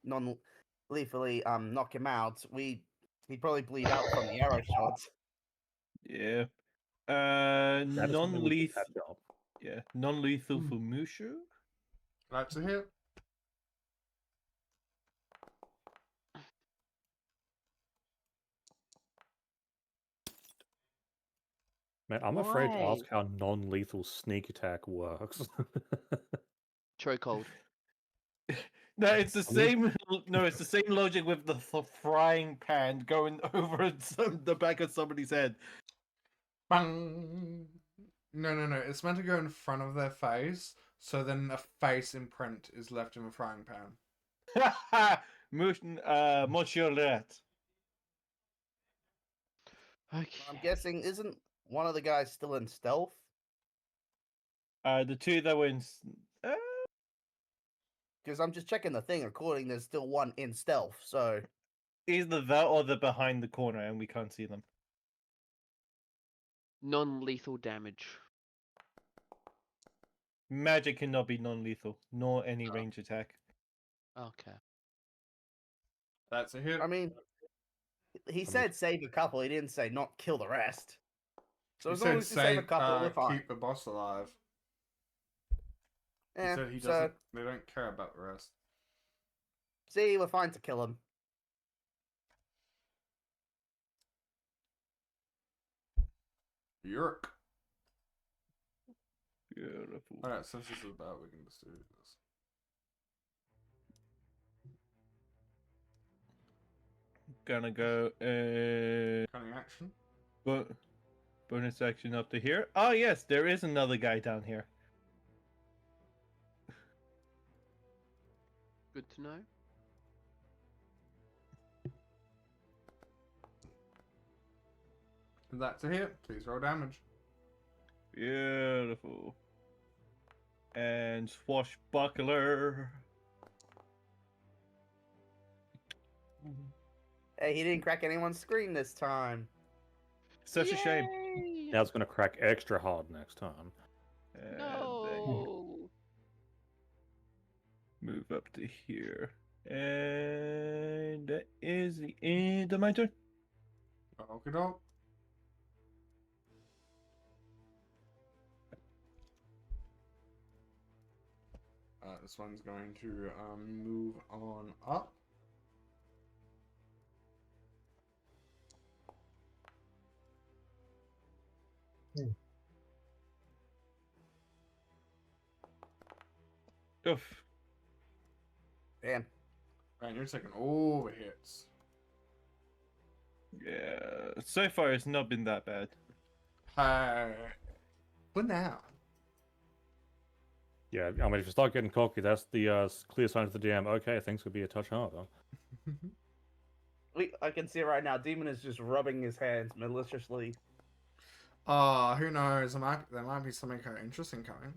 non-lethally knock him out, he'd probably bleed out from the arrow shot. Yeah. That is something we can Non-lethal. catch up. Yeah, non-lethal for Mushu. That's a hit. Man, I'm afraid to Why? ask how non-lethal sneak attack works. Chokehold. No, it's the I mean- same. No, it's the same logic with the frying pan going over the back of somebody's head. Bang. No. It's meant to go in front of their face, so then a face imprint is left in the frying pan. Monsieur Rat. Okay. I'm guessing isn't one of the guys still in stealth? The 2 that were in. Because I'm just checking the thing. According, there's still one in stealth. So Either that or they're behind the corner and we can't see them. Non-lethal damage. Magic cannot be non-lethal, nor any range attack. Okay. That's a hit. I mean, he said save a couple. He didn't say not kill the rest. So He as long said as you save a couple, we're fine. keep the boss alive. He Yeah, said he so doesn't. They don't care about the rest. see, we're fine to kill him. Yurk. Beautiful. Alright, since this is about, we can just do this. Gonna go. Cunning action. But bonus action up to here. Oh yes, there is another guy down here. Good to know. That's a hit. Please roll damage. Beautiful. And swashbuckler. Hey, he didn't crack anyone's screen this time. Such a shame. Yay! Now it's going to crack extra hard next time. And then No. move up to here. And that is the end of my turn. Okie doke. This one's going to move on up. Oof. Damn. Right, you're taking all the hits. Yeah. So far, it's not been that bad. But now. Yeah, I mean, if you start getting cocky, that's the clear sign to the DM. Okay, things could be a touch harder. I can see it right now. Demon is just rubbing his hands maliciously. Who knows? There might be something kind of interesting coming.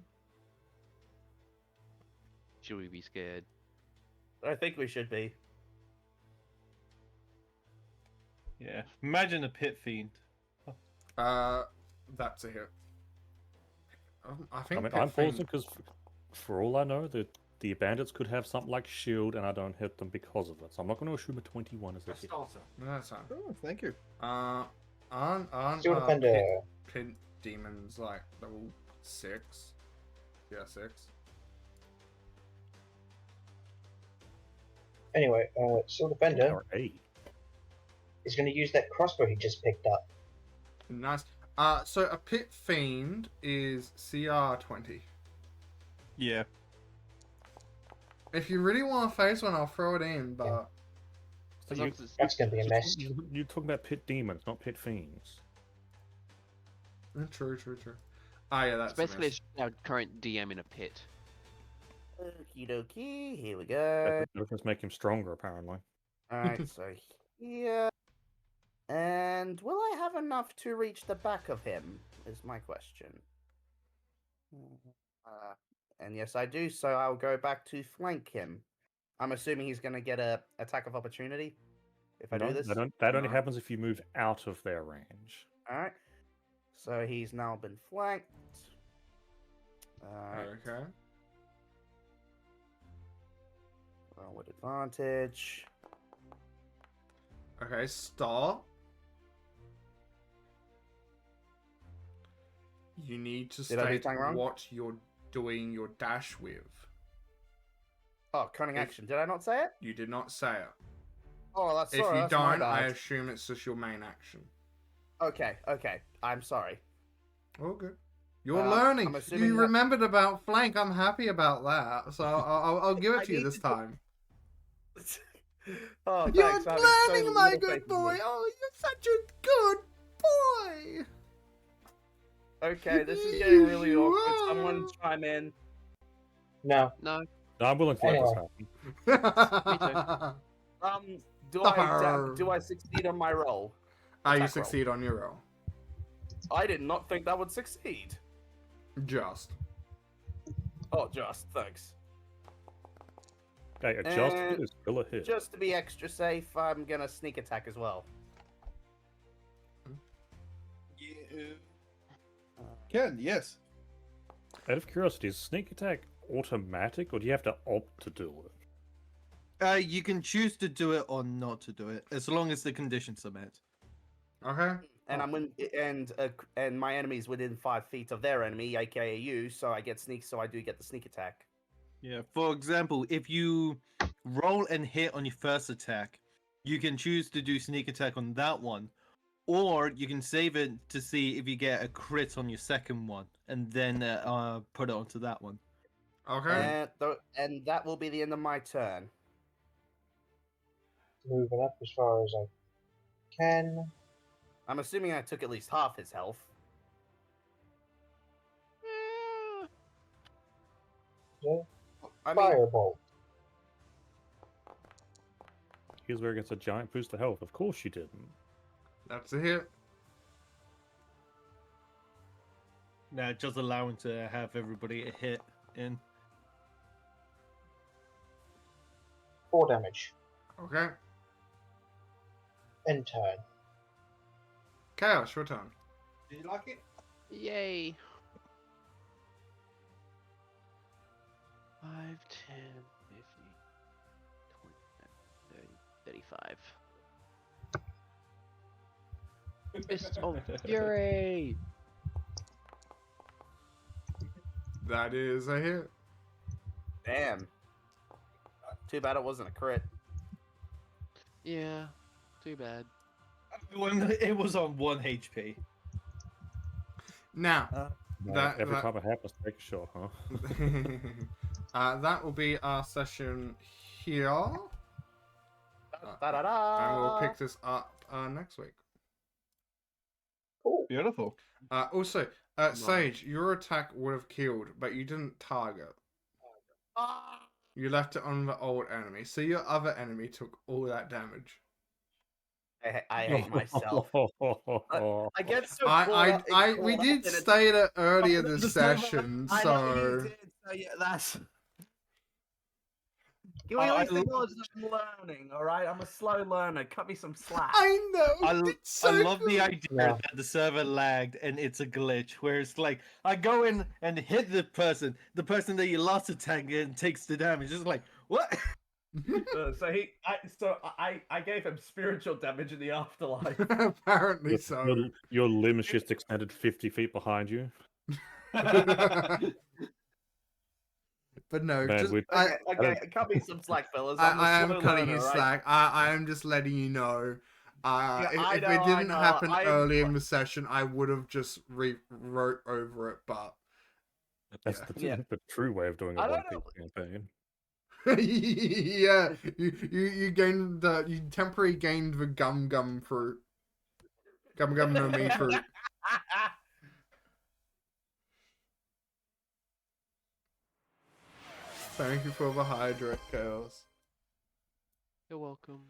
Should we be scared? I think we should be. Yeah. Imagine a pit fiend. That's a hit. I I think mean, Pit I'm Fiend- pausing because, for all I know, the bandits could have something like shield, and I don't hit them because of it. So I'm not going to assume a 21 is a hit. No, that's fine. Oh, thank you. Aren't Shield Defender. pit demons like level 6? Yeah, 6. Anyway, Shield Defender Or 8. is going to use that crossbow he just picked up. Nice. So a Pit Fiend is CR 20. Yeah. If you really want to face one, I'll throw it in, but... So As long as it's- That's going to be a mess. You're talking about pit demons, not pit fiends. True. Yeah, that's It's basically a miss. our current DM in a pit. Okie dokie, here we go. That'll just make him stronger, apparently. Alright, so here. And will I have enough to reach the back of him? Is my question. And yes, I do, so I'll go back to flank him. I'm assuming he's going to get a attack of opportunity if I do this. That only No. happens if you move out of their range. Alright. So he's now been flanked. Alright. Okay. Roll with advantage. Okay, Star. You need to Did I do state something wrong? what you're doing your dash with. Oh, cunning If- action. Did I not say it? You did not say it. Oh, that's If sorry. you That's my don't, I bad. assume it's just your main action. Okay. I'm sorry. Oh, good. You're I'm learning. assuming You that- remembered about flank. I'm happy about that. So I'll give I it to you need this to- time. Oh, You're thanks. that is so learning, my little good faith in me. boy. Oh, you're such a good boy. Okay, this is getting really You awkward. are. Someone chime in. No. No, No, I'm willing to let this Anyway. happen. Do I succeed on my roll? You Attack roll. succeed on your roll. I did not think that would succeed. Just. Oh, just thanks. Hey, adjust And is still a hit. Just to be extra safe, I'm gonna sneak attack as well. Can, yes. Out of curiosity, is sneak attack automatic, or do you have to opt to do it? You can choose to do it or not to do it, as long as the conditions are met. Okay. And I'm in, and my enemy's within 5 feet of their enemy, aka you, so I get sneak. So I do get the sneak attack. Yeah, for example, if you roll and hit on your first attack, you can choose to do sneak attack on that one, or you can save it to see if you get a crit on your second one, and then put it onto that one. Okay. And that will be the end of my turn. Moving up as far as I can. I'm assuming I took at least half his health. Yeah. I mean, Firebolt. Here's where it gets a giant boost of health. Of course you didn't. That's a hit. Nah, just allowing to have everybody a hit in. 4 damage. Okay. End turn. Chaos, your turn. Do you like it? Yay. 5, 10, 50, 20, 30, 35. Fist of Fury! That is a hit. Damn. Too bad it wasn't a crit. Yeah, too bad. It was on 1 HP. Now, Every that- time it happens, take a shot, huh? that will be our session here. Da-da-da. And we'll pick this up next week. Cool. Beautiful. Also, Sage, your attack would have killed, but you didn't target. Ah. You left it on the old enemy, so your other enemy took all that damage. I hate myself. I get so We did state it earlier this The session, I know you so did. So yeah, that's. Can we I at least lo- acknowledge that I'm learning? All right, I'm a slow learner. Cut me some slack. I know. I it's so love the good. idea Yeah. that the server lagged and it's a glitch where it's like I go in and hit the person that you lost attack and takes the damage. It's like what? I gave him spiritual damage in the afterlife. Apparently so. Your limbs just extended 50 feet behind you. But no, Man, just, we- Okay, cut me some slack, fellas. I I'm a am slow cutting learner, you right? slack. I am just letting you know. Yeah, If I it didn't know, happen I am- early in the session, I would have just wrote over it. But That's Yeah. the true way of doing a I One don't Piece campaign. yeah, you gained you temporarily gained the gum fruit. Gum no me fruit. Thank you for the hydrate, Chaos. You're welcome.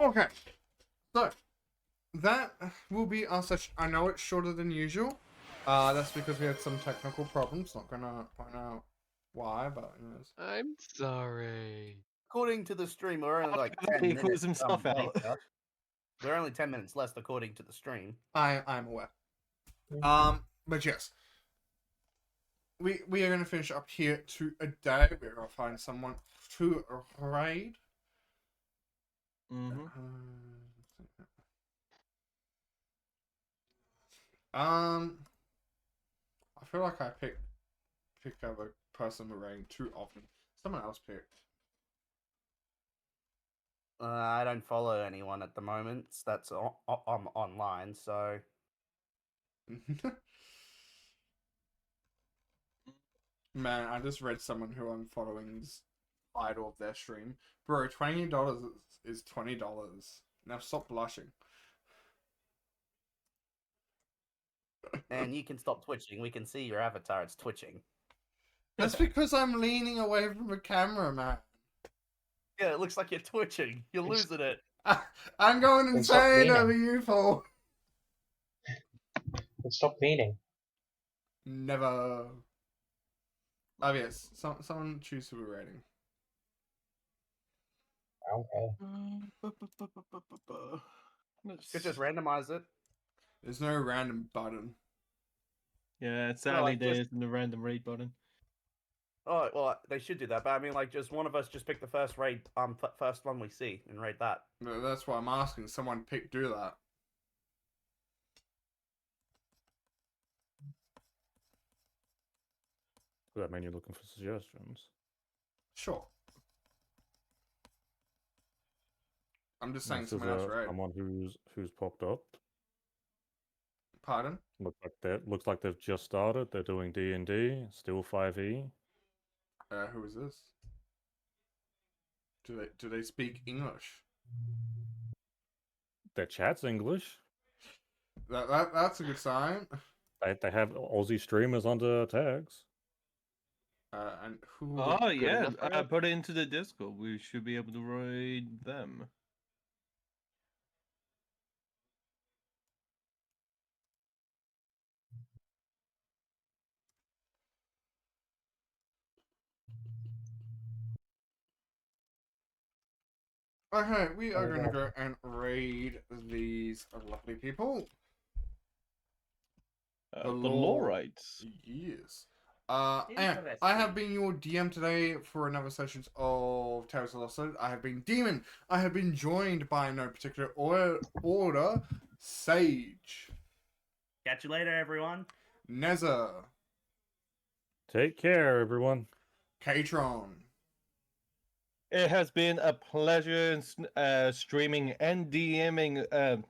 Okay, so that will be our session. I know it's shorter than usual. That's because we had some technical problems. Not gonna point out why, but anyways. I'm sorry. According to the stream, we're only like He 10 calls minutes. himself out. later. We're only 10 minutes left according to the stream. I'm aware. But yes, we are gonna finish up here today. We're gonna find someone to raid. Mm-hmm. I feel like I picked up a person to raid too often. Someone else picked. I don't follow anyone at the moment. That's online, so Man, I just read someone who I'm following's idol of their stream. Bro, $20 is $20. Now stop blushing. and you can stop twitching. We can see your avatar. It's twitching. That's because I'm leaning away from the camera, man. Yeah, it looks like you're twitching. You're It's- losing it. I'm going Then stop insane leaning. over you, fool. Let's stop cleaning. Never. Oh yes, someone choose who we're rating. I don't care. Could just randomize it. There's no random button. Yeah, it's No, early like, just- days in the random raid button. Oh, well, they should do that. But I mean, like, just one of us just pick the first raid, first one we see and rate that. No, that's why I'm asking. Someone do that. Does that mean you're looking for suggestions? Sure. I'm just saying This is someone else raid. someone who's popped up. Pardon? Looks like they've just started. They're doing D&D, still 5e. Who is this? Do they speak English? Their chat's English. That's a good sign. They have Aussie streamers under tags. And who? Oh good yeah, enough for I it? put it into the Discord. We should be able to raid them. Okay, we are There we going to go. go and raid these lovely people. The law- Lorites. Yes. And I have been your DM today for another session of Tales of the Lost Souls. I have been Demon. I have been joined by no particular order, Sage, Catch you later, everyone. Neza, Take care, everyone. Katron, It has been a pleasure streaming and DMing,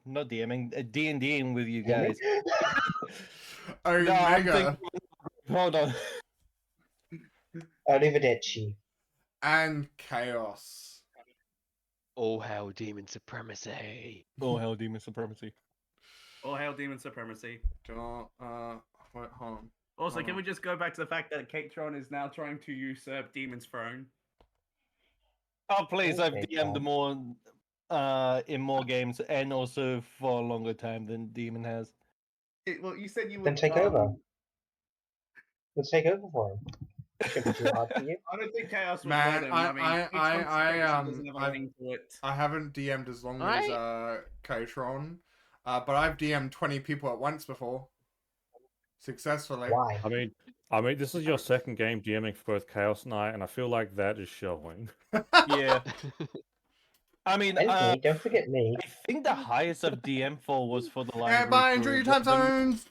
not DMing, D&Ding with you guys. No, I'm Omega, thinking, hold on. Arrivederci. and Chaos. Oh, hell, demon supremacy. Oh, hell, Demon Supremacy. All hail demon supremacy. Don't, wait, hold on. Also, Hold can on. we just go back to the fact that Katron is now trying to usurp Demon's throne? Oh, please, I've Okay, DM'd Tom. more, in more games and also for a longer time than Demon has. Well, you said you would. Then take over. Let's take over for him. Shouldn't be too hard for you. I don't think Chaos would Man, let him. I mean, doesn't have a I've- ring to it. I haven't DM'd as long I- as Katron, but I've DM'd 20 people at once before. Successfully. Why? I mean, this is your second game DMing for both Chaos and I feel like that is showing. Yeah. I mean, And I me, don't forget me. think the highest of DM for was for the library. Bye, for enjoy your the- time the- zones!